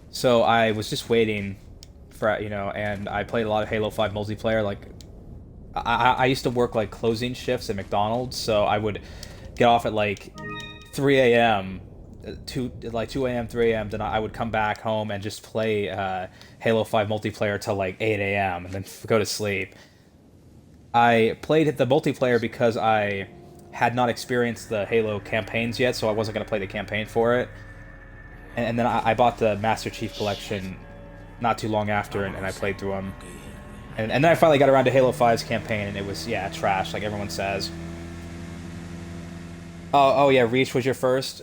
So I was just waiting for, you know, and I played a lot of Halo 5 multiplayer, like, I used to work, like, closing shifts at McDonald's, so I would get off at, like, 3 a.m., 2 a.m., 3 a.m., then I would come back home and just play Halo 5 multiplayer till like 8 a.m. and then go to sleep. I played the multiplayer because I had not experienced the Halo campaigns yet, so I wasn't going to play the campaign for it. And then I bought the Master Chief Collection not too long after, and I played through them. And then I finally got around to Halo 5's campaign, and it was, yeah, trash, like everyone says. Oh yeah, Reach was your first?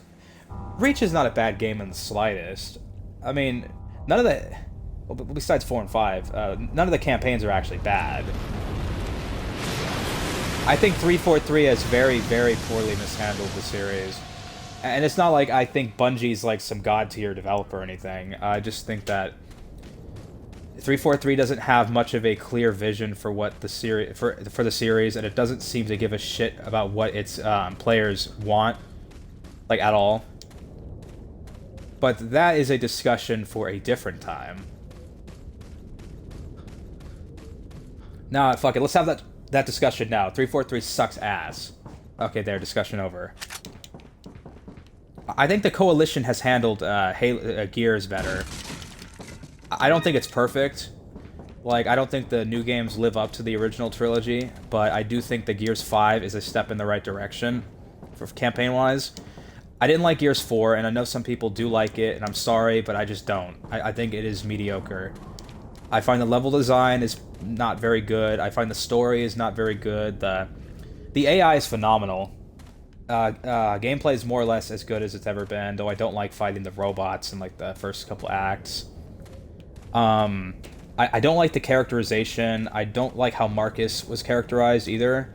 Reach is not a bad game in the slightest. I mean, none of the... besides 4 and 5, none of the campaigns are actually bad. I think 343 has very, very poorly mishandled the series. And it's not like I think Bungie's like some god-tier developer or anything. I just think that 343 doesn't have much of a clear vision for what the series for the series, and it doesn't seem to give a shit about what its players want, like at all. But that is a discussion for a different time. Nah, fuck it. Let's have that discussion now. 343 sucks ass. Okay, there. Discussion over. I think the Coalition has handled Gears better. I don't think it's perfect. Like, I don't think the new games live up to the original trilogy, but I do think that Gears 5 is a step in the right direction, for campaign-wise. I didn't like Gears 4, and I know some people do like it, and I'm sorry, but I just don't. I think it is mediocre. I find the level design is not very good. I find the story is not very good. The AI is phenomenal. Gameplay is more or less as good as it's ever been, though I don't like fighting the robots in like the first couple acts. I don't like the characterization. I don't like how Marcus was characterized either.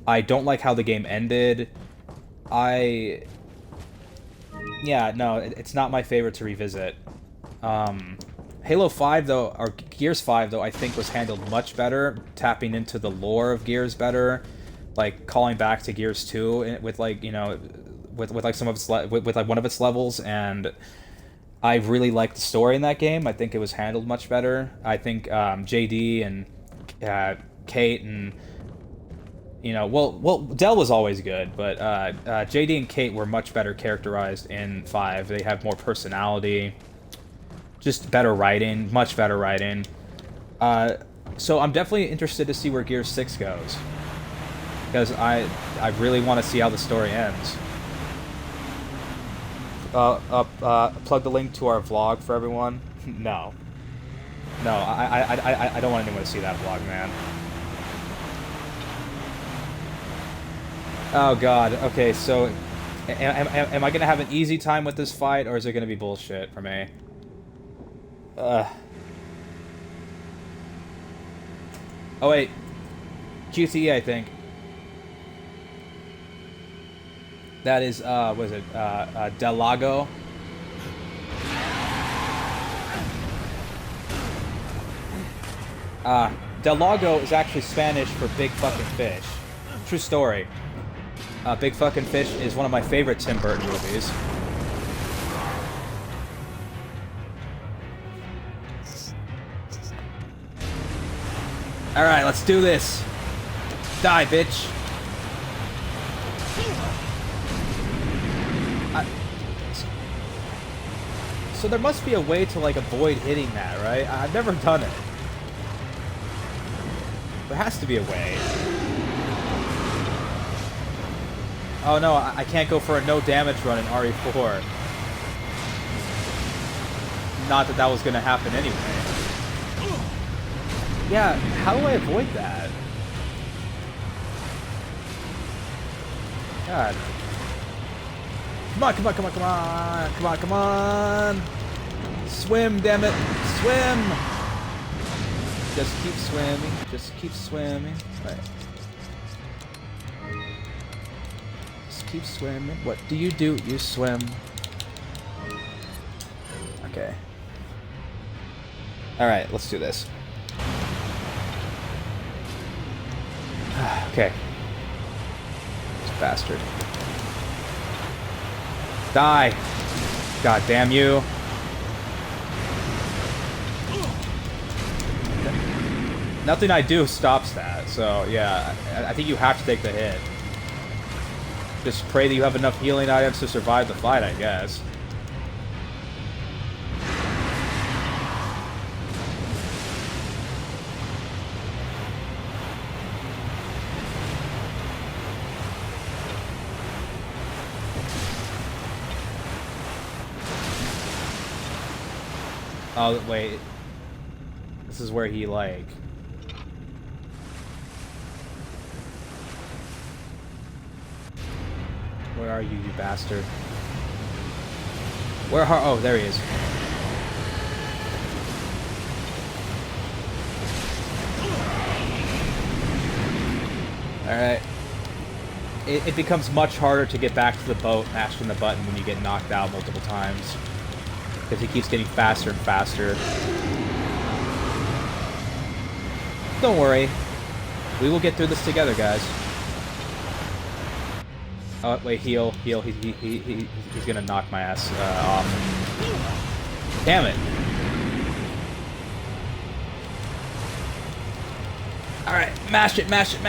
I don't like how the game ended. Yeah, no, it's not my favorite to revisit. Halo 5, though, or Gears 5, though, I think was handled much better, tapping into the lore of Gears better, like calling back to Gears 2 with like, you know, with like some of its with like one of its levels, and I really liked the story in that game. I think it was handled much better. I think JD and Kate and, you know, well, Del was always good, but JD and Kate were much better characterized in 5. They have more personality, just better writing, much better writing. So I'm definitely interested to see where Gears 6 goes, because I really want to see how the story ends. Plug the link to our vlog for everyone. No, I don't want anyone to see that vlog, man. Oh god. Okay, so am I gonna have an easy time with this fight, or is it gonna be bullshit for me? Oh wait, QTE, I think. That is, what is it, Del Lago? Del Lago is actually Spanish for big fucking fish. True story. Big fucking fish is one of my favorite Tim Burton movies. Alright, let's do this. Die, bitch. So there must be a way to, like, avoid hitting that, right? I've never done it. There has to be a way. Oh no, I can't go for a no damage run in RE4. Not that that was gonna happen anyway. Yeah, how do I avoid that? God. Come on, come on, come on, come on, come on, come on! Swim, damn it! Swim! Just keep swimming, just keep swimming. Right. Just keep swimming. What do? You swim. Okay. Alright, let's do this. Okay. This bastard. Die! God damn you. Nothing I do stops that, so yeah, I think you have to take the hit. Just pray that you have enough healing items to survive the fight, I guess. Oh, wait. This is where he, like... Where are you, you bastard? Where are... Oh, there he is. Alright. It becomes much harder to get back to the boat mashing the button when you get knocked out multiple times. Because he keeps getting faster and faster. Don't worry. We will get through this together, guys. Oh, wait, heal. He's gonna knock my ass off. Damn it. Alright, mash it. Mash it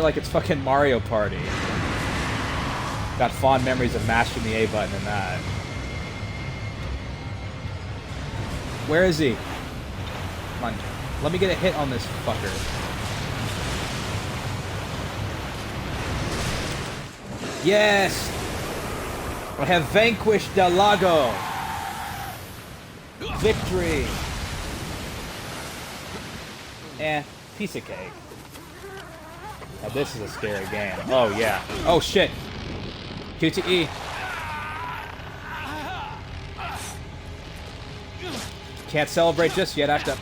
like it's fucking Mario Party. Got fond memories of mashing the A button and that. Where is he? Come on. Let me get a hit on this fucker. Yes! I have vanquished Del Lago! Victory! Piece of cake. Now this is a scary game. Oh yeah. Oh shit! QTE! Can't celebrate just yet. I have to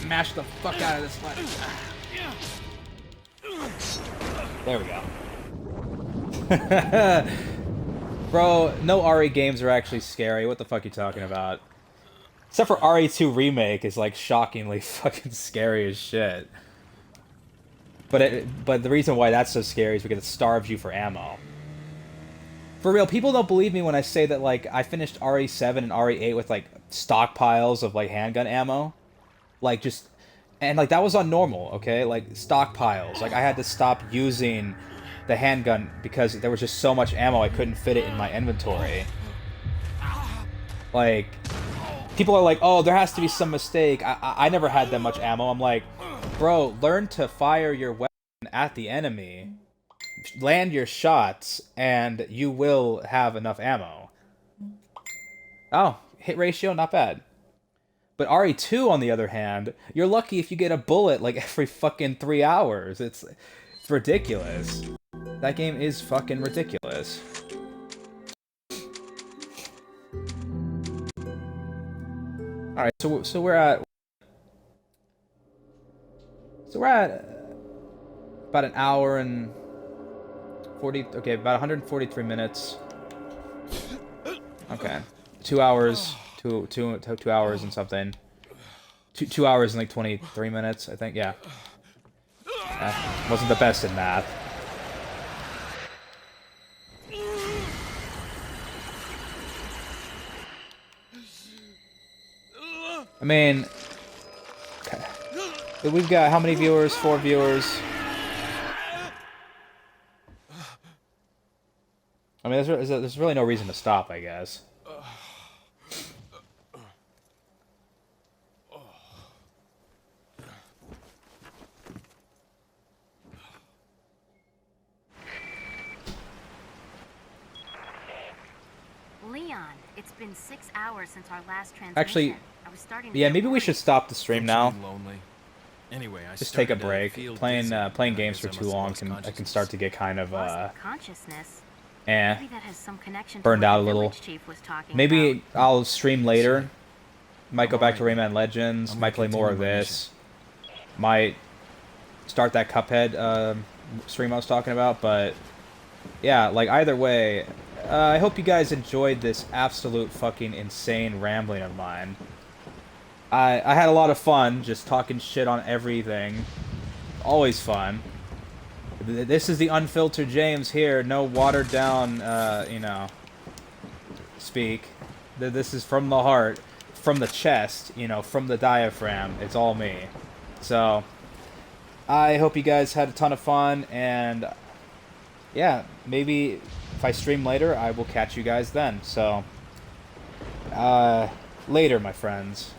mash the fuck out of this button. There we go. Bro, no RE games are actually scary. What the fuck are you talking about? Except for RE2 Remake is like shockingly fucking scary as shit. But the reason why that's so scary is because it starves you for ammo. For real, people don't believe me when I say that like I finished RE7 and RE8 with like stockpiles of like handgun ammo. Like just and like that was on normal, okay? Like stockpiles. Like I had to stop using the handgun because there was just so much ammo I couldn't fit it in my inventory. Like people are like, "Oh, there has to be some mistake." I never had that much ammo. I'm like, "Bro, learn to fire your weapon at the enemy. Land your shots and you will have enough ammo." Oh, hit ratio not bad. But RE2 on the other hand, you're lucky if you get a bullet like every fucking 3 hours. It's ridiculous. That game is fucking ridiculous. Alright, so we're at about an hour and 40, okay, about 143 minutes. Okay. 2 hours, two hours and something. 2 hours and like 23 minutes, I think, yeah. Wasn't the best in math. I mean, we've got how many viewers? 4 viewers. I mean, there's really no reason to stop, I guess. Leon, it's been 6 hours since our last transmission. Actually, I was starting to yeah, get maybe we worried. should stop the stream now. Lonely. Anyway, I Just take a started to break. feel Playing dizzy, playing and I games guess for I too must have long lost I can consciousness. start to get kind of Lost consciousness. eh. Maybe that has some connection to Burned what out the a little. village chief was talking Maybe about. I'll stream later. Might go I'm back to alright. Rayman Legends. I'm Might play gonna more of continue my this. Might start that Cuphead stream I was talking about. But yeah, like either way, I hope you guys enjoyed this absolute fucking insane rambling of mine. I had a lot of fun just talking shit on everything. Always fun. This is the unfiltered James here. No watered down, you know, speak. This is from the heart, from the chest, you know, from the diaphragm. It's all me. So, I hope you guys had a ton of fun, and yeah, maybe if I stream later, I will catch you guys then. So, later, my friends.